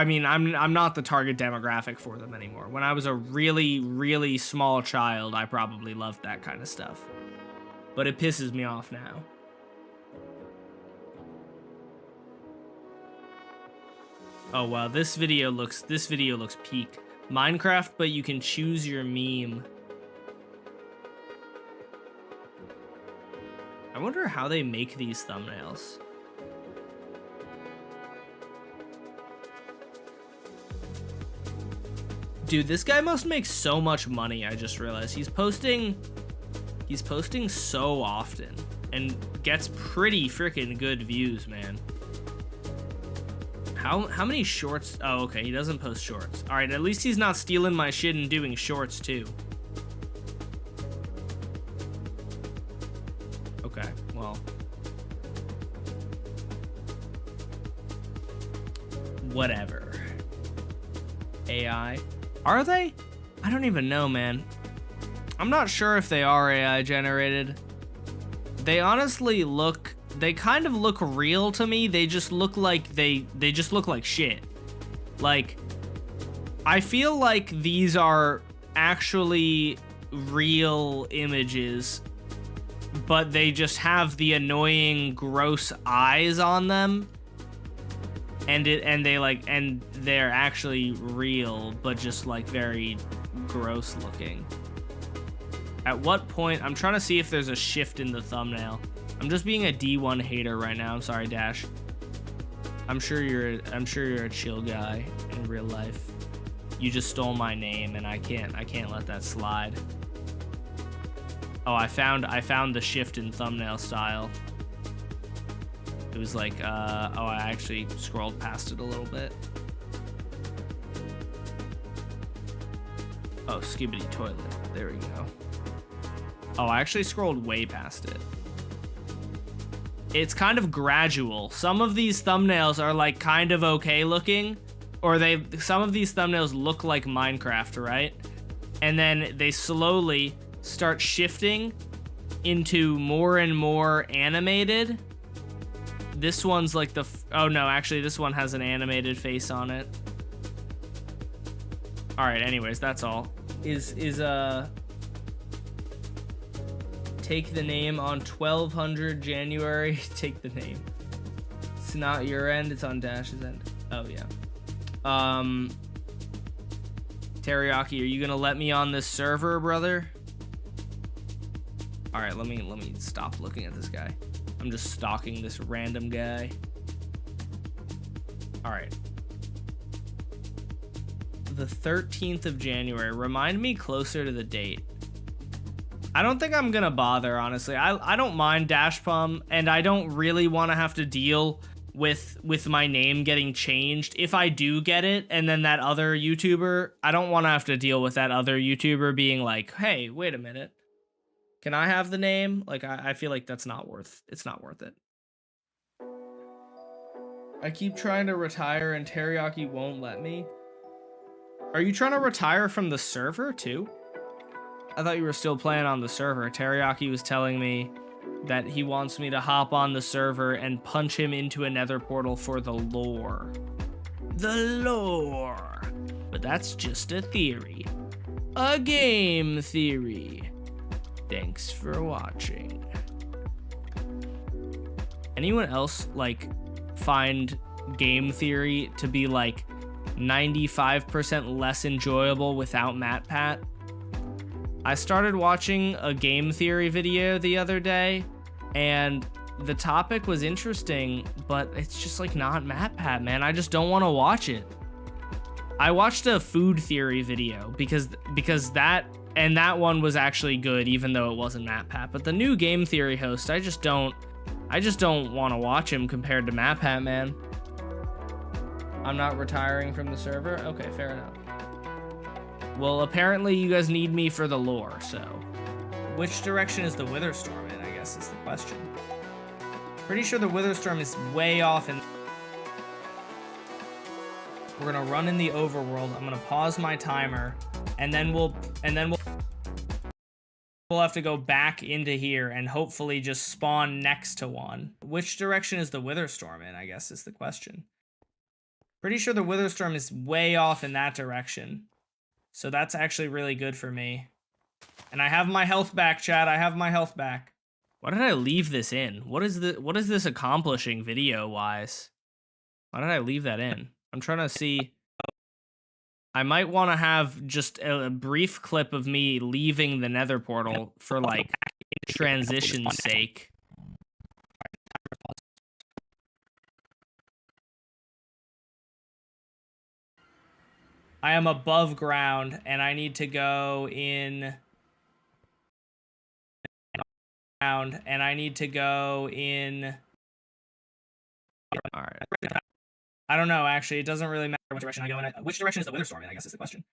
mean, I'm not the target demographic for them anymore. When I was a really, really small child, I probably loved that kind of stuff. But it pisses me off now. Oh wow, this video looks peak. Minecraft, but you can choose your meme. I wonder how they make these thumbnails. Dude, this guy must make so much money, I just realized. He's posting so often and gets pretty freaking good views, man. How many shorts? Oh, okay, he doesn't post shorts. All right, at least he's not stealing my shit and doing shorts too. Okay, well. Whatever. AI. Are they? I don't even know, man. I'm not sure if they are AI generated. They honestly look, they kind of look real to me. They just look like they just look like shit. Like, I feel like these are actually real images, but they just have the annoying gross eyes on them. And they're actually real, but just like very gross looking. At what point, I'm trying to see if there's a shift in the thumbnail. I'm just being a D1 hater right now. I'm sorry, Dash. I'm sure you're a chill guy in real life. You just stole my name and I can't let that slide. Oh, I found the shift in thumbnail style. It was like, oh, I actually scrolled past it a little bit. Oh, skibbity toilet. There we go. Oh, I actually scrolled way past it. It's kind of gradual. Some of these thumbnails are like kind of okay looking, or some of these thumbnails look like Minecraft, right? And then they slowly start shifting into more and more animated. This one's like oh no, actually this one has an animated face on it. All right, anyways, that's all. Take the name on 1200 January. Take the name. It's not your end, it's on Dash's end. Oh yeah. Teriyaki, are you gonna let me on this server, brother? All right, let me stop looking at this guy. I'm just stalking this random guy. All right. The 13th of January. Remind me closer to the date. I don't think I'm gonna bother, honestly. I don't mind Dashpum, and I don't really want to have to deal with my name getting changed. If I do get it, and then that other YouTuber, I don't want to have to deal with that other YouTuber being like, hey, wait a minute. Can I have the name? Like, I feel like it's not worth it. I keep trying to retire and Teriyaki won't let me. Are you trying to retire from the server too? I thought you were still playing on the server. Teriyaki was telling me that he wants me to hop on the server and punch him into a nether portal for the lore. The lore. But that's just a theory. A game theory. Thanks for watching. Anyone else like find game theory to be like 95% less enjoyable without MatPat? I started watching a game theory video the other day, and the topic was interesting, but it's just like not MatPat, man. I just don't want to watch it. I watched a food theory video because that one was actually good, even though it wasn't MatPat. But the new game theory host, I just don't want to watch him compared to MatPat, man. I'm not retiring from the server. Okay, fair enough. Well, apparently you guys need me for the lore, so. Which direction is the Witherstorm in, I guess is the question. Pretty sure the Witherstorm is way off in... We're gonna run in the overworld. I'm gonna pause my timer, and then we'll have to go back into here and hopefully just spawn next to one. Which direction is the Witherstorm in, I guess is the question. Pretty sure the Witherstorm is way off in that direction. So that's actually really good for me. And I have my health back, chat. I have my health back. Why did I leave this in? What is this accomplishing video-wise? Why did I leave that in? I'm trying to see. I might want to have just a brief clip of me leaving the nether portal for, like, transition's sake. I am above ground, and I need to go in... And I need to go in... Alright. I don't know, actually. It doesn't really matter what direction I go in. Which direction is the Witherstorm in, I guess is the question.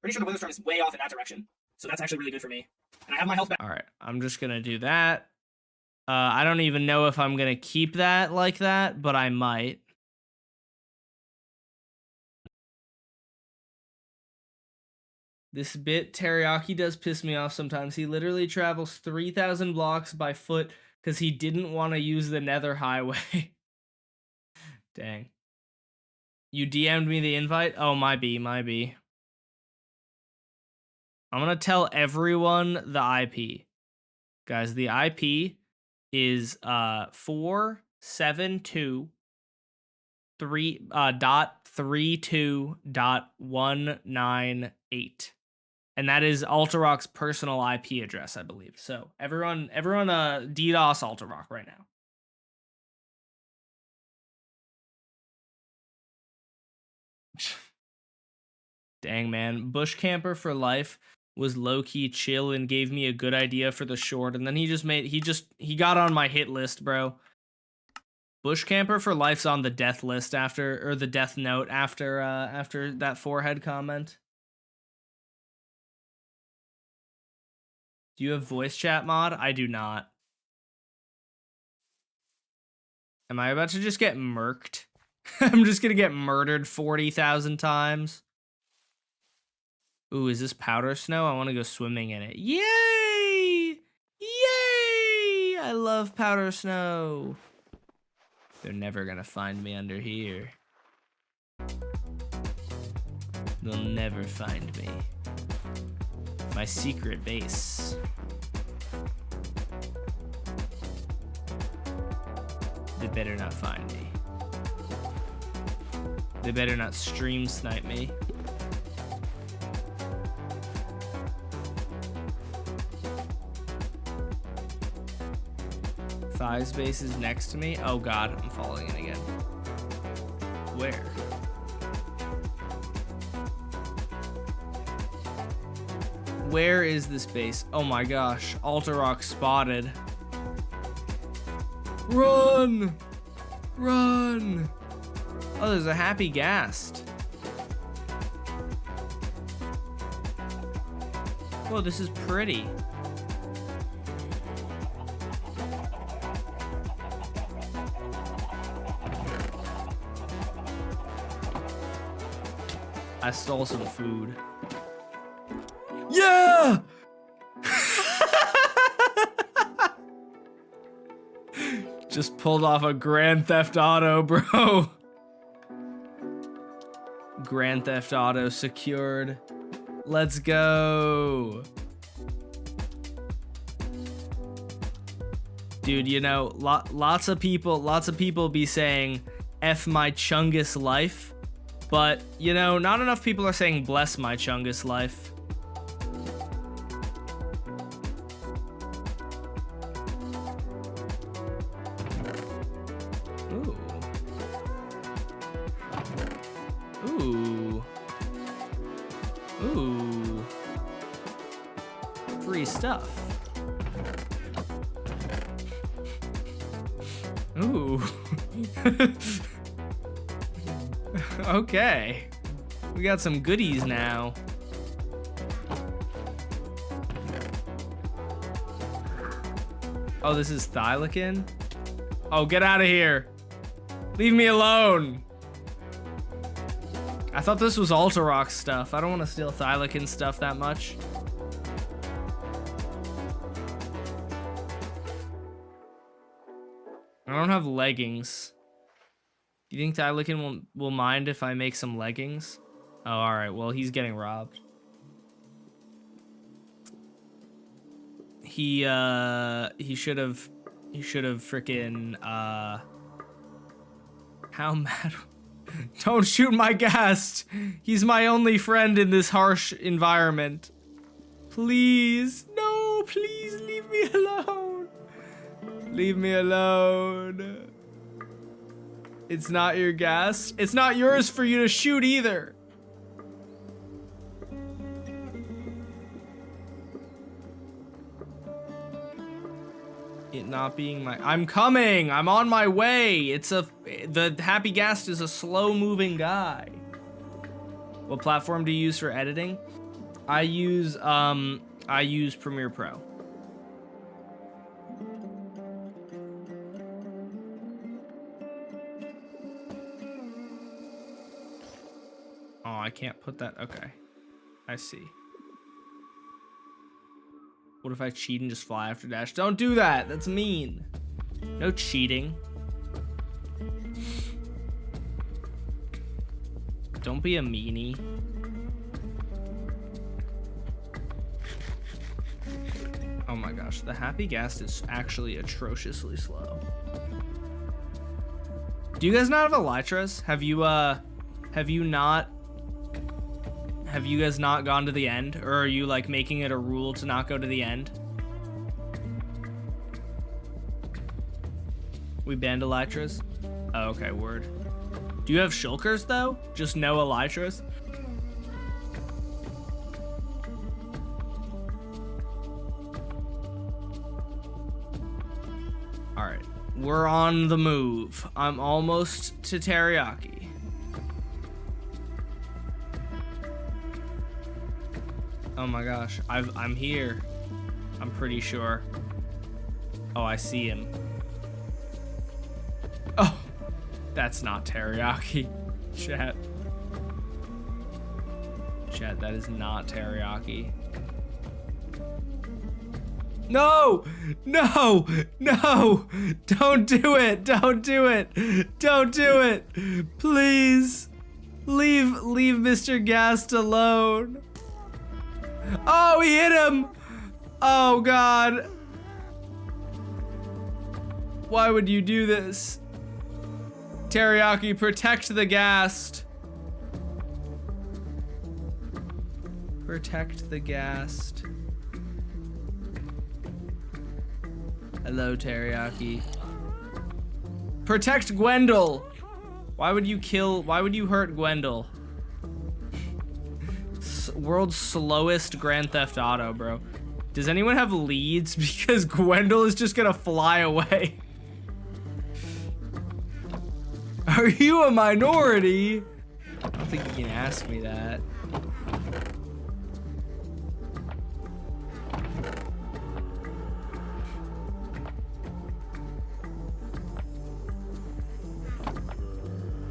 Pretty sure the Witherstorm is way off in that direction. So that's actually really good for me. And I have my health back. Alright, I'm just gonna do that. I don't even know if I'm gonna keep that like that, but I might. This bit, Teriyaki does piss me off sometimes. He literally travels 3,000 blocks by foot because he didn't want to use the nether highway. Dang. You DM'd me the invite? Oh, my B. I'm going to tell everyone the IP. Guys, the IP is 472.32.198. And that is Alterock's personal IP address, I believe. So everyone DDoS Alterock right now. Dang, man. Bush Camper for Life was low-key chill and gave me a good idea for the short, and then he got on my hit list, bro. Bush Camper for Life's on the death list the death note after that forehead comment. Do you have voice chat mod? I do not. Am I about to just get murked? I'm just gonna get murdered 40,000 times. Ooh, is this powder snow? I want to go swimming in it. Yay! Yay! I love powder snow. They're never gonna find me under here. They'll never find me. My secret base. They better not find me. They better not stream snipe me. Thighs base is next to me. Oh god, I'm falling in again. Where? Where is this base? Oh my gosh, Alterock spotted. Run! Run! Oh, there's a happy ghast. Whoa, this is pretty. I stole some food. Yeah! Just pulled off a Grand Theft Auto, bro. Grand Theft Auto secured. Let's go. Dude, you know, lots of people be saying F my Chungus life. But, you know, not enough people are saying bless my Chungus life. Ooh. Ooh. Ooh. Free stuff. Ooh. Okay. We got some goodies now. Oh, this is Thylakin? Oh, get out of here. Leave me alone. I thought this was Alterock stuff. I don't want to steal Thylakin stuff that much. I don't have leggings. Do you think Tylican will mind if I make some leggings? Oh, all right. Well, he's getting robbed. He should have freaking how mad. Don't shoot my guest. He's my only friend in this harsh environment. Please. No, please leave me alone. Leave me alone. It's not your gas. It's not yours for you to shoot either. It not being my... I'm coming. I'm on my way. The Happy Ghast is a slow-moving guy. What platform do you use for editing? I use Premiere Pro. Oh, I can't put that. Okay. I see. What if I cheat and just fly after dash? Don't do that. That's mean. No cheating. Don't be a meanie. Oh my gosh, the Happy Ghast is actually atrociously slow. Do you guys not have elytras? Have you guys not gone to the end? Or are you like making it a rule to not go to the end? We banned elytras? Oh, okay, word. Do you have shulkers though? Just no elytras? All right, we're on the move. I'm almost to teriyaki. Oh my gosh, I'm here. I'm pretty sure. Oh, I see him. Oh, that's not teriyaki. Chat. Chat, that is not teriyaki. No! No! No! Don't do it! Don't do it! Don't do it! Please! Leave Mr. Ghast alone. Oh, he hit him! Oh, God. Why would you do this? Teriyaki, protect the Ghast. Protect the Ghast. Hello, Teriyaki. Protect Gwendol. Why would you hurt Gwendol? World's slowest Grand Theft Auto, bro. Does anyone have leads? Because Gwendol is just gonna fly away. Are you a minority? I don't think you can ask me that.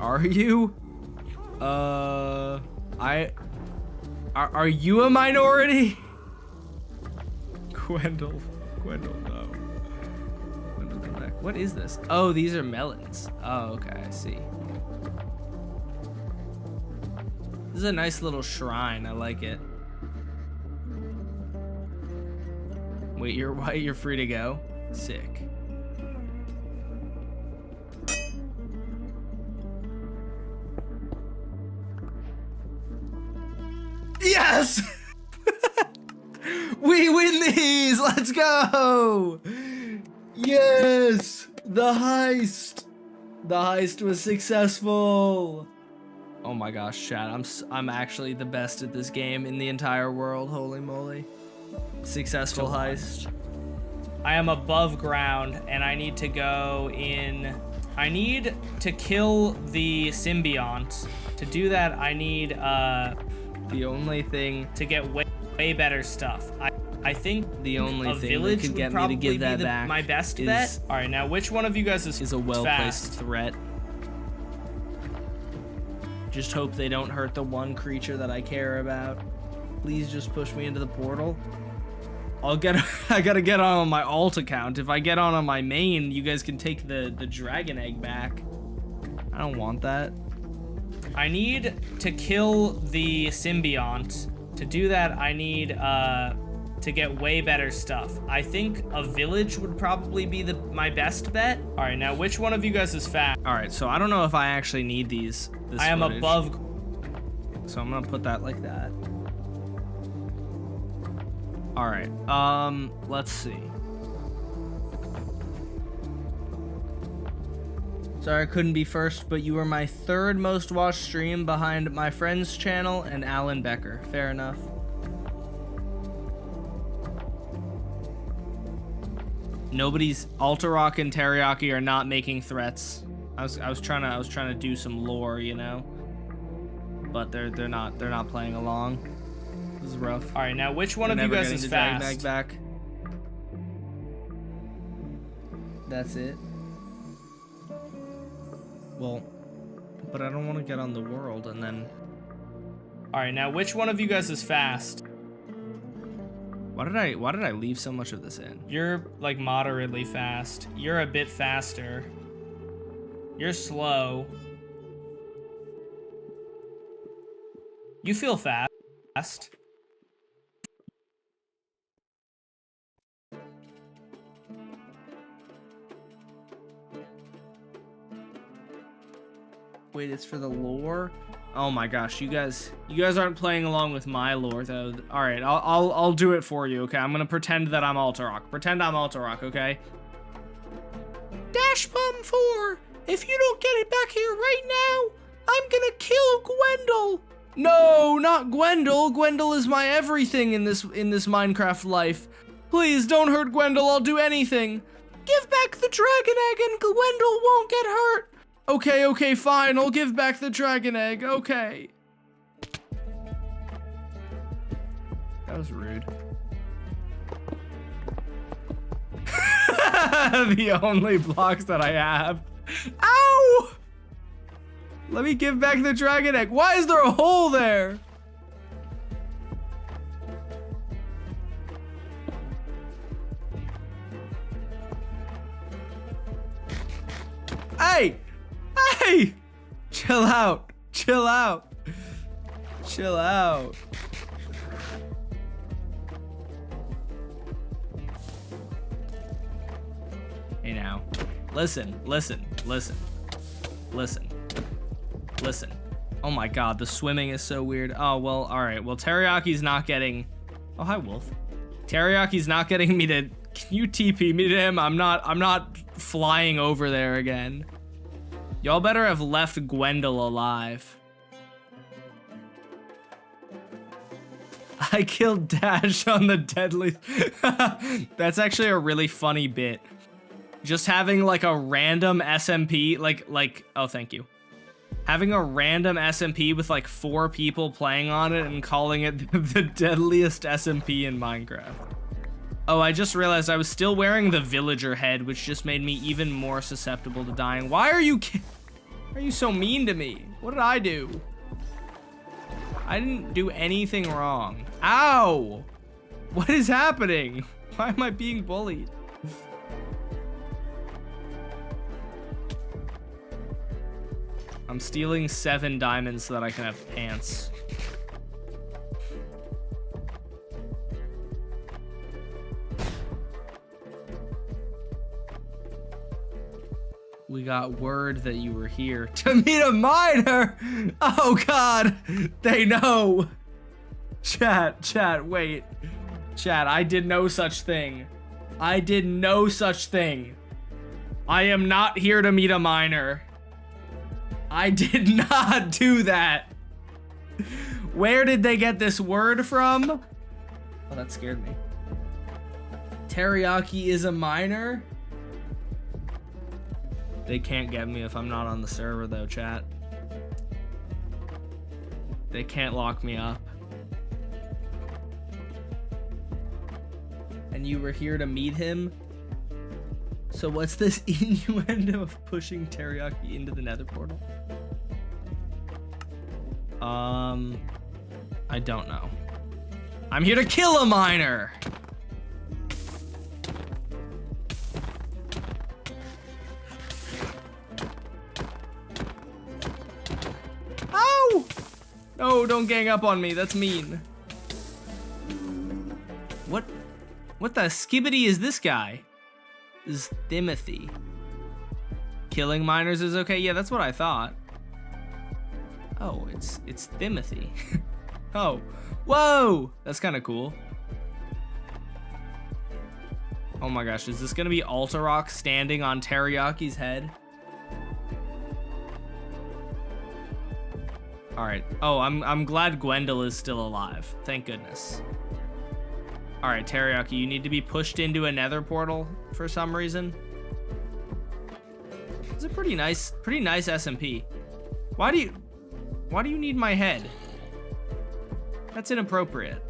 Are you? Are you a minority? Gwendol, no. Gwendol, come back. What is this? Oh, these are melons. Oh, okay, I see. This is a nice little shrine. I like it. Wait, you're white. You're free to go. Sick. Yes! We win these! Let's go! Yes! The heist! The heist was successful! Oh my gosh, chat, I'm actually the best at this game in the entire world, holy moly. Successful heist. I am above ground and I need to go in... I need to kill the symbiont. To do that, I need the only thing to get way better stuff. I think the only thing that could get me to give that back my best bet. All right, now which one of you guys is a well-placed threat? Just hope they don't hurt the one creature that I care about. Please just push me into the portal. I gotta get on my alt account. If I get on my main, you guys can take the dragon egg back. I don't want that. I need to kill the symbiont. To do that, I need to get way better stuff. I think a village would probably be my best bet. All right, now which one of you guys is fast? All right, so I don't know if I actually need this I am footage. Above, so I'm gonna put that like that. All right, let's see. Sorry I couldn't be first, but you were my third most watched stream behind my friend's channel and Alan Becker. Fair enough. Nobody's Alterock and Teriyaki are not making threats. I was trying to do some lore, you know. But they're not playing along. This is rough. All right, now which one of you guys is fast? Back. That's it. Well, but I don't want to get on the world and then. All right, now which one of you guys is fast? Why did I leave so much of this in? You're like moderately fast. You're a bit faster. You're slow. You feel fast. Wait, it's for the lore? Oh my gosh, you guys aren't playing along with my lore though. All right, I'll do it for you. Okay, I'm gonna pretend that I'm Alterock. Pretend I'm Alterock, okay? Dash Bum 4, if you don't get it back here right now, I'm gonna kill Gwendol. No, not Gwendol. Gwendol is my everything in this Minecraft life. Please don't hurt Gwendol. I'll do anything. Give back the dragon egg and Gwendol won't get hurt. Okay, fine. I'll give back the dragon egg. Okay. That was rude. The only blocks that I have. Ow! Let me give back the dragon egg. Why is there a hole there? Hey! Hey! Chill out. Chill out. Chill out. Hey now. Listen. Oh my god, the swimming is so weird. Oh, well, alright. Well, Teriyaki's not getting... Oh, hi, Wolf. Teriyaki's not getting me to... Can you TP me to him? I'm not flying over there again. Y'all better have left Gwendol alive. I killed Dash on the deadly... That's actually a really funny bit. Just having like a random SMP, like, oh, thank you. Having a random SMP with like 4 people playing on it and calling it the deadliest SMP in Minecraft. Oh, I just realized I was still wearing the villager head, which just made me even more susceptible to dying. Why are you so mean to me? What did I do? I didn't do anything wrong. Ow! What is happening? Why am I being bullied? I'm stealing 7 diamonds so that I can have pants. We got word that you were here to meet a miner. Oh god, they know. Chat, wait. Chat, I did no such thing. I did no such thing. I am not here to meet a miner. I did not do that. Where did they get this word from? Oh, that scared me. Teriyaki is a miner? They can't get me if I'm not on the server though, chat. They can't lock me up. And you were here to meet him? So what's this innuendo of pushing Teriyaki into the nether portal? I don't know. I'm here to kill a miner! No, don't gang up on me. That's mean. What the skibbity is this guy? This is Timothy. Killing minors is okay? Yeah, that's what I thought. Oh, it's Timothy. Oh, whoa! That's kind of cool. Oh my gosh, is this gonna be Altarock standing on Teriyaki's head? All right. Oh, I'm glad Gwendol is still alive. Thank goodness. All right, Teriyaki, you need to be pushed into a nether portal for some reason. It's a pretty nice SMP. Why do you need my head? That's inappropriate.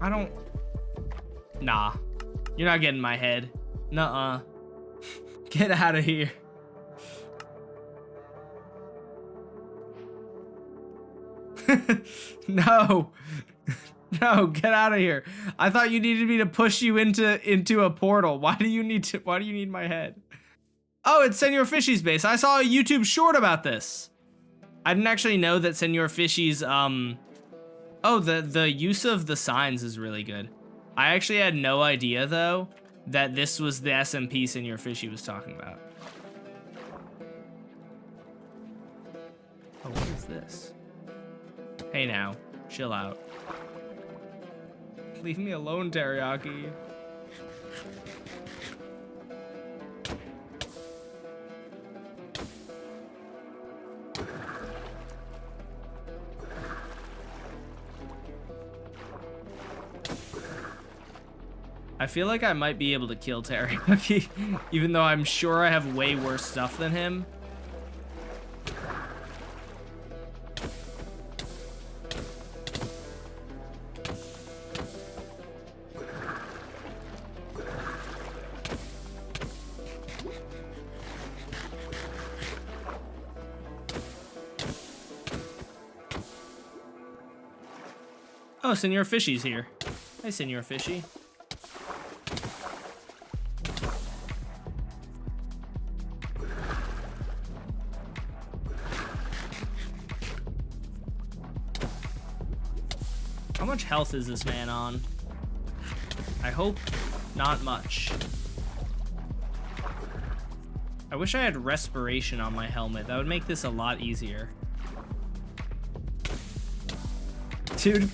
I don't... Nah. You're not getting my head. Nuh-uh. Get out of here. No. No, get out of here. I thought you needed me to push you into a portal. Why do you need my head? Oh, it's Senor Fishy's base. I saw a YouTube short about this. I didn't actually know that Senor Fishy's oh, the use of the signs is really good. I actually had no idea though that this was the SMP Senor Fishy was talking about. Oh, what is this? Hey now, chill out. Leave me alone, Teriyaki. I feel like I might be able to kill Teriyaki, even though I'm sure I have way worse stuff than him. Oh, Senor Fishy's here. Hey, Senor Fishy. How much health is this man on? I hope not much. I wish I had respiration on my helmet. That would make this a lot easier.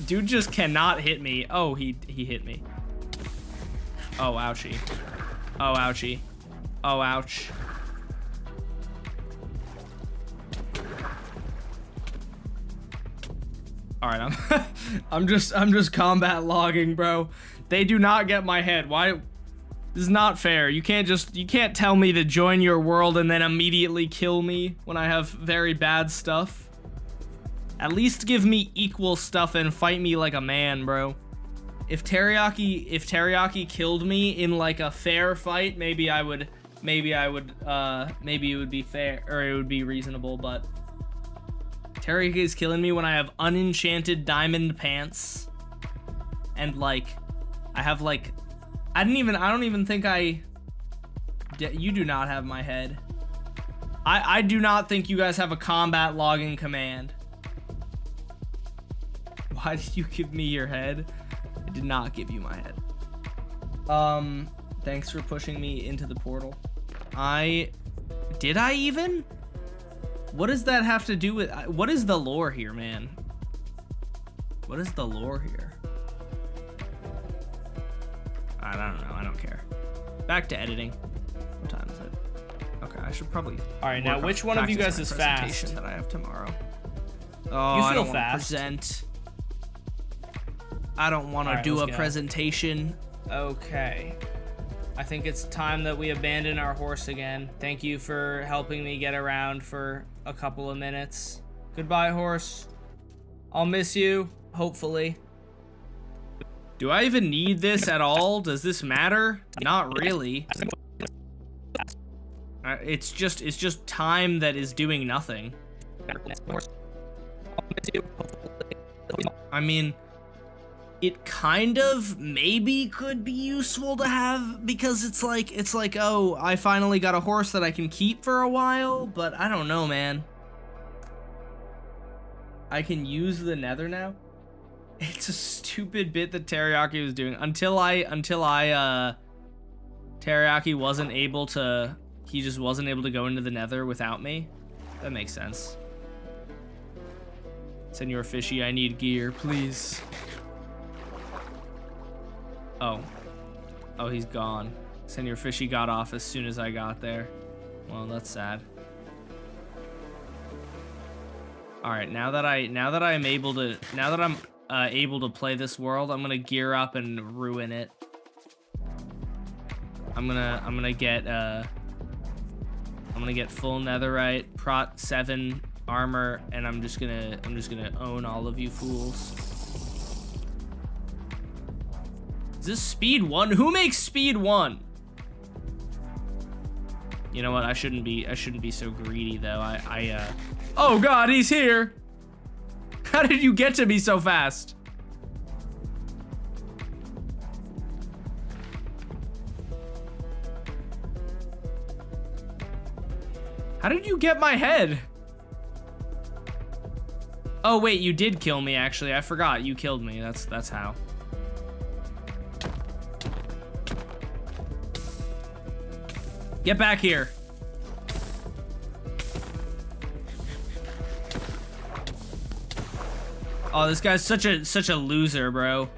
Dude just cannot hit me. Oh, he hit me. Oh, ouchie. Oh, ouchie. Oh, ouch. All right, I'm just combat logging, bro. They do not get my head. Why? This is not fair. You can't tell me to join your world and then immediately kill me when I have very bad stuff. At least give me equal stuff and fight me like a man, bro. If Teriyaki killed me in like a fair fight, maybe it would be fair, or it would be reasonable, but Teriyaki is killing me when I have unenchanted diamond pants. And like, I have like, I don't even think you do not have my head. I do not think you guys have a combat logging command. Why did you give me your head? I did not give you my head. Thanks for pushing me into the portal. Did I even? What does that have to do with, what is the lore here, man? What is the lore here? I don't know, I don't care. Back to editing. What time is it? Okay, I should probably. All right, now which one of you guys is fast? That I have tomorrow. Oh, you feel fast. I don't want to do a presentation. Okay. I think it's time that we abandon our horse again. Thank you for helping me get around for a couple of minutes. Goodbye, horse. I'll miss you, hopefully. Do I even need this at all? Does this matter? Not really. It's just time that is doing nothing. I mean, it kind of maybe could be useful to have, because it's like, oh, I finally got a horse that I can keep for a while, but I don't know, man. I can use the nether now? It's a stupid bit that Teriyaki was doing until Teriyaki wasn't able to, he just wasn't able to go into the nether without me. That makes sense. Senor Fishy, I need gear, please. Oh, he's gone. Senor Fishy got off as soon as I got there. Well, that's sad. All right, now that I'm able to play this world, I'm gonna gear up and ruin it. I'm gonna get full netherite, prot 7 armor, and I'm just gonna own all of you fools. Is this speed 1? Who makes speed 1? You know what? I shouldn't be so greedy though. Oh God, he's here. How did you get to me so fast? How did you get my head? Oh wait, you did kill me actually. I forgot you killed me. That's how. Get back here. Oh, this guy's such a loser, bro.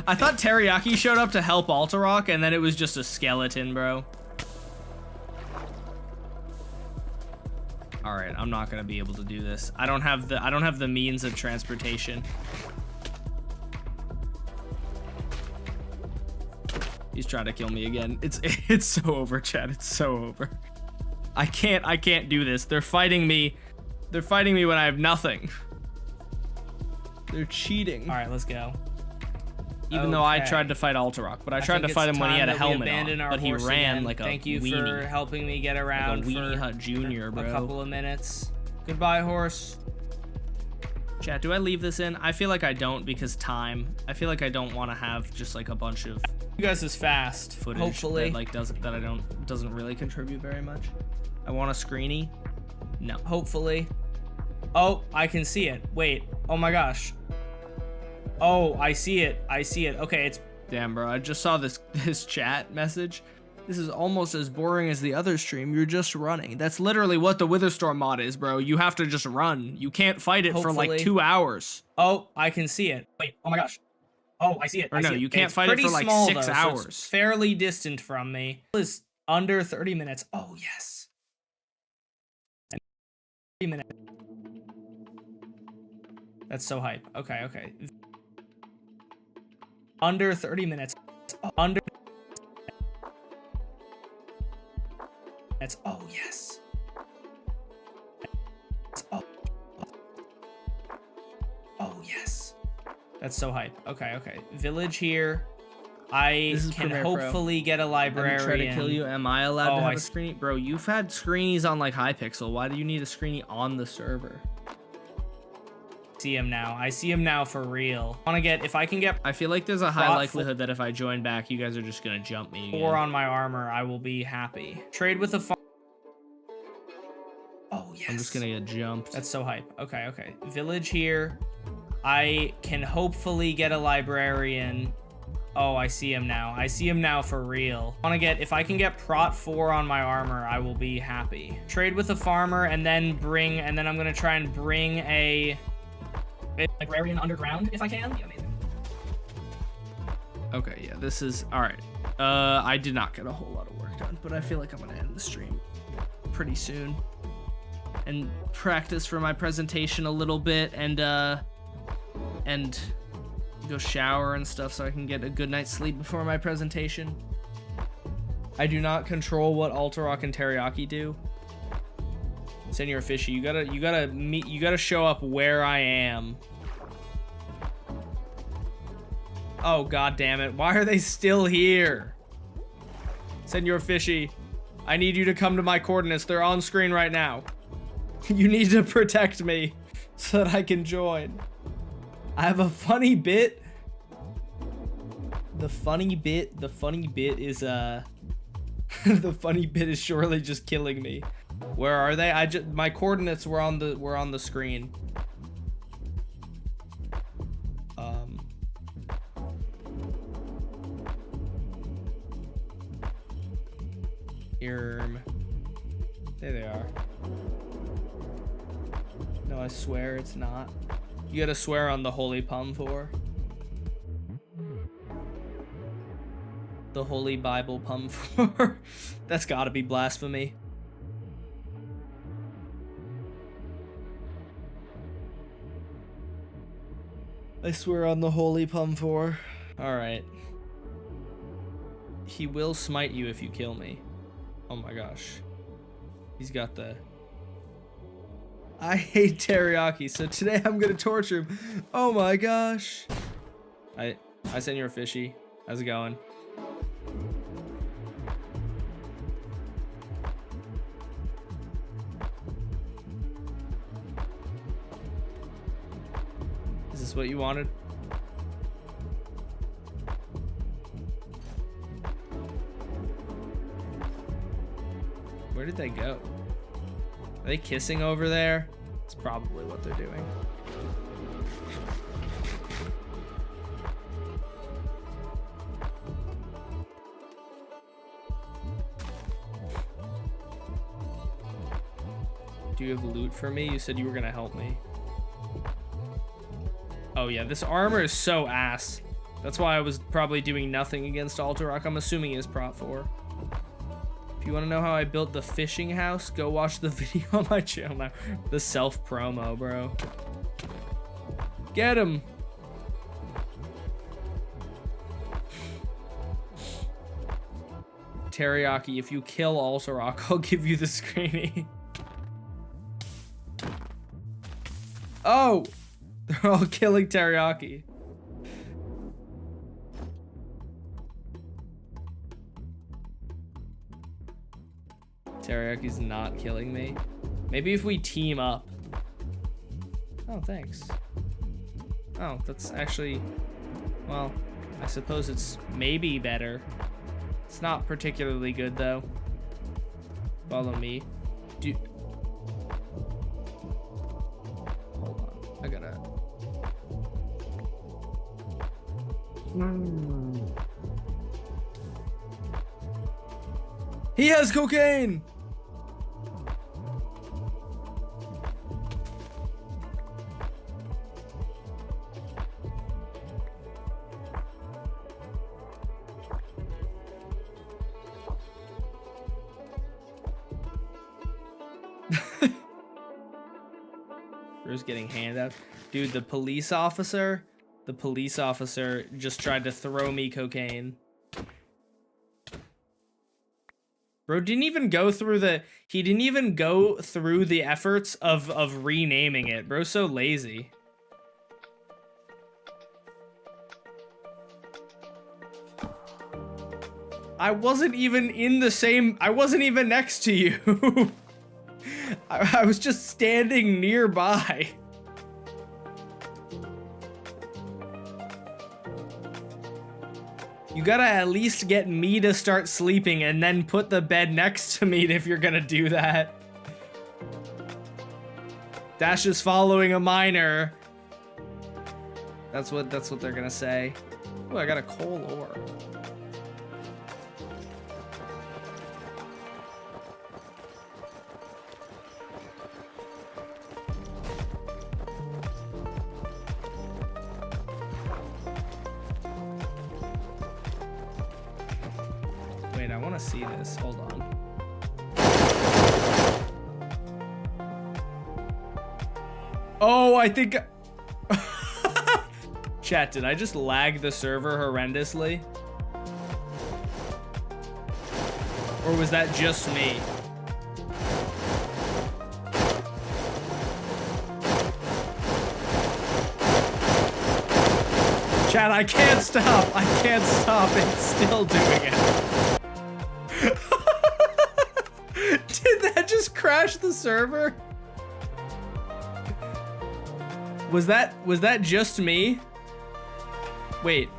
I thought Teriyaki showed up to help Alterock, and then it was just a skeleton, bro. All right, I'm not gonna be able to do this. I don't have the means of transportation. He's trying to kill me again. It's so over, chat. It's so over. I can't do this. They're fighting me. They're fighting me when I have nothing. They're cheating. All right, let's go. Even though I tried to fight Alterock, but I tried to fight him when he had a helmet on, but he ran like a weenie. Thank you for helping me get around like a Weenie Hut Junior, bro. A couple of minutes. Goodbye, horse. Chat, do I leave this in? I feel like I don't because time. I feel like I don't want to have just like a bunch of you guys is fast footage Hopefully. that like doesn't really contribute very much. I want a screeny. No. Hopefully. Oh, I can see it. Wait. Oh my gosh. Oh, I see it. I see it. Okay, it's damn, bro. I just saw this chat message. This is almost as boring as the other stream. You're just running. That's literally what the Witherstorm mod is, bro. You have to just run. You can't fight it for like 2 hours. Oh, I can see it. Wait. Oh my gosh. Oh, I see it. Or no, you can't fight it for like 6 hours. So it's fairly distant from me. It was under 30 minutes. Oh, yes. 30 minutes. That's so hype. Okay, okay. Under 30 minutes. Under. That's oh yes. Oh. Oh yes. That's so hype. Okay, okay. Village here. I can hopefully get a librarian. I'm trying to kill you. Am I allowed to have a screeny? Bro, you've had screenies on like Hypixel. Why do you need a screeny on the server? See him now. I see him now for real. I want to get, if I can get, I feel like there's a high likelihood that if I join back, you guys are just gonna jump me again. 4 on my armor, I will be happy. Trade with a farm. Oh yes. I'm just gonna get jumped. That's so hype. Okay, okay. Village here. I can hopefully get a librarian. Oh, I see him now. I see him now for real. I want to get, if I can get prot 4 on my armor, I will be happy. Trade with a farmer and then I'm gonna try and bring a librarian underground if I can. Yeah, amazing. Okay, yeah, this is all right. I did not get a whole lot of work done, but I feel like I'm gonna end the stream pretty soon and practice for my presentation a little bit and go shower and stuff so I can get a good night's sleep before my presentation. I do not control what Alterock and Teriyaki do. Senor Fishy, you gotta show up where I am. Oh god damn it! Why are they still here? Senor Fishy, I need you to come to my coordinates. They're on screen right now. You need to protect me so that I can join. I have a funny bit. The funny bit is the funny bit is surely just killing me. Where are they? My coordinates were on the screen. There they are. No, I swear it's not. You gotta swear on the Holy Palm 4. The Holy Bible Palm 4. That's gotta be blasphemy. I swear on the Holy Palm 4. Alright. He will smite you if you kill me. Oh my gosh. He's got the... I hate teriyaki, so today I'm gonna torture him. Oh my gosh. I sent you a fishy. How's it going? Is this what you wanted? Where did they go? Are they kissing over there? That's probably what they're doing. Do you have loot for me? You said you were gonna help me. Oh yeah, this armor is so ass. That's why I was probably doing nothing against Alterock. I'm assuming he is Prot 4. If you want to know how I built the fishing house, go watch the video on my channel now. The self-promo, bro. Get him. Teriyaki, if you kill Alterock, I'll give you the screeny. Oh! They're all killing Teriyaki. Teriyaki's not killing me. Maybe if we team up. Oh, thanks. Oh, that's actually... Well, I suppose it's maybe better. It's not particularly good, though. Follow me. Hold on. I gotta... He has cocaine! Bruce getting handouts. Dude, the police officer just tried to throw me cocaine. Bro didn't even go through the efforts of renaming it. Bro's so lazy. I wasn't even next to you. I was just standing nearby. You gotta at least get me to start sleeping and then put the bed next to me if you're gonna do that. Dash is following a minor. That's what they're gonna say. Oh, I got a coal ore. Wait, I want to see this. Hold on. Oh, I think... Chat, did I just lag the server horrendously? Or was that just me? Chat, I can't stop. I can't stop. It's still doing it. Did that just crash the server? Was that just me? Wait.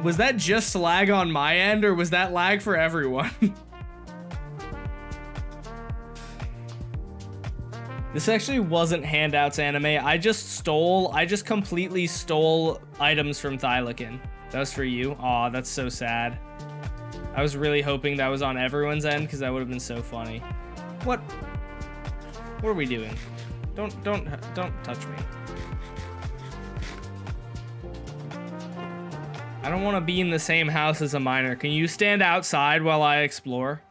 Was that just lag on my end, or was that lag for everyone? This actually wasn't handouts anime. I just completely stole items from Thylakin. That was for you? Aw, that's so sad. I was really hoping that was on everyone's end because that would have been so funny. What are we doing? Don't touch me. I don't want to be in the same house as a minor. Can you stand outside while I explore?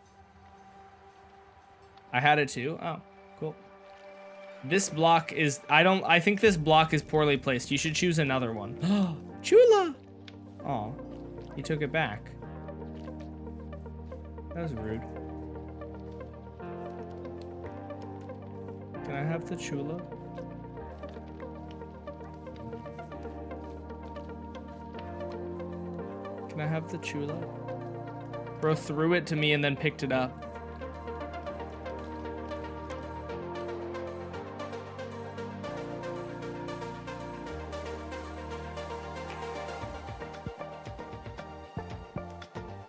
I had it too. Oh, cool. This block is, I think this block is poorly placed. You should choose another one. Chula! Aw, he took it back. That was rude. Can I have the chula? Can I have the chula? Bro threw it to me and then picked it up.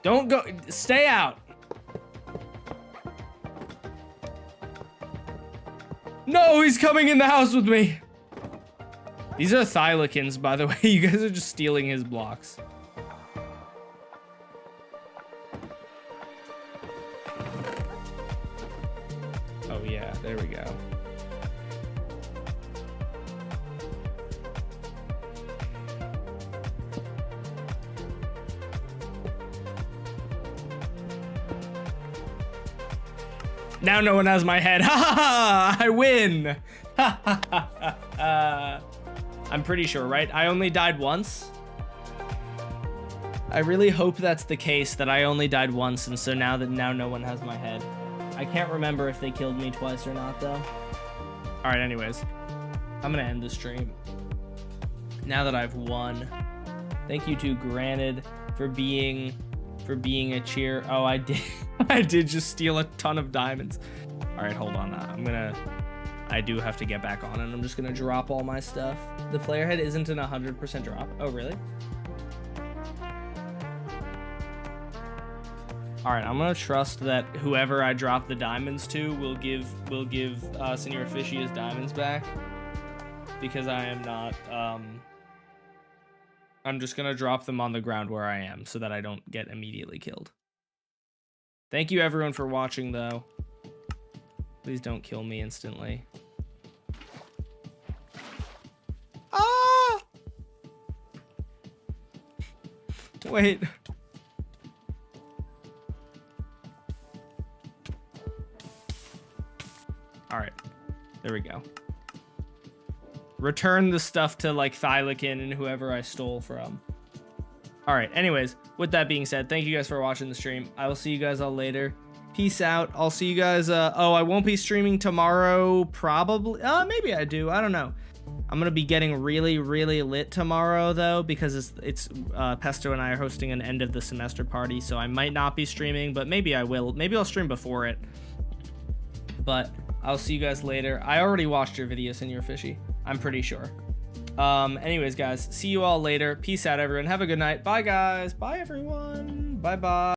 Don't go, stay out. No, he's coming in the house with me. These are Thylakins, by the way. You guys are just stealing his blocks. Oh yeah, there we go. Now no one has my head. Ha ha ha! I win! Ha ha ha ha! I'm pretty sure, right? I only died once? I really hope that's the case, that I only died once, and so now no one has my head. I can't remember if they killed me twice or not, though. Alright, anyways. I'm gonna end the stream. Now that I've won. Thank you to Granted for being a cheer. Oh, I did. I did just steal a ton of diamonds. All right, hold on. I do have to get back on, and I'm just gonna drop all my stuff. The player head isn't an 100% drop. Oh, really? All right, I'm gonna trust that whoever I drop the diamonds to will give Senor Fishy his diamonds back, because I am not. I'm just gonna drop them on the ground where I am so that I don't get immediately killed. Thank you everyone for watching though. Please don't kill me instantly. Ah! Wait. All right, there we go. Return the stuff to like Thylakin and whoever I stole from. All right, anyways, with that being said, thank you guys for watching the stream. I will see you guys all later. Peace out. I'll see you guys. Oh, I won't be streaming tomorrow, probably. Maybe I do. I don't know. I'm gonna be getting really, really lit tomorrow though, because it's Pesto and I are hosting an end of the semester party, so I might not be streaming, but maybe I will. Maybe I'll stream before it. But I'll see you guys later. I already watched your video, Senor Fishy. I'm pretty sure. Anyways, guys, see you all later. Peace out, everyone. Have a good night. Bye, guys. Bye, everyone. Bye-bye.